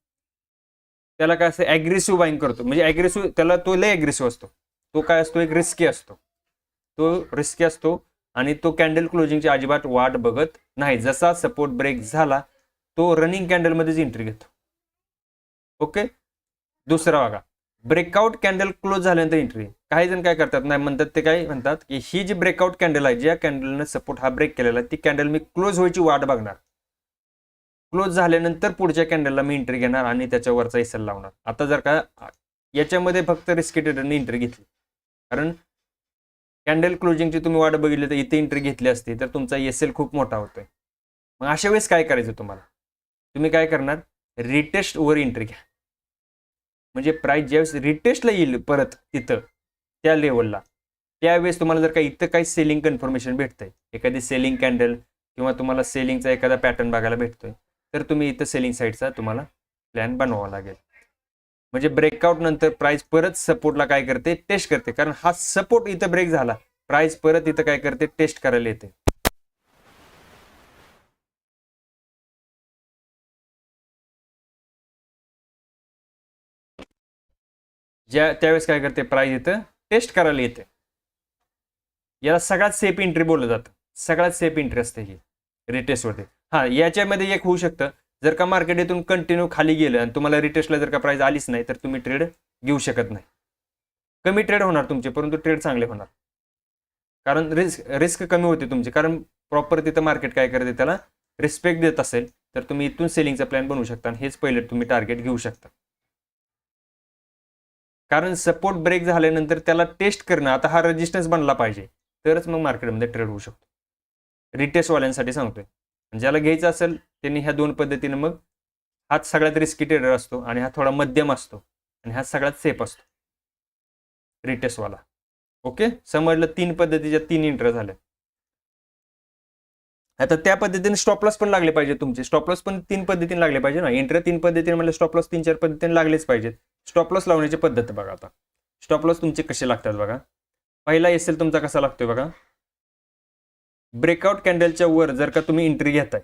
त्याला काय असतं? ॲग्रेसिव्ह बाईंग करतो. म्हणजे ॲग्रेसिव्ह त्याला तो लय ॲग्रेसिव्ह असतो. तो काय असतो? एक रिस्की असतो. तो रिस्की असतो आणि तो कॅन्डल क्लोजिंगची अजिबात वाट बघत नाही. जसा सपोर्ट ब्रेक झाला तो रनिंग कॅन्डलमध्येच एंट्री घेतो. ओके. दुसरा बघा, ब्रेकआउट कॅन्डल क्लोज झाल्यानंतर एंट्री. काही जण काय करतात नाही म्हणतात, ते काय म्हणतात की ही जी ब्रेकआउट कॅन्डल आहे, ज्या कॅन्डलने सपोर्ट हा ब्रेक केलेला आहे ती कॅन्डल मी क्लोज व्हायची वाट बघणार, क्लोज झाल्यानंतर पुढच्या कॅन्डलला मी एंट्री घेणार आणि त्याच्यावरचा एसएल लावणार. आता जर का याच्यामध्ये फक्त रिस्की ट्रेडरने एंट्री घेतली, कारण कॅन्डल क्लोजिंगची तुम्ही वाट बघितली तर इथे एंट्री घेतली असती तर तुमचा एसएल खूप मोठा होतोय. मग अशा वेळेस काय करायचं तुम्हाला? तुम्ही काय करणार? रिटेस्ट वर एंट्री घ्या. म्हणजे प्राइस ज्यावेळेस रिटेस्टला येईल परत तिथं त्या लेवलला, त्यावेळेस तुम्हाला जर का इथं काही सेलिंग कन्फर्मेशन भेटतंय, एखादी सेलिंग कॅन्डल किंवा तुम्हाला सेलिंगचा एखादा पॅटर्न बघायला भेटतोय, तर तुम्ही इथं सेलिंग साईडचा तुम्हाला प्लॅन बनवावा लागेल. म्हणजे ब्रेकआउट नंतर प्राइस परत सपोर्टला काय करते? टेस्ट करते. कारण हा सपोर्ट इथं ब्रेक झाला, प्राइस परत इथं काय करते? टेस्ट करायला येते. त्यावेळेस काय करते? प्राइस इथं टेस्ट करायला येते. याला सगळ्यात सेफ एंट्री बोललं जातं. सगळ्यात सेफ एंट्री असते ही रिटेस्टवरती. हा, याच्यामध्ये एक होऊ शकतं, जर का मार्केट इथून कंटिन्यू खाली गेलं आणि तुम्हाला रिटेस्टला जर का प्राइस आलीच नाही तर तुम्ही ट्रेड घेऊ शकत नाही. कमी ट्रेड होणार तुमचे, परंतु ट्रेड चांगले होणार, कारण रिस्क कमी होते तुमची. कारण प्रॉपर तिथं मार्केट काय करते? त्याला रिस्पेक्ट देत असेल तर तुम्ही इथून सेलिंगचा प्लॅन बनवू शकता आणि हेच पहिले तुम्ही टार्गेट घेऊ शकता. कारण सपोर्ट ब्रेक झाल्यानंतर त्याला टेस्ट करणं, आता हा रेजिस्टन्स बनला पाहिजे तरच मग मार्केटमध्ये ट्रेड होऊ शकतो. रिटेस्टवाल्यांसाठी सांगतोय. ज्याला घ्यायचं असेल त्यांनी ह्या दोन पद्धतीने, मग हाच सगळ्यात रिस्की ट्रेडर असतो आणि हा थोडा मध्यम असतो आणि हा सगळ्यात सेफ असतो रिटेस्टवाला. ओके, समजलं? 3 पद्धतीच्या 3 एंट्री झाल्या. आता त्या पद्धतीने स्टॉप लॉस पण लागले पाहिजे तुमचे. स्टॉप लॉस पण 3 पद्धतीने लागले पाहिजे ना. एंट्री 3 पद्धतीने म्हणजे स्टॉप लॉस 3-4 पद्धतीने लागलेच पाहिजेत. स्टॉप लॉस लावण्याची पद्धत बघा. आता स्टॉप लॉस तुमचे कसे लागतात बघा. पहिला एसएल तुमचा कसा लागतोय बघा. ब्रेकआउट कॅन्डलच्या वर जर का तुम्ही एंट्री घेताय,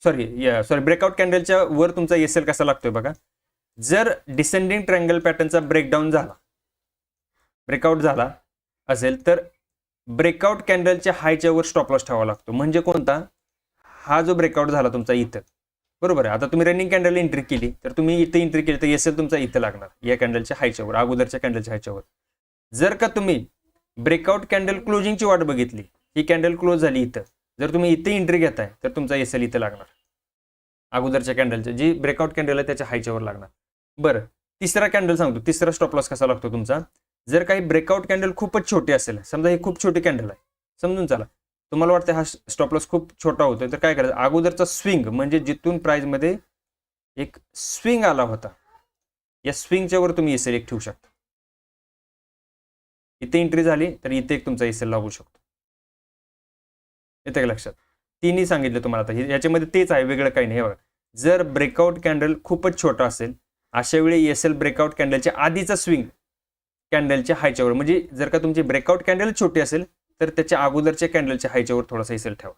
सॉरी ब्रेकआउट कॅन्डलच्या वर तुमचा एसएल कसा लागतोय बघा. जर डिसेंडिंग ट्रायंगल पॅटर्नचा ब्रेकडाऊन झाला, ब्रेकआउट झाला असेल तर ब्रेकआउट कॅन्डलच्या हायच्या वर स्टॉप लॉस ठेवावा लागतो. म्हणजे कोणता? हा जो ब्रेकआउट झाला तुमचा इथं, बरोबर आहे. आता तुम्ही रनिंग कॅन्डल एंट्री केली तर तुम्ही इथे एंट्री केली तर एसएल तुमचा इथं लागणार, या कॅन्डलच्या हायच्या वर, अगोदरच्या कॅन्डलच्या हायच्या वर. जर का तुम्ही ब्रेकआउट कॅन्डल क्लोजिंगची वाट बघितली, ही कॅन्डल क्लोज झाली इथं, जर तुम्ही इथे एंट्री घेताय तर तुमचा एसएल इथं लागणार, अगोदरच्या कॅन्डलच्या जी ब्रेकआउट कॅन्डल आहे त्याच्या हायच्या वर लागणार. बरं, तिसरा कॅन्डल सांगतो. तिसरा स्टॉप लॉस कसा लागतो तुमचा. जर काही ब्रेकआउट कॅन्डल खूपच छोटी असेल, समजा ही खूप छोटी कॅन्डल आहे, समजून चला, तुम्हाला वाटतं हा स्टॉप लॉस खूप छोटा होतोय, तर काय करायचं, अगोदरचा स्विंग म्हणजे जिथून प्राइसमध्ये एक स्विंग आला होता, या स्विंगच्या वर तुम्ही एसएल एक ठेवू शकता. इथे एंट्री झाली तर इथे एक तुमचा एसएल लागू शकतो. येते का लक्षात? तिन्ही सांगितलं तुम्हाला. आता याच्यामध्ये तेच आहे, वेगळं काही नाही. बघा, जर ब्रेकआउट कॅन्डल खूपच छोटा असेल, अशा वेळी एसएल ब्रेकआउट कॅन्डलच्या आधीचा स्विंग कॅन्डलच्या हायच्यावर, म्हणजे जर का तुमची ब्रेकआउट कॅन्डल छोटी असेल तर त्याच्या अगोदरच्या कॅन्डलच्या हायच्यावर थोडासा एसएल ठेवा.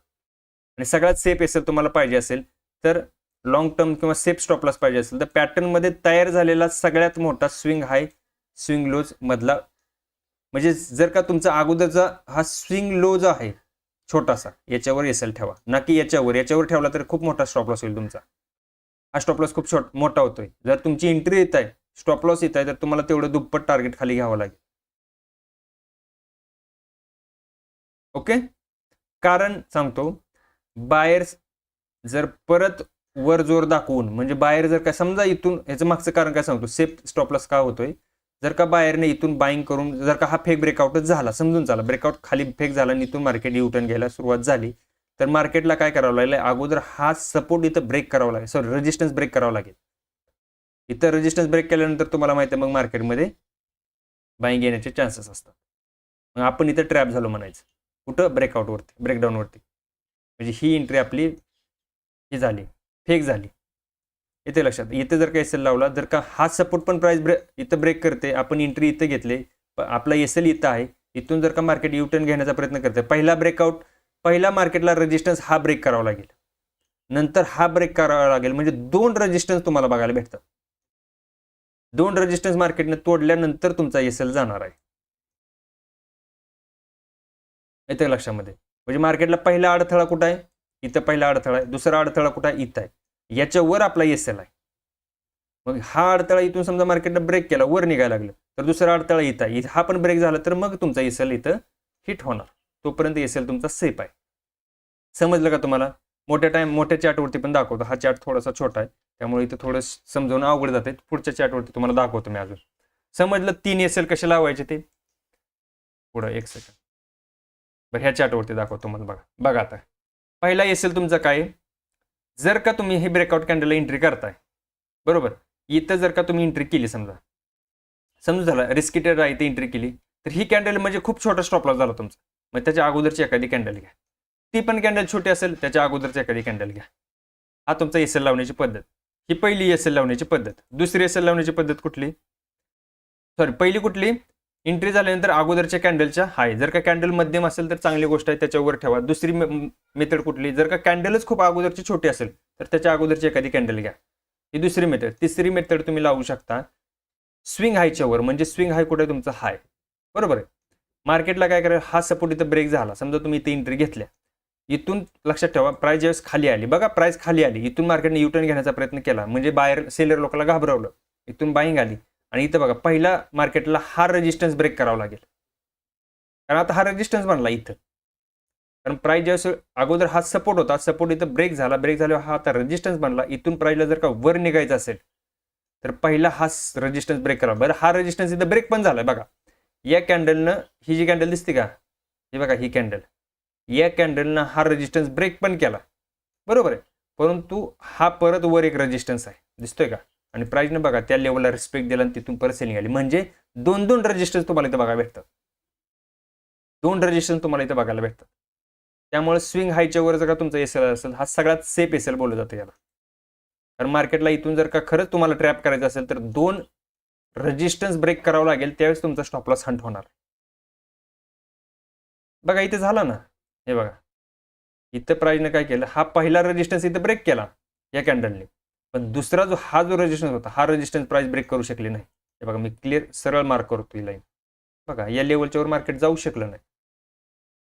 आणि सगळ्यात सेफ एसएल तुम्हाला पाहिजे असेल तर लॉंग टर्म किंवा सेफ स्टॉप लॉस पाहिजे असेल तर पॅटर्नमध्ये तयार झालेला सगळ्यात मोठा स्विंग हाय, स्विंग लोज मधला, म्हणजे जर का तुमचा अगोदरचा हा स्विंग लो जो आहे छोटासा, याच्यावर एसएल ठेवा, ना की याच्यावर ठेवला तर खूप मोठा स्टॉप लॉस होईल तुमचा. हा स्टॉप लॉस खूप मोठा होतोय. जर तुमची एंट्री येत आहे, स्टॉप लॉस येत आहे, तर तुम्हाला तेवढं दुप्पट टार्गेट खाली घ्यावं लागेल. ओके, कारण सांगतो, बायर्स जर परत वर जोर दाखवून, म्हणजे बायर जर काय समजा इथून, याचं मागचं कारण काय सांगतो, सेफ स्टॉप लॉस का होतोय, जर का बायरने इथून बाईंग करून, जर का हा फेक ब्रेकआउटच झाला, समजून झाला, ब्रेकआउट खाली फेक झाला आणि इथून मार्केट युटर्न घ्यायला सुरुवात झाली, तर मार्केटला काय करावं लागेल, अगोदर हा सपोर्ट इथं ब्रेक करावा लागेल, सॉरी रेजिस्टन्स ब्रेक करावा लागेल. इथं रेजिस्टन्स ब्रेक केल्यानंतर तुम्हाला माहिती आहे मग मार्केटमध्ये बाईंग येण्याचे चान्सेस असतात. मग आपण इथं ट्रॅप झालो म्हणायचं. कुठं? ब्रेकआउटवरती, ब्रेकडाऊनवरती. म्हणजे ही एंट्री आपली ही झाली, फेक झाली. इथे लक्षात, इथे जर का एसएल लावला, जर का हा सपोर्ट पण प्राइस इथं ब्रेक करते, आपण एंट्री इथं घेतले, आपला एसएल इथं आहे, इथून जर का मार्केट युटर्न घेण्याचा प्रयत्न करते, पहिला ब्रेकआउट, पहिला मार्केटला रेजिस्टन्स हा ब्रेक करावा लागेल, नंतर हा ब्रेक करावा लागेल, म्हणजे 2 रेजिस्टन्स तुम्हाला बघायला भेटतात. 2 रेजिस्टन्स मार्केटने तोडल्यानंतर तुमचा एसएल जाणार आहे. येते लक्षामध्ये, म्हणजे मार्केटला पहिला अडथळा कुठं आहे, इथं पहिला अडथळा आहे, दुसरा अडथळा कुठं आहे, इथं आहे, याच्यावर आपला एसएल आहे. मग हा अडथळा इथून समजा मार्केटनं ब्रेक केला, वर निघायला लागलं, तर दुसरा अडथळा इथं आहे, हा पण ब्रेक झाला तर मग तुमचा एसएल इथं हिट होणार. तोपर्यंत एसएल तुमचा सेफ आहे. समजलं का तुम्हाला? मोठ्या चार्टवरती पण दाखवतो. हा चार्ट थोडासा छोटा आहे, त्यामुळे इथं थोडं समजावून अवघड जाते. पुढच्या चार्टवरती तुम्हाला दाखवतो मी अजून. समजलं 3 एसएल कसे लावायचे ते? पुढं 1 सेकंड. बरं, ह्या चार्टवरती दाखवतो तुम्हाला. बघा आता पहिला एसएल तुमचा काय, जर का तुम्ही हे ब्रेकआउट कॅन्डलला एंट्री करताय, बरोबर, इथं जर का तुम्ही एंट्री केली, समजा झाला रिस्किटेड आहे, एंट्री केली, तर ही कॅन्डल म्हणजे खूप छोटा स्टॉप लॉस झाला तुमचा. मग त्याच्या अगोदरची एखादी कॅन्डल घ्या, ती पण कॅन्डल छोटी असेल, त्याच्या अगोदरची एखादी कॅन्डल घ्या. हा तुमचा एसएल लावण्याची पद्धत. ही पहिली एसएल लावण्याची पद्धत. दुसरी एसएल लावण्याची पद्धत कुठली, सॉरी पहिली कुठली, एंट्री झाल्यानंतर अगोदरच्या कॅन्डलच्या हाय, जर का कॅन्डल मध्यम असेल तर चांगली गोष्ट आहे, त्याच्यावर ठेवा. दुसरी मेथड कुठली, जर का कॅन्डलच खूप अगोदरची छोटी असेल तर त्याच्या अगोदरची एखादी कॅन्डल घ्या. ही दुसरी मेथड. तिसरी मेथड तुम्ही लावू शकता स्विंग हायच्या वर, म्हणजे स्विंग हाय कुठे, तुमचा हाय, बरोबर आहे. मार्केटला काय करायला, हा सपोर्ट इथं ब्रेक झाला, समजा तुम्ही इथे एंट्री घेतल्या, इथून लक्षात ठेवा, प्राइस ज्यावेळेस खाली आली, बघा प्राइस खाली आली, इथून मार्केटने युटर्न घेण्याचा प्रयत्न केला, म्हणजे बायर सेलर लोकांना घाबरवलं, इथून बाईंग आली, आणि इथं बघा पहिला मार्केटला हा रेजिस्टन्स ब्रेक करावा लागेल, कारण आता हा रेजिस्टन्स बनला इथं, कारण प्राइस ज्यावेळेस अगोदर हा सपोर्ट होता, सपोर्ट इथं ब्रेक झाल्यावर हा आता रेजिस्टन्स बनला. इथून प्राइसला जर का वर निघायचं असेल तर पहिला हा रेजिस्टन्स ब्रेक करा. बरं, हा रेजिस्टन्स इथं ब्रेक पण झालाय बघा, या कॅन्डलनं, ही जी कॅन्डल दिसते का, ही बघा ही कॅन्डल, या कॅन्डलनं हा रेजिस्टन्स ब्रेक पण केला, बरोबर आहे, परंतु हा परत वर एक रेजिस्टन्स आहे, दिसतोय का, आणि प्राइसने बघा त्या लेवलला रिस्पेक्ट दिला आणि तिथून परत सेलिंग आली. म्हणजे 2 रेजिस्टन्स तुम्हाला इथं बघायला भेटतात, 2 रेजिस्टन्स तुम्हाला इथं बघायला भेटतात. त्यामुळे स्विंग हायच्या वर जर का तुमचा एसएल असेल, हा सगळ्यात सेफ एसएल बोललं जातं याला. कारण मार्केटला इथून जर का खरंच तुम्हाला ट्रॅप करायचं असेल तर 2 रेजिस्टन्स ब्रेक करावं लागेल, त्यावेळेस तुमचा स्टॉप लॉस हंट होणार. बघा इथे झाला ना, हे बघा इथं प्राइसने काय केलं, हा पहिला रेजिस्टन्स इथं ब्रेक केला या कॅन्डलने, पण दुसरा हा जो रेजिस्टन्स होता, हा रेजिस्टन्स प्राइस ब्रेक करू शकली नाही. हे बघा मी क्लिअर सरळ मार्क करतो ही लाईन, बघा या लेवलच्या वर मार्केट जाऊ शकलं नाही,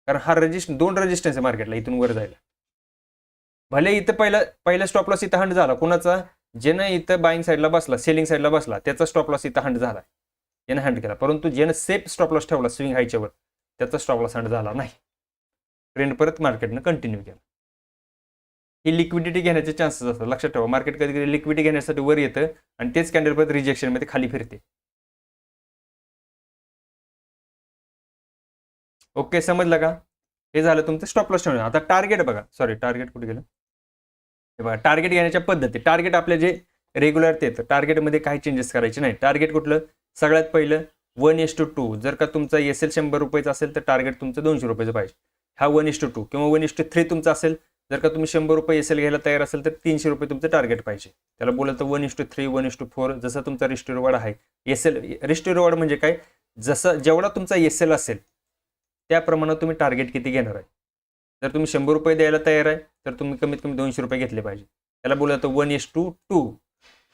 कारण हा 2 रेजिस्टन्स आहे मार्केटला इथून वर जायला. भले इथं पहिला स्टॉप लॉस इथं हंट झाला, कोणाचा, ज्यानं इथं बाईंग साईडला बसला, सेलिंग साईडला बसला, त्याचा स्टॉप लॉस इथं हंट झाला, यानं हंट केला, परंतु ज्यानं सेफ स्टॉप लॉस ठेवला स्विंग हायच्या वर, त्याचा स्टॉप लॉस हंट झाला नाही, ट्रेंड परत मार्केटनं कंटिन्यू केला. ही लिक्विडिटी घेण्याचे चान्सेस असतात, लक्षात ठेवा. मार्केट कधी कधी लिक्विडिटी घेण्यासाठी वर येतं आणि तेच कॅन्डल परत रिजेक्शनमध्ये खाली फिरते. ओके, समजलं का? हे झालं तुमचं स्टॉप लॉस ठेवणं. आता टार्गेट बघा, सॉरी टार्गेट कुठे गेलं, हे बघा टार्गेट घेण्याच्या पद्धती. टार्गेट आपले जे रेग्युलर ते येतं, टार्गेटमध्ये काही चेंजेस करायचे नाही. टार्गेट कुठलं, सगळ्यात पहिलं 1:2. जर का तुमचा एसएल 100 रुपयाचा असेल तर टार्गेट तुमचं 200 रुपयाचं पाहिजे. हा 1:2 किंवा 1:3 तुमचा असेल. जर का तुम्ही 100 रुपये एसएल घ्यायला तयार असेल तर 300 रुपये तुमचं टार्गेट पाहिजे. त्याला बोललं तर 1:3, 1:4 जसं तुमचा रिस्क रिवॉर्ड आहे. एसएल रिस्क रिवॉर्ड म्हणजे काय, जसं जेवढा तुमचा एसएल असेल त्याप्रमाणे तुम्ही टार्गेट किती घेणार आहे. जर तुम्ही 100 रुपये द्यायला तयार आहे तर तुम्ही कमीत कमी 200 रुपये घेतले पाहिजे. त्याला बोललं तर 1:2.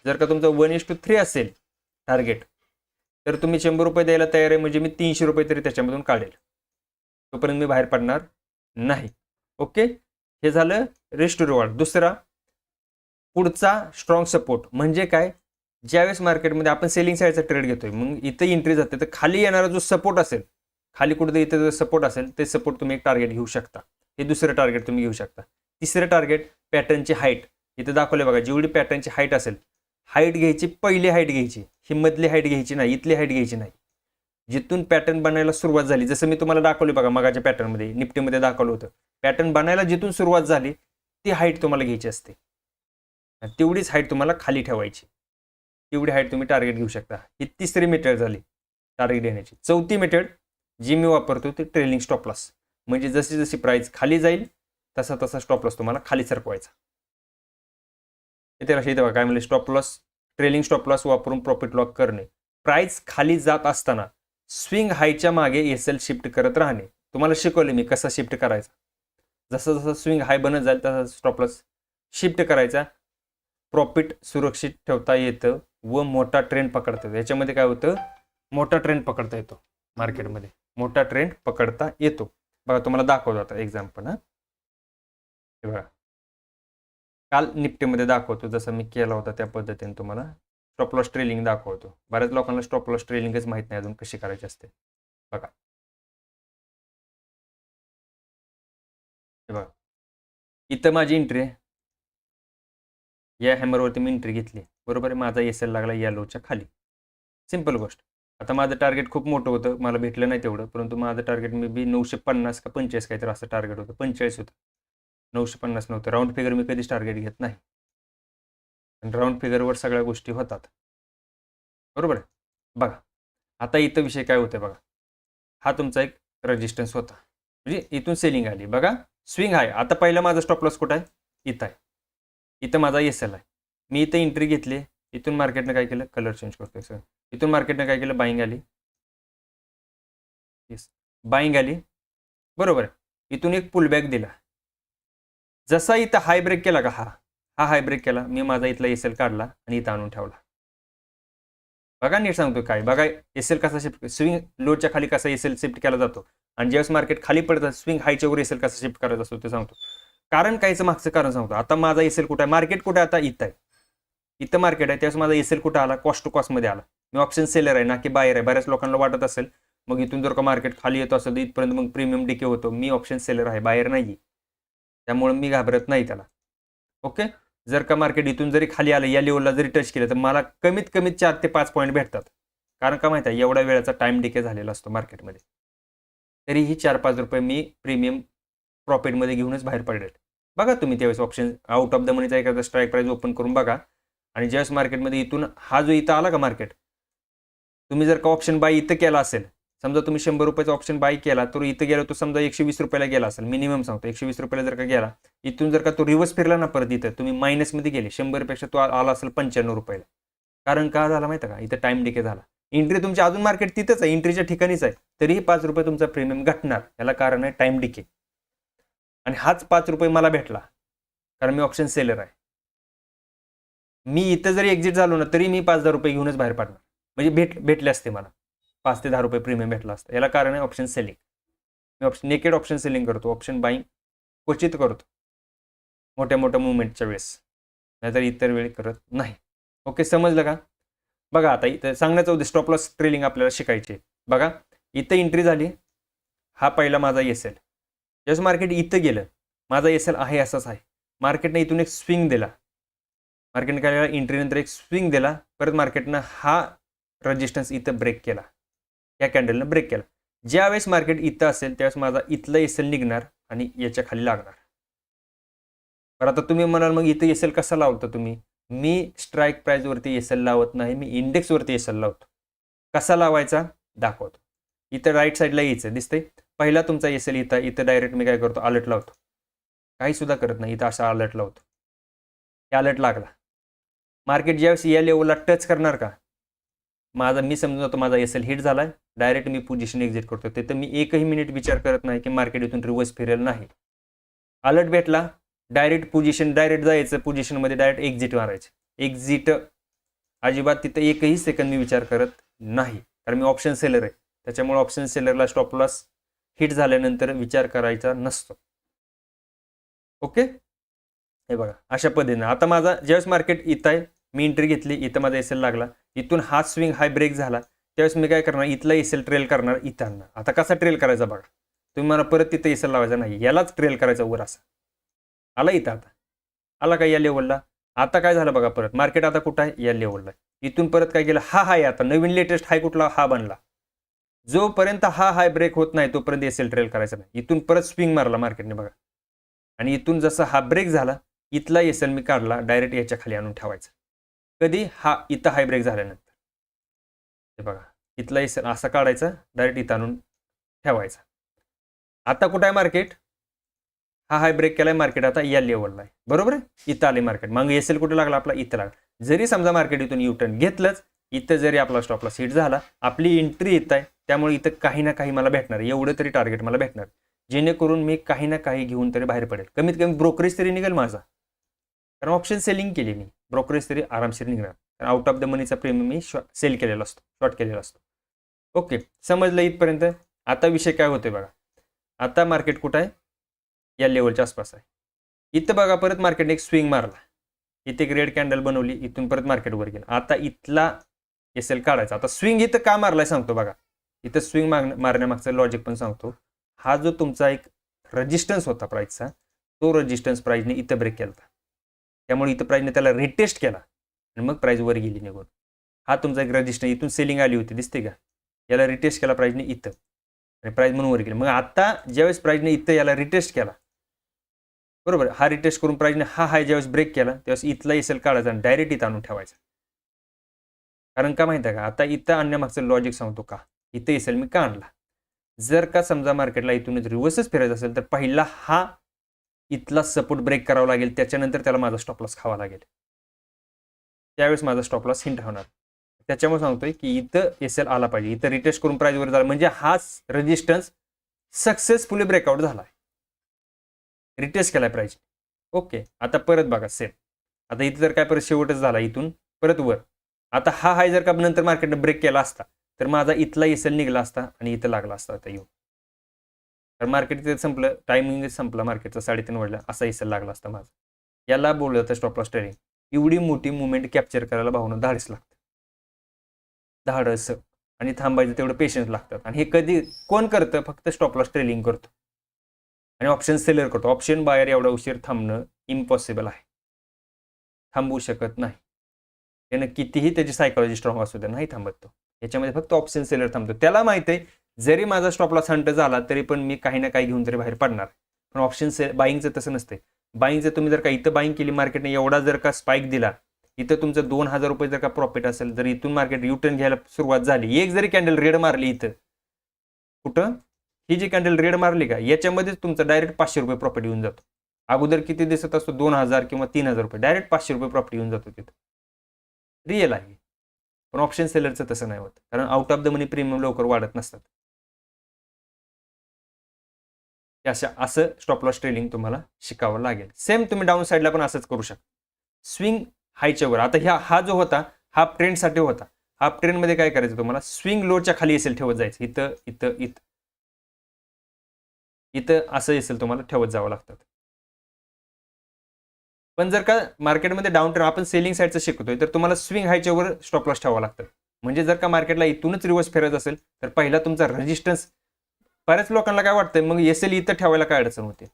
जर का तुमचं 1:3 असेल टार्गेट तर तुम्ही 100 रुपये द्यायला तयार आहे म्हणजे मी 300 रुपये तरी त्याच्यामधून काढेल, तोपर्यंत मी बाहेर पडणार नाही. ओके, हे झालं रिस्क रिवॉर्ड. दुसरा पुढचा स्ट्रॉंग सपोर्ट म्हणजे काय, ज्यावेळेस मार्केटमध्ये आपण सेलिंग साईडचा ट्रेड घेतोय मग इथं एंट्री जाते तर खाली येणारा जो सपोर्ट असेल, खाली कुठे इथं जो सपोर्ट असेल ते सपोर्ट तुम्ही एक टार्गेट घेऊ शकता. हे दुसरं टार्गेट तुम्ही घेऊ शकता. तिसरं टार्गेट पॅटर्नची हाईट. इथं दाखवले बघा, जेवढी पॅटर्नची हाईट असेल, हाईट घ्यायची, पहिली हाईट घ्यायची, ही मधली हाईट घ्यायची नाही, इथली हाईट घ्यायची नाही. जिथून पॅटर्न बनायला सुरुवात झाली, जसं मी तुम्हाला दाखवले बघा मगाच्या पॅटर्नमध्ये, निफ्टीमध्ये दाखवलं होतं, पॅटर्न बनायला जिथून सुरुवात झाली ती हाईट तुम्हाला घ्यायची असते. तेवढीच हाईट तुम्हाला खाली ठेवायची, तेवढी हाईट तुम्ही टार्गेट घेऊ शकता. ही तिसरी मेथड झाली टार्गेट घेण्याची. चौथी मेथड जी मी वापरतो ते ट्रेलिंग स्टॉप लॉस. म्हणजे जशी जशी प्राइस खाली जाईल तसा तसा स्टॉप लॉस तुम्हाला खाली सरकवायचा. इथे लक्षात येतं काय म्हणजे stop loss, trailing stop loss वापरून प्रॉफिट लॉक करणे. प्राइस खाली जात असताना स्विंग हायच्या मागे एसएल शिफ्ट करत राहणे. तुम्हाला शिकवले मी कसा शिफ्ट करायचा. जसं जसं स्विंग हाय बनत जाईल तसा स्टॉप लॉस शिफ्ट करायचा. प्रॉफिट सुरक्षित ठेवता येतं व मोठा ट्रेंड पकडता येतो. याच्यामध्ये काय होतं, मोठा ट्रेंड पकडता येतो. मार्केटमध्ये मोठा ट्रेंड पकडता येतो. बघा तुम्हाला दाखवतो आता एक्झाम्पल. हे बघा काल निफ्टीमध्ये दाखवतो, जसं मी केला होता त्या पद्धतीने तुम्हाला स्टॉप लॉस ट्रेलिंग दाखवतो. बऱ्याच लोकांना स्टॉप लॉस ट्रेलिंगच माहित नाही अजून कशी करायची असते. बघा हे बघा, इथं माझी एंट्री आहे, या हॅमरवरती मी एंट्री घेतली, बरोबर आहे. माझा एसएल लागला येलोच्या खाली, सिंपल गोष्ट. आता माझं टार्गेट खूप मोठं होतं, मला भेटलं नाही तेवढं, परंतु माझं टार्गेट मे बी 950 का 45 काहीतरी असं टार्गेट होतं. 45 होतं, 950 नव्हतं. राऊंड फिगर मी कधीच टार्गेट घेत नाही, आणि राऊंड फिगरवर सगळ्या गोष्टी होतात, बरोबर आहे. बघा आता इथं विषय काय होते बघा, हा तुमचा एक रेजिस्टन्स होता, म्हणजे इथून सेलिंग आली. बघा स्विंग आहे. आता पहिला माझा स्टॉप लॉस कुठं आहे, इथं आहे. इथं माझा एसएल आहे. मी इथं एंट्री घेतली, इथून मार्केटनं काय केलं, कलर चेंज करतोय सर, इथून मार्केटनं काय केलं, बाईंग आली. येस, बाईंग आली, बरोबर आहे. इथून एक पुलबॅक दिला. जसा इथं हाय ब्रेक केला का, हा हाय ब्रेक केला, मी माझा इथला एसएल काढला आणि इथं आणून ठेवला. बघा नीट सांगतो काय, बघा एसएल कसा शिफ्ट, स्विंग लोडच्या खाली कसा एसएल शिफ्ट केला जातो, आणि ज्यावेळेस मार्केट खाली पडतं स्विंग हायच्या वर एसएल कसा शिफ्ट करायचा असतो ते सांगतो. कारण कायचं मागचं कारण सांगतो. आता माझा एसएल कुठं आहे, मार्केट कुठं आहे, आता इथं आहे, इथं मार्केट आहे. त्यावेळेस माझा एसएल कुठं आला, कॉस्ट टू कॉस्टमध्ये आला. मी ऑप्शन सेलर आहे ना की बायर आहे. बऱ्याच लोकांना वाटत असेल मग इथून जर का मार्केट खाली येतो असेल तर इथपर्यंत मग प्रीमियम डिके होतो. मी ऑप्शन सेलर आहे, बायर नाही, त्यामुळे मी घाबरत नाही त्याला. ओके, जर का मार्केट इथून जरी खाली आलं, या लेवलला जरी टच केलं तर मला कमीत कमी 4 ते 5 पॉईंट भेटतात. कारण का माहिती आहे, एवढ्या वेळाचा टाइम डिके झालेला असतो मार्केटमध्ये. तरीही 4-5 रुपये मी प्रीमियम प्रॉफिटमध्ये घेऊनच बाहेर पडेल. बघा तुम्ही त्यावेळेस ऑप्शन आउट ऑफ द मनीचा एखादा स्ट्राईक प्राईस ओपन करून बघा, आणि ज्यावेळेस मार्केटमध्ये इथून हा जो इथं आला का मार्केट, तुम्ही जर का ऑप्शन बाय इथं केला असेल, समजा तुम्ही 100 रुपयाचा ऑप्शन बाय केला, तर इथं गेला तो समजा 120 रुपयाला गेला असेल, मिनिमम सांगतो 120 रुपयाला जर का गेला, इथून जर का तो रिव्हर्स फिरला ना परत, इथं तुम्ही मायनसमध्ये गेले, 100 पेक्षा तो आला असेल 95 रुपयाला. कारण का झाला माहिती का, इथं टाइम डिके झाला. एंट्री तुमची अजून मार्केट तिथंच आहे, एंट्रीच्या ठिकाणीच आहे, तरीही 5 रुपये तुमचा प्रीमियम घटणार. याला कारण आहे टाइम डिके, आणि हाच 5 रुपये मला भेटला कारण मी ऑप्शन सेलर आहे. मी इथं जरी एक्झिट झालो ना तरी मी 5-10 रुपये घेऊनच बाहेर पडणार, म्हणजे भेटले असते मला 5 ते 10 रुपये प्रीमियम भेटला असतं. याला कारण आहे ऑप्शन सेलिंग. मी नेकेड ऑप्शन सेलिंग करतो, ऑप्शन बाईंग क्वचित करतो मोठ्या मोठ्या मुवमेंटच्या वेळेस, नाहीतर इतर वेळी करत नाही. ओके, समजलं का. बघा आता इथं सांगण्याचं उद्देश स्टॉप लॉस ट्रेलिंग आपल्याला शिकायचे. बघा इथं एंट्री झाली, हा पहिला माझा एसएल, जसं मार्केट इथं गेलं, माझा एसएल आहे असाच आहे. मार्केटने इथून एक स्विंग दिला, मार्केटने काय केला, एंट्रीनंतर एक स्विंग दिला, परत मार्केटनं हा रेजिस्टन्स इथं ब्रेक केला, या कॅन्डलनं ब्रेक केला. ज्यावेळेस मार्केट इथं असेल त्यावेळेस माझा इथलं एसएल निघणार आणि याच्या खाली लागणार. तर आता तुम्ही म्हणाल मग इथं एसएल कसा लावता तुम्ही? मी स्ट्राईक प्राईजवरती एसएल लावत नाही, मी इंडेक्सवरती एसएल लावतो. कसा लावायचा दाखवतो. इथं राईट साईडला यायचं दिसतंय. पहिला तुमचा एसएल इथं डायरेक्ट मी काय करतो अलर्ट लावतो. काही सुद्धा करत नाही, इथं असा अलर्ट लावतो. हे अलर्ट लागला. मार्केट ज्यावेळेस या लेवलला टच करणार का, मी समजून जातो माझा एसएल हिट झालाय, डायरेक्ट मी पोझिशन एक्झिट करतो. तिथं मी एकही मिनिट विचार करत नाही की मार्केट इथून रिव्हर्स फिरेल नाही. अलर्ट भेटला, डायरेक्ट पोझिशन डायरेक्ट जायचं, पोझिशनमध्ये डायरेक्ट एक्झिट मारायचं. एक्झिट अजिबात तिथं एकही सेकंद मी विचार करत नाही, कारण मी ऑप्शन सेलर आहे. त्याच्यामुळे ऑप्शन सेलरला स्टॉप लॉस हिट झाल्यानंतर विचार करायचा नसतो. ओके, हे बघा अशा पद्धतीने. आता माझा ज्यावेळेस मार्केट इथं आहे, मी एंट्री घेतली, इथं माझा एसएल लागला, इथून हा स्विंग हाय ब्रेक झाला, त्यावेळेस मी काय करणार, इथला एसएल ट्रेल करणार इथं आणणार. आता कसा ट्रेल करायचा बघा, तुम्ही मला परत तिथं एसएल लावायचा नाही, यालाच ट्रेल करायचा वर असा. आला इथं, आता आला का या लेवलला. आता काय झालं बघा, परत मार्केट आता कुठं आहे, या लेवलला. इथून परत काय केलं, हा हाय आता नवीन लेटेस्ट हाय कुठला, हा बनला. जोपर्यंत हा हाय ब्रेक होत नाही तोपर्यंत एसएल ट्रेल करायचा नाही. इथून परत स्विंग मारला मार्केटने बघा, आणि इथून जसा हा ब्रेक झाला, इथला एसएल मी काढला, डायरेक्ट याच्या खाली आणून ठेवायचा. कधी, हा इथं हाय ब्रेक झाल्यानंतर. हे बघा, इथला एसएल असा काढायचा, डायरेक्ट इथं आणून ठेवायचा. आता कुठं आहे मार्केट, हा हाय ब्रेक केलाय मार्केट, आता या लेवलला आहे, बरोबर आहे. इथं आले मार्केट, मग एसएल कुठे लागला आपला, इथं लागला. जरी समजा मार्केट इथून युटर्न घेतलंच, इथं जरी आपला स्टॉप लॉस हिट झाला, आपली एंट्री इथं आहे, त्यामुळे इथं काही ना काही मला भेटणार, एवढं तरी टार्गेट मला भेटणार, जेणेकरून मी काही ना काही घेऊन तरी बाहेर पडेल. कमीत कमी ब्रोकरेज तरी निघेल माझा, कारण ऑप्शन सेलिंग केली मी, ब्रोकरेज तरी आरामशीर निघणार. कारण आउट ऑफ द मनीचा प्रीमियम मी सेल केलेला असतो, शॉर्ट केलेला असतो. ओके, समजलं इथपर्यंत. आता विषय काय होतोय बघा, आता मार्केट कुठं आहे, या लेवलच्या आसपास आहे. इथं बघा परत मार्केटने एक स्विंग मारला, इथे एक रेड कॅन्डल बनवली, इथून परत मार्केटवर गेला. आता इथला एसएल काढायचा. आता स्विंग इथं का मारलाय सांगतो बघा, इथं स्विंग मारण्यामागचं लॉजिक पण सांगतो. हा जो तुमचा एक रेजिस्टन्स होता प्राईसचा, तो रेजिस्टन्स प्राईजने इथं ब्रेक केला, त्यामुळे इथं प्राईजने त्याला रिटेस्ट केला आणि मग प्राईज वर गेली निघून. हा तुमचा एक रेजिस्टन्स, इथून सेलिंग आली होती दिसते का, याला रिटेस्ट केला प्राईजने इथं, आणि प्राईज म्हणून वर गेली. मग आता ज्यावेळेस प्राईजने इथं याला रिटेस्ट केला, बरोबर, हा रिटेस्ट करून प्राईजने हा हाय ज्यावेळेस ब्रेक केला, त्यावेळेस इथला एसएल काढायचा आणि डायरेक्ट इथं आणून ठेवायचा. कारण का माहिती आहे का, आता इथं आणण्यामागचं लॉजिक सांगतो का, इथं एसएल मी का आणला. जर का समजा मार्केटला इथूनच रिव्हर्सच फिरायचं असेल, तर पहिला हा इथला सपोर्ट ब्रेक करावा लागेल, त्याच्यानंतर त्याला माझा स्टॉप लॉस खावा लागेल, त्यावेळेस माझा स्टॉप लॉस हिंट होणार. त्याच्यामुळे सांगतोय की इथं एसएल आला पाहिजे, इथं रिटेस्ट करून प्राईजवर झाला, म्हणजे हाच रेजिस्टन्स सक्सेसफुली ब्रेकआउट झाला, रिटेस्ट केलाय प्राईज. ओके, आता परत बघा सेम. आता इथं जर काय परत शेवटच झाला, इथून परत वर. आता हा हाय जर का नंतर मार्केटने ब्रेक केला असता, तर माझा इथला एसएल निघला असता आणि इथं लागला असता आता येऊन. तर मार्केट इथे संपलं, टायमिंग संपला मार्केटचा 3:30 वाजला, असा एसएल लागला असता माझा. याला बोललं तर स्टॉप लॉस ट्रेडिंग. एवढी मोठी मुवमेंट कॅप्चर करायला भावना धाडस लागतं, धाडस, आणि थांबायचं तेवढं पेशन्स लागतात. आणि हे कधी कोण करतं, फक्त स्टॉप लॉस ट्रेडिंग करतो आणि ऑप्शन सेलर करतो. ऑप्शन बायर एवढा उशीर थांबणं इम्पॉसिबल आहे, थांबवू शकत नाही. त्यानं कितीही त्याची सायकोलॉजी स्ट्रॉंग असू द्या, नाही थांबत तो. याच्यामध्ये फक्त ऑप्शन सेलर थांबतो. त्याला माहिती आहे जरी माझा स्टॉप लॉस हंट झाला तरी पण मी काही ना काही घेऊन तरी बाहेर पडणार. पण ऑप्शन बाईंगचं तसं नसते. बाईंगचं तुम्ही जर का इथं बाईंग केली, मार्केटने एवढा जर का स्पाईक दिला, इथं तुमचं 2,000 रुपये जर का प्रॉफिट असेल, जर इथून मार्केट युटर्न घ्यायला सुरुवात झाली, एक जरी कॅन्डल रेड मारली इथं, कुठं ही जी कॅन्डल रेड मारली का, याच्यामध्येच तुमचं डायरेक्ट 500 रुपये प्रॉफिट येऊन जातो. अगोदर किती दिसत असतो, 2,000 किंवा 3,000 रुपये, डायरेक्ट 500 रुपये प्रॉफिट येऊन जातो तिथं. रिअल आहे. पण ऑप्शन सेलरचं तसं नाही होत, कारण out of the money premium लवकर वाढत नसतात. असं स्टॉप लॉस ट्रेडिंग तुम्हाला शिकावं लागेल. सेम तुम्ही डाऊन साईडला पण असंच करू शकता. स्विंग हायच्या वर. आता हा जो होता हाफ ट्रेंडसाठी होता. हाफ ट्रेंडमध्ये काय करायचं तुम्हाला, स्विंग लोच्या खाली असेल ठेवत जायचं, इथं इथं इथं इथं असं असेल तुम्हाला ठेवत जावं लागतं. पण जर का मार्केटमध्ये डाऊन ट्रेंड आपण सेलिंग साईडचं शिकतोय, तर तुम्हाला स्विंग हायच्या वर स्टॉप लॉस ठेवावं लागतं. म्हणजे जर का मार्केटला इथूनच रिव्हर्स फिरत असेल, तर पहिला तुमचा रेजिस्टन्स, बऱ्याच लोकांना काय वाटतंय मग एसएल इथं ठेवायला काय अडचण होते,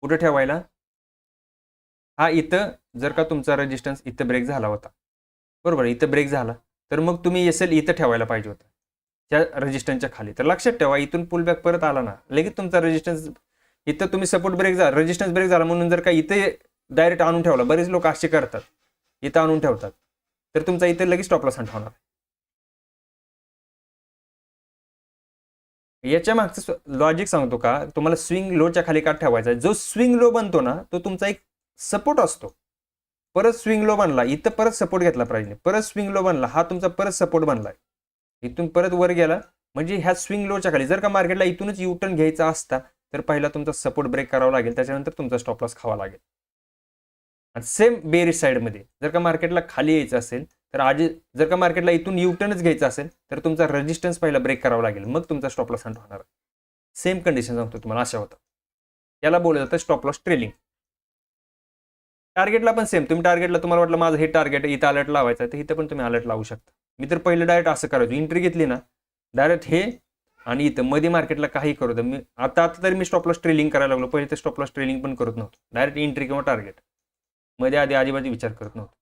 कुठं ठेवायला, हा इथं जर का तुमचा रेजिस्टन्स इथं ब्रेक झाला होता, बरोबर, इथं ब्रेक झाला, तर मग तुम्ही एसएल इथं ठेवायला पाहिजे होतं. त्या रेजिस्टन्सच्या खाली. तर लक्षात ठेवा, इथून पुल बॅक परत आला ना, लगेच तुमचा रेजिस्टन्स इथं तुम्ही सपोर्ट ब्रेक झाला, रेजिस्टन्स ब्रेक झाला म्हणून जर का इथे डायरेक्ट आणून ठेवला, बरेच लोक असे करतात, इथं आणून ठेवतात, तर तुमचा इथे लगेच स्टॉप लॉस हंट होणार. याच्या मागचं लॉजिक सांगतो का तुम्हाला, स्विंग लोच्या खाली का ठेवायचा. जो स्विंग लो बनतो ना, तो तुमचा एक सपोर्ट असतो. परत स्विंग लो बनला, इथं परत सपोर्ट घेतला प्राइसने, परत स्विंग लो बनला, हा तुमचा परत सपोर्ट बनलाय, इथून परत वर गेला, म्हणजे ह्या स्विंग लोच्या खाली. जर का मार्केटला इथूनच युटर्न घ्यायचा असता तर पहिला तुमचा सपोर्ट ब्रेक करावा लागेल, त्याच्यानंतर तुमचा स्टॉप लॉस खावा लागेल. आणि सेम बेरिश साईडमध्ये जर का मार्केटला खाली यायचं असेल तर आधी, जर का मार्केटला इथून युटर्नच घ्यायचा असेल तर तुमचा रेजिस्टन्स पहिला ब्रेक करावा लागेल, मग तुमचा स्टॉप लॉस हंट होणार. सेम कंडिशन सांगतो तुम्हाला, अशा होतं. याला बोललं जातं स्टॉप लॉस ट्रेलिंग. टार्गेटला पण सेम, तुम्ही टार्गेटला तुम्हाला वाटलं माझं हे टार्गेट इथं अलर्ट लावायचं आहे, तर इथं पण तुम्ही अलर्ट लावू शकता. मी तर पहिलं डायरेक्ट असं करायचो, एंट्री घेतली ना डायरेक्ट हे, आणि इथं मध्ये मार्केटला काही करू द्या. मी आता तरी मी स्टॉप लॉस ट्रेलिंग करायला लागलो, पहिले तर स्टॉप लॉस ट्रेलिंग पण करत नव्हतो, डायरेक्ट एंट्री किंवा टार्गेट, मध्ये आधी अजिबात विचार करत नव्हतो,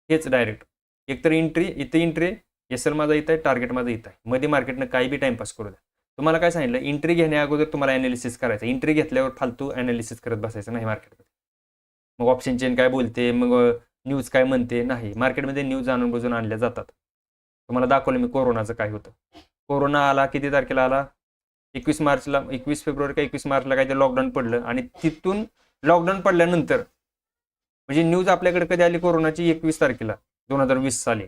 हेच डायरेक्ट एकतर एंट्री, इथे एंट्री, एसएल माझा इथं आहे, टार्गेट माझं इथं आहे, मध्ये मार्केटनं काही बी टाइमपास करू द्या. तुम्हाला काय सांगितलं, एंट्री घेण्या अगोदर तुम्हाला अनालिसिस करायचं, एंट्री घेतल्यावर फालतू अनालिसिस करत बसायचं नाही मार्केटमध्ये. मग ऑप्शन चेन काय बोलते, मग न्यूज काय म्हणते, नाही. मार्केटमध्ये न्यूज आणून बुजून आणल्या जातात. तुम्हाला दाखवलं मी कोरोनाचं काय होतं. कोरोना आला, किती तारखेला आला, 21 मार्चला, 21 फेब्रुवारी का 21 मार्चला काहीतरी लॉकडाऊन पडलं, आणि तिथून लॉकडाऊन पडल्यानंतर म्हणजे न्यूज आपल्याकडे कधी आली कोरोनाची, 21 तारखेला 2020 साली,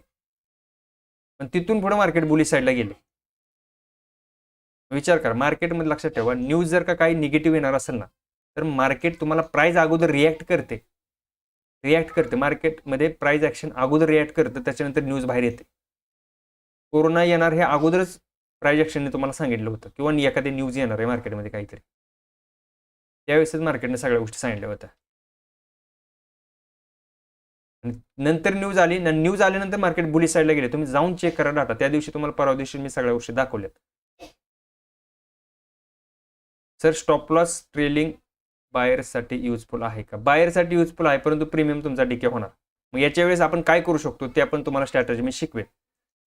पण तिथून पुढे मार्केट बुलिश साईडला गेले. विचार करा, मार्केटमध्ये लक्षात ठेवा, न्यूज जर का काही निगेटिव्ह येणार असेल ना, तर मार्केट तुम्हाला प्राइस अगोदर रिॲक्ट करते मार्केटमध्ये प्राइस ऍक्शन अगोदर रिॲक्ट करतं, त्याच्यानंतर न्यूज बाहेर येते. कोरोना येणार हे अगोदरच प्राइस ऍक्शनने तुम्हाला सांगितलं होतं, किंवा एखादी न्यूज येणार आहे मार्केटमध्ये काहीतरी, त्यावेळेसच मार्केटने सगळ्या गोष्टी सांगितल्या होत्या. नंतर न्यूज आली, न्यूज आल्यानंतर मार्केट बुलिश साईडला गेले. तुम्ही जाऊन चेक करा डाटा, त्या दिवशी तुम्हाला, परवा दिवशी मी सगळ्या गोष्टी दाखवल्यात. सर स्टॉप लॉस ट्रेलिंग बायर्ससाठी युजफुल आहे का? बायरसाठी युजफुल आहे, परंतु प्रीमियम तुमचा डिके होणार. मग याच्या वेळेस आपण काय करू शकतो ते आपण तुम्हाला स्ट्रॅटेजी मी शिकवेन.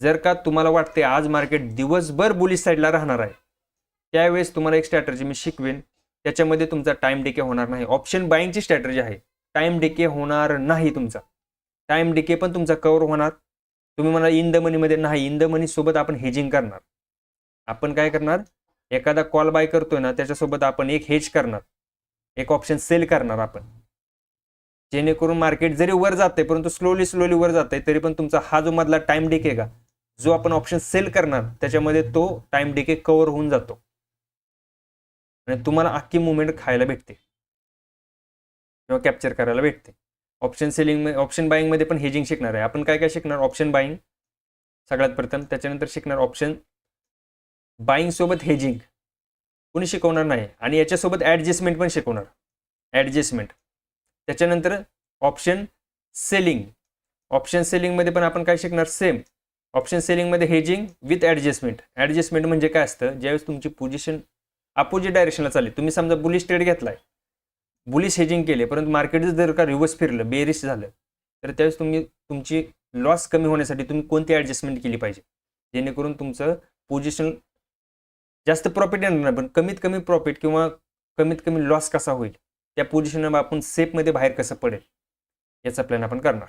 जर का तुम्हाला वाटते आज मार्केट दिवसभर बुलिश साईडला राहणार आहे, त्यावेळेस तुम्हाला एक स्ट्रॅटेजी मी शिकवेन, त्याच्यामध्ये तुमचा टाइम डिके होणार नाही. ऑप्शन बाईंगची स्ट्रॅटेजी आहे, टाइम डिके होणार नाही तुमचा. टाइम डिके पण तुमचा कव्हर होणार. तुम्ही म्हणा इन द मनीमध्ये नाही, इन द मनी सोबत आपण हेजिंग करणार. आपण काय करणार, एखादा कॉल बाय करतोय ना, त्याच्यासोबत आपण एक हेज करणार, एक ऑप्शन सेल करणार आपण, जेणेकरून मार्केट जरी वर जाते परंतु स्लोली वर जाते, तरी पण तुमचा हा जो मधला टाइम डिके का जो आपण ऑप्शन सेल करणार, त्याच्यामध्ये तो टाइम डिके कव्हर होऊन जातो आणि तुम्हाला अख्खी मुवमेंट खायला भेटते किंवा कॅप्चर करायला भेटते. ऑप्शन सेलिंग, ऑप्शन बाईंग मध्ये पण हेजिंग शिकणार आहे आपण. काय काय शिकणार, ऑप्शन बाईंग सगळ्यात प्रथम, त्याच्यानंतर शिकणार ऑप्शन बाईंग सोबत हेजिंग कोणी शिकवणार नाही, आणि याच्यासोबत ऍडजस्टमेंट पण शिकवणार, ऍडजस्टमेंट. त्याच्यानंतर ऑप्शन सेलिंग, ऑप्शन सेलिंग मध्ये पण आपण काय शिकणार, सेम ऑप्शन सेलिंग मध्ये हेजिंग विथ ऍडजस्टमेंट. ऍडजस्टमेंट म्हणजे काय असतं, ज्यावेळेस तुमची पोझिशन अपोजिट डायरेक्शनला चालली, तुम्ही समजा बुलिश ट्रेड घेतलाय, बुलिश हेजिंग केले, परंतु मार्केट जर का रिव्हर्स फिरलं, बेरिश झालं, तर त्यावेळेस तुमची लॉस कमी होण्यासाठी तुम्ही कोणती ऍडजस्टमेंट केली पाहिजे, जेणेकरून तुमचं पोझिशन जास्त प्रॉफिट येणार नाही, पण कमीत कमी प्रॉफिट किंवा कमीत कमी लॉस कसा होईल, त्या पोझिशनला आपण सेफमध्ये बाहेर कसं पडेल याचा प्लॅन आपण करणार.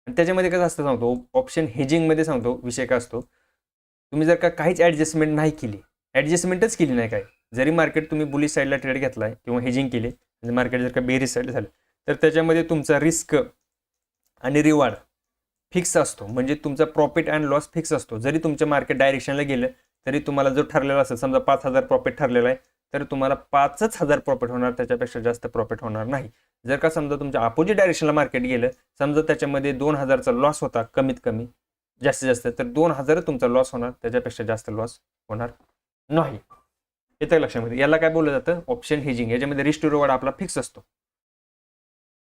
आणि त्याच्यामध्ये कसं असतं सांगतो, ऑप्शन हेजिंगमध्ये सांगतो विषय काय असतो, तुम्ही जर का काहीच ऍडजस्टमेंट नाही केली, ऍडजस्टमेंटच केली नाही काय, जरी मार्केट तुम्ही बुलिश साईडला ट्रेड घेतलाय किंवा हेजिंग केले, म्हणजे मार्केट जर का बेरिश साईड झालं, तर त्याच्यामध्ये तुमचा रिस्क आणि रिवॉर्ड फिक्स असतो, म्हणजे तुमचा प्रॉफिट अँड लॉस फिक्स असतो. जरी तुमच्या मार्केट डायरेक्शनला गेलं तरी तुम्हाला जो ठरलेला असेल, समजा 5,000 प्रॉफिट ठरलेला आहे, तर तुम्हाला 5,000 प्रॉफिट होणार, त्याच्यापेक्षा जास्त प्रॉफिट होणार नाही. जर का समजा तुमच्या अपोजिट डायरेक्शनला मार्केट गेलं, समजा त्याच्यामध्ये 2,000चा लॉस होता कमीत कमी, जास्तीत जास्त, तर 2,000 तुमचा लॉस होणार, त्याच्यापेक्षा जास्त लॉस होणार नाही. येतं लक्षामध्ये. याला काय बोललं जातं, ऑप्शन हेजिंग. याच्यामध्ये रिस्क टू रिवॉर्ड आपला फिक्स असतो.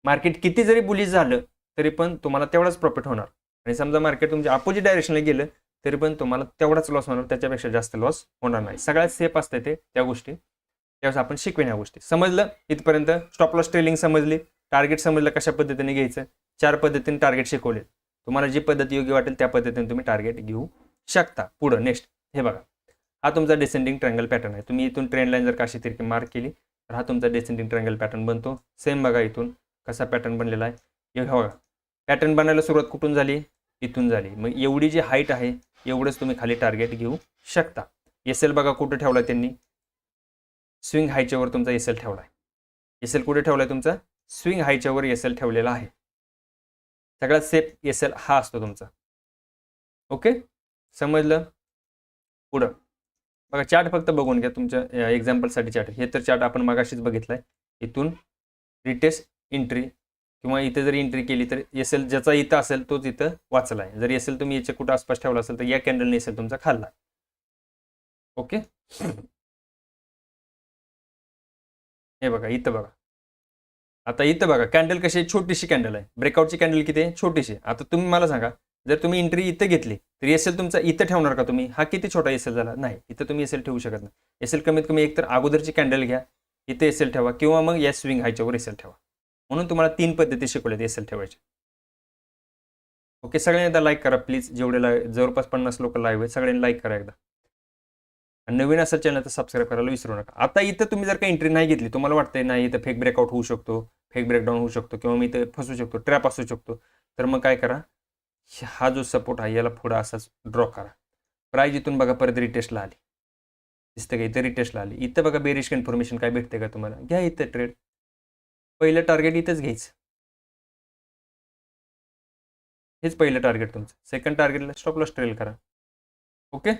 मार्केट किती जरी बुलिश झालं तरी पण तुम्हाला तेवढाच प्रॉफिट होणार, आणि समजा मार्केट तुमच्या अपोजिट डायरेक्शनला गेलं तरी पण तुम्हाला तेवढाच लॉस होणार, त्याच्यापेक्षा जास्त लॉस होणार नाही. सगळ्यात सेफ असते ते त्या गोष्टी, त्यावेळेस आपण शिकवेन ह्या गोष्टी. समजलं इथपर्यंत? स्टॉप लॉस ट्रेलिंग समजली, टार्गेट समजलं कशा पद्धतीने घ्यायचं, 4 पद्धतीने टार्गेट शिकवले. तुम्हाला जी पद्धत योग्य वाटेल त्या पद्धतीने तुम्ही टार्गेट घेऊ शकता. पुढं नेक्स्ट हे बघा, हा तुमचा डिसेंडिंग ट्रायंगल पॅटर्न आहे. तुम्ही इथून ट्रेंड लाईन जर का अशी तिरकी मार्क केली तर हा तुमचा डिसेंडिंग ट्रायंगल पॅटर्न बनतो. सेम बघा इथून कसा पॅटर्न बनलेला आहे. हे बघा पॅटर्न बनायला सुरुवात कुठून झाली, इथून झाली. मग एवढी जी हाईट आहे एवढंच तुम्ही खाली टार्गेट घेऊ शकता. एसएल बघा कुठं ठेवला त्यांनी, स्विंग हायच्या वर तुमचा एसएल ठेवला आहे. एसएल कुठे ठेवला आहे तुमचा, स्विंग हायच्या वर एसएल ठेवलेला आहे. सगळ्यात सेफ एसएल हा असतो तुमचा. ओके समजलं. पुढं बघा चार्ट फक्त बघून घ्या तुमच्या एक्झाम्पलसाठी. चार्ट हे तर चार्ट आपण मागाशीच बघितलाय. इथून रिटेस्ट एंट्री किंवा इथे जर एंट्री केली तर एसएल ज्याचा इथं असेल तोच इथं वाचला आहे. जर एसएल तुम्ही याच्या कुठं आसपास ठेवला असेल तर या कॅन्डलने एसएल तुमचा खाल्ला. ओके हे बघा इथं बघा, आता इथं बघा कॅन्डल कशी छोटीशी कॅन्डल आहे. ब्रेकआउटची कॅन्डल किती आहे, छोटीशी. आता तुम्ही मला सांगा, जर तुम्ही एंट्री इथं घेतली तर एसएल तुमचा इथं ठेवणार का तुम्ही? हा किती छोटा एसएल झाला. नाही, इथं तुम्ही एसएल ठेवू शकत नाही. एसएल कमीत कमी एकतर अगोदरची कॅन्डल घ्या, इथे एसएल ठेवा किंवा मग या स्विंग हायच्यावर एसएल ठेवा. म्हणून तुम्हाला 3 पद्धती शिकवल्यात एसएल ठेवायच्या. ओके सगळ्यांनी एकदा लाईक करा प्लीज. जेवढे जवळपास 50 लोक लाईव्ह आहेत सगळ्यांनी लाईक करा एकदा. आणि नवीन असेल चॅनल तर सबस्क्राईब करायला विसरू नका. आता इथं तुम्ही जर का एंट्री नाही घेतली, तुम्हाला वाटतंय नाही इथं फेक ब्रेकआउट होऊ शकतो, फेक ब्रेकडाऊन होऊ शकतो किंवा मी इथं फसू शकतो, ट्रॅप असू शकतो, तर मग काय करा, हा जो सपोर्ट आहे याला पुढं असाच ड्रॉ करा. प्राईज इथून बघा परत रिटेस्टला आली, दिसतं का इथं रिटेस्टला आली. इथं बघा बेरिश इन्फॉर्मेशन काय भेटते का तुम्हाला, घ्या इथं ट्रेड. पहिलं टार्गेट इथंच घ्यायचं, हेच पहिलं टार्गेट तुमचं. सेकंड टार्गेटला स्टॉप लॉस ट्रेल करा. ओके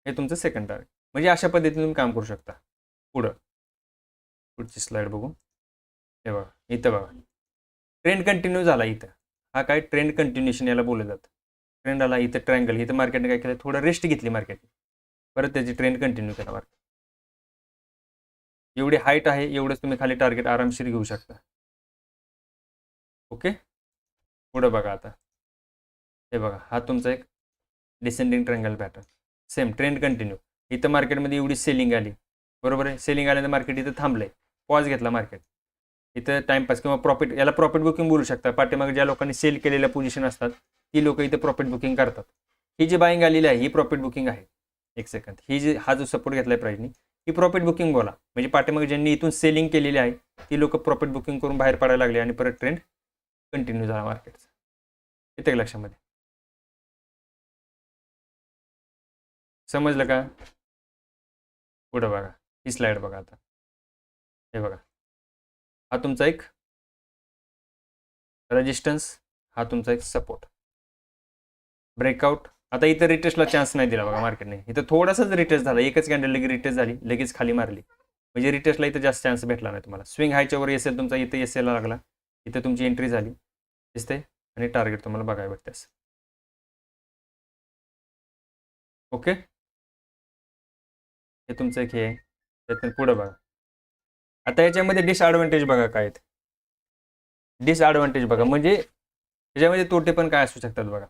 हे तुमचं सेकंड टार्गेट. म्हणजे अशा पद्धतीने तुम्ही काम करू शकता. पुढची स्लाइड बघू. हे बघा इथं बघा ट्रेंड कंटिन्यू झाला. इथं हा काय ट्रेंड कंटिन्युएशन याला बोललं जातं. ट्रेंड आला इथं ट्रायंगल, इथं मार्केटने काय केलं, थोडं रेस्ट घेतली मार्केटने, परत त्याची ट्रेंड कंटिन्यू केला. मार्केट एवढी हाईट आहे एवढंच तुम्ही खाली टार्गेट आरामशीर घेऊ शकता. ओके पुढं बघा आता हे बघा, हा तुमचा एक descending triangle pattern. Same trend continue. इथं मार्केटमध्ये एवढी सेलिंग आली, बरोबर आहे. सेलिंग आल्यानंतर मार्केट इथं थांबलंय, पॉज घेतला मार्केट. इथं टाइमपास किंवा प्रॉफिट, याला प्रॉफिट बुकिंग बोलू शकता. पाठीमागे ज्या लोकांनी सेल केलेल्या पोझिशन असतात ती लोक इथे प्रॉफिट बुकिंग करतात. ही जी बाईंग आलेली आहे ही प्रॉफिट बुकिंग आहे. एक सेकंद, ही जी हा जो सपोर्ट घेतलाय प्राईजनी ही प्रॉफिट बुकिंग बोला. म्हणजे पाठीमागे ज्यांनी इथून सेलिंग केलेली आहे ती लोक प्रॉफिट बुकिंग करून बाहेर पडायला लागले आणि परत ट्रेंड कंटिन्यू झाला मार्केटचा. येते लक्षामध्ये, समजलं का. पुढं बघा ही स्लाइड बघा. आता हे बघा, हा तुमचा एक रेजिस्टन्स, हा तुमचा एक सपोर्ट. ब्रेकआउट. आता इथं रिटेस्टला चान्स नाही दिला बघा मार्केटने. इथं थोडासाच रिटेस्ट झाला, एकच कॅन्डल लगेच रिटेस्ट झाली, लगेच खाली मारली. म्हणजे रिटेस्टला इथं जास्त चान्स भेटला नाही तुम्हाला. स्विंग हायच्या वर एसएल तुमचा इथं एसएलला लागला, इथं तुमची एंट्री झाली दिसते आणि टार्गेट तुम्हाला बघायला भेटते असं. ओके हे तुमचं एक हे आहे. त्यातून पुढं बघा. आता याच्यामध्ये डिसएडव्हान्टेज बघा काय आहेत. डिसएडव्हान्टेज बघा म्हणजे याच्यामध्ये तोटे पण काय असू शकतात बघा.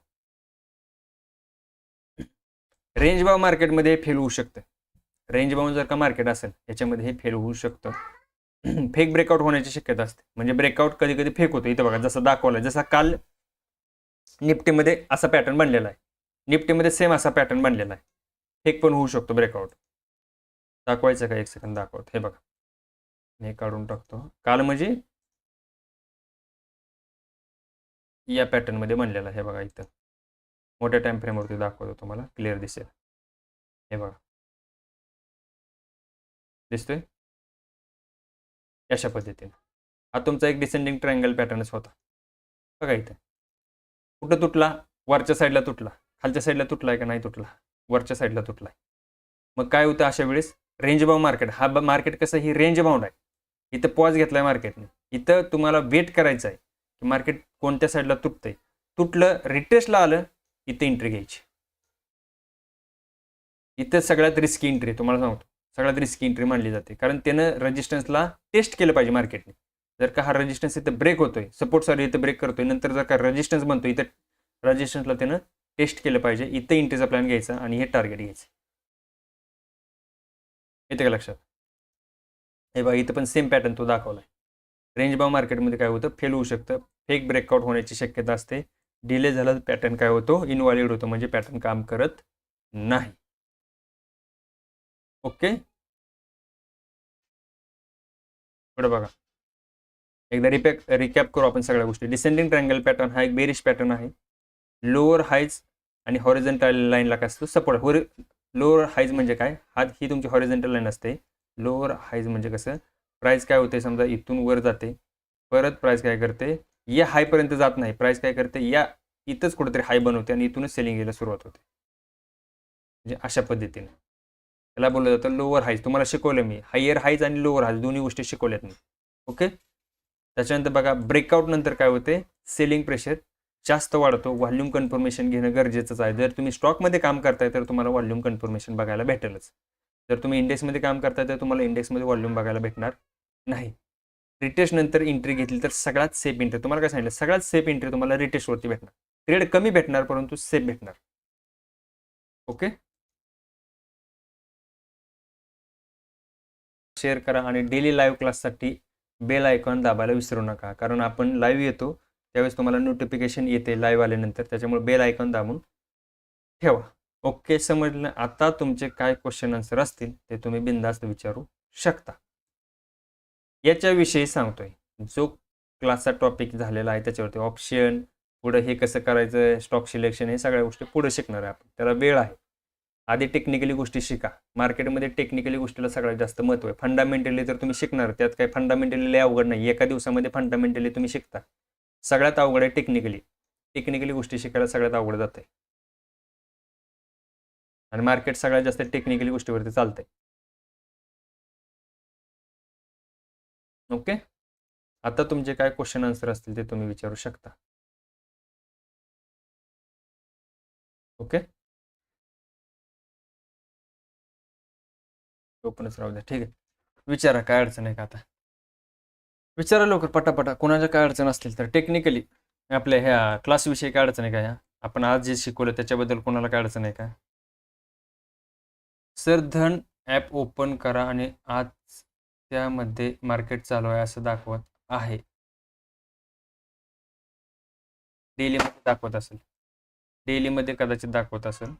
रेंज बाउंड मार्केटमध्ये फेल होऊ शकतं. रेंज बाउंड जर का मार्केट असेल याच्यामध्ये हे फेल होऊ शकतं. फेक ब्रेकआउट होण्याची शक्यता असते. म्हणजे ब्रेकआउट कधी कधी फेक होतो. इथं बघा जसं दाखवलं, जसा काल निफ्टीमध्ये असा पॅटर्न बनलेला आहे, निफ्टीमध्ये सेम असा पॅटर्न बनलेला आहे. फेक पण होऊ शकतो ब्रेकआउट. दाखवायचं का, एक सेकंद दाखवतो. हे बघा हे काढून टाकतो. काल म्हणजे या पॅटर्नमध्ये बनलेला आहे. हे बघा इथं मोठ्या टाइम फ्रेमवरती दाखवतो, तुम्हाला क्लिअर दिसेल. हे बघा दिसतोय अशा पद्धतीने. हा तुमचा एक डिसेंडिंग ट्रायंगल पॅटर्नच होता. बघा इथं कुठं तुटला, वरच्या साईडला तुटला, खालच्या साईडला तुटलाय का नाही तुटला, वरच्या साईडला तुटलाय. मग काय होतं अशा वेळेस, रेंज बाउंड मार्केट. हा मार्केट कसं ही रेंज बाउंड आहे. इथं पॉज घेतलाय मार्केटने, इथं तुम्हाला वेट करायचं आहे की मार्केट कोणत्या साईडला तुटतंय. तुटलं रिटेस्टला आलं इथं एंट्री घ्यायची. इथं सगळ्यात रिस्की एंट्री तुम्हाला सांगतो, सगळ्यात रिस्की एंट्री मानली जाते. कारण त्यानं रेजिस्टन्सला टेस्ट केलं पाहिजे मार्केटने. जर का हा रेजिस्टन्स इथं ब्रेक होतोय, सपोर्ट सॉरी इथं ब्रेक करतोय, नंतर जर का रेजिस्टन्स बनतोय, इथं रेजिस्टन्सला त्यानं टेस्ट केलं पाहिजे. इथं एंट्रीचा प्लॅन घ्यायचा आणि हे टार्गेट घ्यायचं. येते का लक्षात. हे बघा इथं पण सेम पॅटर्न तो दाखवलाय. रेंज बाउंड मार्केटमध्ये काय होतं, फेल होऊ शकतं, फेक ब्रेकआउट होण्याची शक्यता असते. डिले झाला तर पॅटर्न काय होतो, इनव्हॅलिड होतो, म्हणजे पॅटर्न काम करत नाही. ओके, पुढे बघा, एकदा रिकॅप करू आपण सगळ्या गोष्टी. डिसेंडिंग ट्रायंगल पॅटर्न हा एक बेरिश पॅटर्न आहे. लोअर हाईज आणि हॉरिझॉन्टल लाईनला काय असतो, सपोर्ट. लोअर हाईज म्हणजे काय, ही तुमची हॉरिझॉन्टल लाईन असते. लोअर हाईज म्हणजे कसं, प्राइस काय होते, समजा इथून वर जाते, परत प्राइस काय करते, या हायपर्यंत जात नाही, प्राइस काय करते, या इथंच कुठेतरी हाय बनवते आणि इथूनच सेलिंग यायला सुरुवात होते. म्हणजे अशा पद्धतीने त्याला बोललं जातं लोअर हाईज. तुम्हाला शिकवलं मी, हायर हाईज आणि लोअर हाईज दोन्ही गोष्टी शिकवल्यात मी. ओके, त्याच्यानंतर बघा, ब्रेकआउट नंतर काय होते, सेलिंग प्रेशर जास्त वाढतो, व्हॉल्यूम कन्फर्मेशन घेणं गरजेचंच आहे. जर तुम्ही स्टॉकमध्ये काम करताय तर तुम्हाला व्हॉल्यूम कन्फर्मेशन बघायला भेटेलच. जर तुम्ही इंडेक्समध्ये काम करताय तर तुम्हाला इंडेक्समध्ये व्हॉल्यूम बघायला भेटणार नाही. रिटेस्ट नंतर एंट्री घेतली तर सगळ्यात सेफ एंट्री, तुम्हाला काय सांगितलं, सगळ्यात सेफ एंट्री तुम्हाला रिटेस्टवरती भेटणार. ट्रेड कमी भेटणार परंतु सेफ भेटणार. ओके, शेअर करा आणि डेली लाईव्ह क्लाससाठी बेल आयकॉन दाबायला विसरू नका, कारण आपण लाईव्ह येतो त्यावेळेस तुम्हाला नोटिफिकेशन येते लाईव्ह आल्यानंतर, त्याच्यामुळे बेल आयकॉन दाबून ठेवा. ओके, समजलं. आता तुमचे काय क्वेश्चन आन्सर असतील ते तुम्ही बिनधास्त विचारू शकता. याच्याविषयी सांगतोय, जो क्लासचा टॉपिक झालेला आहे त्याच्यावरती ऑप्शन, पुढे हे कसं करायचं, स्टॉक सिलेक्शन, हे सगळ्या गोष्टी पुढे शिकणार आहे आपण, त्याला वेळ आहे. आधी टेक्निकली गोष्टी शिका. मार्केटमध्ये टेक्निकली गोष्टीला सगळ्यात जास्त महत्त्व आहे. फंडामेंटली तर तुम्ही शिकणार, त्यात काही फंडामेंटली लय अवघड नाही, एका दिवसामध्ये फंडामेंटली तुम्ही शिकता. सगळ्यात अवघड आहे टेक्निकली गोष्टी शिकायला सगळ्यात अवघड जाते आणि मार्केट सगळ्यात जास्त टेक्निकली गोष्टीवरती चालतंय. ओके, आता तुमचे काय क्वेश्चन आन्सर असतील ते तुम्ही विचारू शकता. ओके, ओपनच राहू द्या, ठीक आहे. विचारा, काय अडचण आहे का, आता विचारा लवकर पटापटा. कोणाच्या काय अडचण असतील तर टेक्निकली आपल्या ह्या क्लासविषयी काय अडचण आहे का, ह्या आपण आज जे शिकवलं त्याच्याबद्दल कोणाला काय अडचण आहे का. सर, धन ॲप ओपन करा आणि आज त्यामध्ये मार्केट चालू आहे असं दाखवत आहे. डेलीमध्ये दाखवत असेल, डेलीमध्ये कदाचित दाखवत असेल,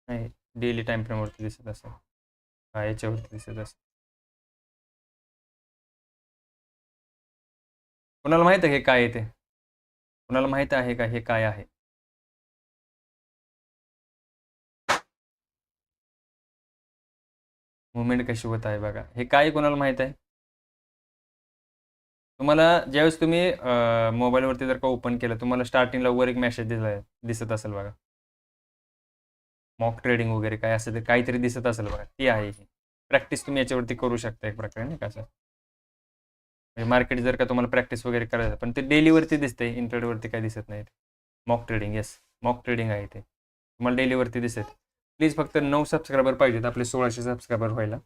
नाही डेली टाइम फ्रेमवरती दिसत असेल, हा याच्यावरती दिसत असेल. कोणाला माहित आहे हे काय आहे, ते कोणाला माहित आहे का हे काय आहे. मुवमेंट कशी होत आहे बघा, हे काय कोणाला माहित आहे. तुम्हाला ज्यावेळेस तुम्ही मोबाईलवरती जर का ओपन केलं, तुम्हाला स्टार्टिंगला वर एक मेसेज दिसत असेल बघा, मॉक ट्रेडिंग वगैरे काय असेल ते काहीतरी दिसत असेल बघा, ती आहे ही प्रॅक्टिस. तुम्ही याच्यावरती करू शकता एक प्रकारे, नाही का, असं म्हणजे मार्केट जर का तुम्हाला प्रॅक्टिस वगैरे करायचं, पण ते डेलीवरती दिसते, इंटरडेवरती काय दिसत नाही. Mock trading, yes mock trading आहे ते, तुम्हाला डेलीवरती दिसत. प्लीज फक्त 9 सबस्क्रायबर पाहिजेत आपले 1600 सबस्क्रायबर व्हायला.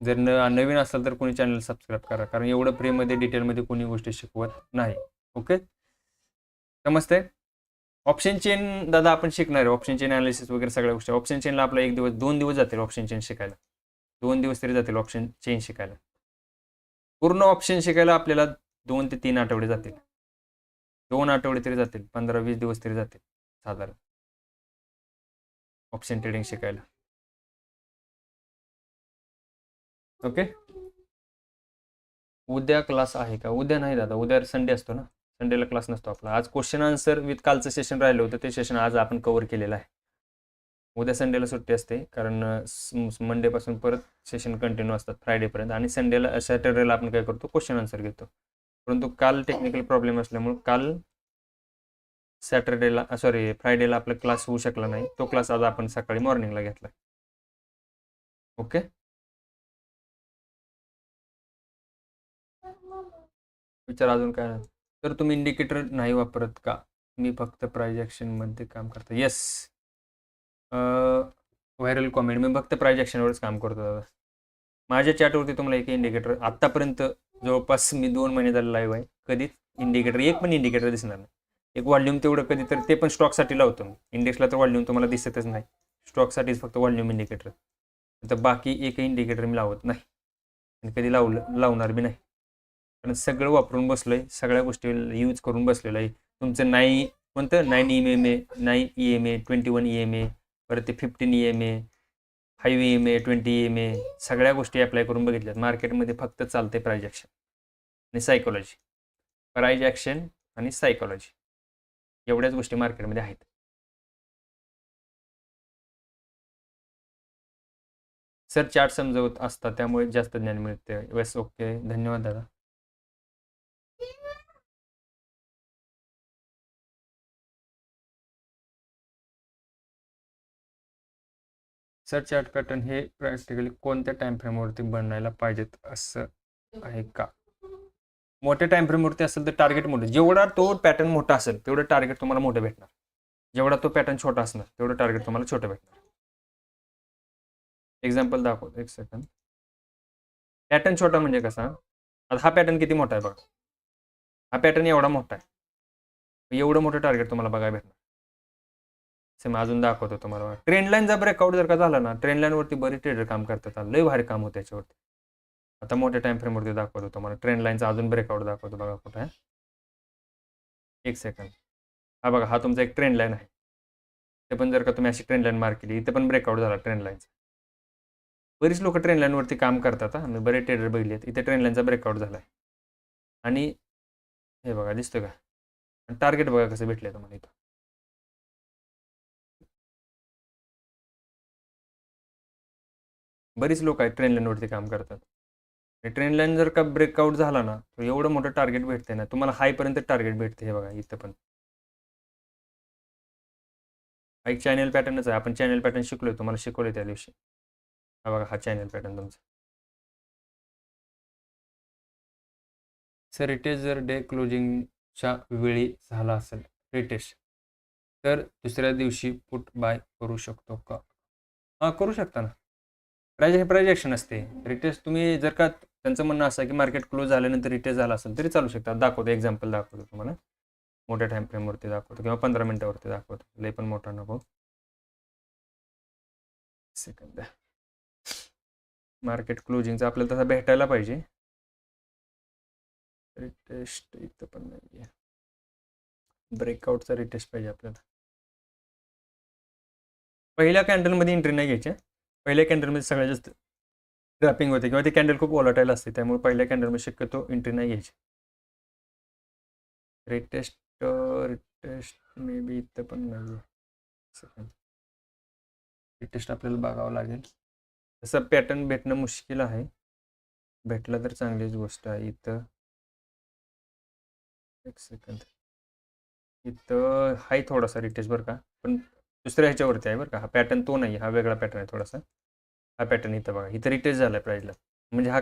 जर नवीन असेल तर कोणी चॅनल सबस्क्राईब करा, कारण एवढं फ्रीमध्ये डिटेलमध्ये कोणी गोष्टी शिकवत नाही. ओके, समजते. ऑप्शन चेन दादा आपण शिकणार आहे, ऑप्शन चेन अनालिसिस वगैरे सगळ्या गोष्टी. ऑप्शन चेनला आपला 1 दिवस 2 दिवस जातील ऑप्शन चेन शिकायला, 2 दिवस तरी जातील ऑप्शन चेन शिकायला. पूर्ण ऑप्शन शिकायला आपल्याला 2 ते 3 आठवडे जातील, 2 आठवडे तरी जातील, 15-20 दिवस तरी जातील साधारण ऑप्शन ट्रेडिंग शिकायला. ओके, उद्या क्लास आहे का, उद्या नाही दादा, उद्या संडे असतो ना, संडेला क्लास नसतो आपला. आज क्वेश्चन आन्सर विथ कालचं सेशन राहिलं होतं, ते सेशन आज आपण कव्हर केलेलं आहे. उद्या संडेला सुट्टी असते, कारण मंडेपासून परत सेशन कंटिन्यू असतात फ्रायडेपर्यंत, आणि संडेला सॅटर्डेला आपण काय करतो, क्वेश्चन आन्सर घेतो. परंतु काल टेक्निकल प्रॉब्लेम असल्यामुळे काल फ्रायडेला आपला क्लास होऊ शकला नाही. तो क्लास आज आपण सकाळी मॉर्निंगला घेतला. ओके, विचार अजून काय नाही. तर तुम्ही इंडिकेटर नाही वापरत का, मी फक्त प्राइस ॲक्शनमध्ये काम करतो. येस, व्हायरल कॉमेंट, मी फक्त प्राइस ॲक्शनवरच काम करतो दादा. माझ्या चॅटवरती तुम्हाला एक इंडिकेटर आत्तापर्यंत जवळपास मी 2 महिने झाले लाईव्ह आहे, कधीच इंडिकेटर एक पण इंडिकेटर दिसणार नाही. एक व्हॉल्यूम तेवढं कधी तर, ते पण स्टॉकसाठी लावतो मी. इंडेक्सला तर व्हॉल्यूम तुम्हाला दिसतच नाही, स्टॉकसाठीच फक्त व्हॉल्यूम इंडिकेटर. तर बाकी एकही इंडिकेटर मी लावत नाही आणि कधी लावणार बी नाही. कारण सगळं वापरून बसलोय, सगळ्या गोष्टी यूज करून बसलेलो आहे. तुमचं 9 कोणतं 9 EMA 9 EMA 21 EMA परत ते 15 EMA 5 EMA 20 EMA सगळ्या गोष्टी अप्लाय करून बघितल्यात. मार्केटमध्ये फक्त चालते प्राइस ॲक्शन आणि सायकोलॉजी. प्राइस ॲक्शन आणि सायकोलॉजी एवढ्याच गोष्टी मार्केटमध्ये आहेत. सर चार्ट समजवत असतात त्यामुळे जास्त ज्ञान मिळते. वेस ओके, धन्यवाद दादा. सर चार्ट पॅटर्न हे प्रॅक्टिकली कोणत्या टाइम फ्रेमवरती बनायला पाहिजेत असं आहे का? मोठ्या टाइम फ्रेमवरती असेल तर टार्गेट मोठं, जेवढा तो पॅटर्न मोठा असेल तेवढं टार्गेट तुम्हाला मोठं भेटणार. जेवढा तो पॅटर्न छोटा असणार तेवढं टार्गेट तुम्हाला छोटं भेटणार. एक्झाम्पल दाखवतो एक सेकंड. पॅटर्न छोटा म्हणजे कसा, आता हा पॅटर्न किती मोठा आहे बघा, हा पॅटर्न एवढा मोठा आहे, एवढं मोठं टार्गेट तुम्हाला बघायला भेटणार. मी अजून दाखवतो तुम्हाला. ट्रेंड लाईनचा ब्रेकआउट जर का झाला ना, ट्रेंड लाईनवरती बरेच ट्रेडर काम करतात, लय भारी काम होतं त्याच्यावरती. आता मोठ्या टाइम फ्रेमवरती दाखवतो तुम्हाला. ट्रेंड लाईनचा अजून ब्रेकआउट दाखवतो बघा कुठं आहे. एक सेकंड. हा बघा, हा तुमचा एक ट्रेंड लाईन आहे. ते पण जर का तुम्ही अशी ट्रेंड लाईन मार्क केली, इथे पण ब्रेकआउट झाला ट्रेंड लाईनचा. बरीच लोक ट्रेंड लाईनवरती काम करतात. मी बरेच ट्रेडर बघितले आहेत. इथे ट्रेंड लाईनचा ब्रेकआउट झाला आहे आणि हे बघा दिसतं का, टार्गेट बघा कसं भेटलंय तुम्हाला इथं. बरीच लोक आहेत ट्रेंड लाईनवरती काम करतात. ट्रेंड लाईन जर का ब्रेकआउट झाला ना, तर एवढं मोठं टार्गेट भेटते ना तुम्हाला, हायपर्यंत टार्गेट भेटते. हे बघा इथं पण एक चॅनल पॅटर्नच आहे. आपण चॅनल पॅटर्न शिकलोय, तुम्हाला शिकवले त्या दिवशी. हा बघा, हा चॅनल पॅटर्न तुमचा. सर रिटेस्ट जर डे क्लोजिंगच्या वेळी झाला असेल रिटेस्ट, तर दुसऱ्या दिवशी पुट बाय करू शकतो का? हां, करू शकता ना. प्राइस ॲक्शन असते. रिटेस्ट तुम्ही जर का त्यांचं म्हणणं असं की मार्केट क्लोज झाल्यानंतर रिटेस्ट झाला असेल तरी चालू शकतात. दाखवतो, एक्झाम्पल दाखवतो तुम्हाला. मोठ्या टाइम फ्रेमवरती दाखवतो किंवा 15 मिनिटावरती दाखवतो. लय पण मोठा नको. सेकंद. मार्केट क्लोजिंगचा आपल्याला तसा भेटायला पाहिजे. रिटेस्ट इथं पण नाही आहे. ब्रेकआउटचा रिटेस्ट पाहिजे आपल्याला. पहिल्या कॅन्डलमध्ये एंट्री नाही घ्यायची. पहिल्या कॅन्डलमध्ये सगळ्यात जास्त ड्रॅपिंग होते किंवा ती कॅन्डल खूप वॉलाटाईल असते, त्यामुळे पहिल्या कॅन्डलमध्ये शक्यतो एंट्री नाही घ्यायची. रिटेस्ट मे बी इथं पण नाही आहे. रिटेस्ट आपल्याला बघावं लागेल. तसं पॅटर्न भेटणं मुश्किल आहे. भेटलं तर चांगलीच गोष्ट आहे. इथं एक सेकंद. इथं आहे थोडासा रिटेस्ट बरं का, पण दुसऱ्या ह्याच्यावरती आहे बरं का. हा पॅटर्न तो नाही, हा वेगळा पॅटर्न आहे थोडासा. हा पॅटर्न इथं बघा, इथं रिटेस्ट झाला आहे प्राईजला, म्हणजे हा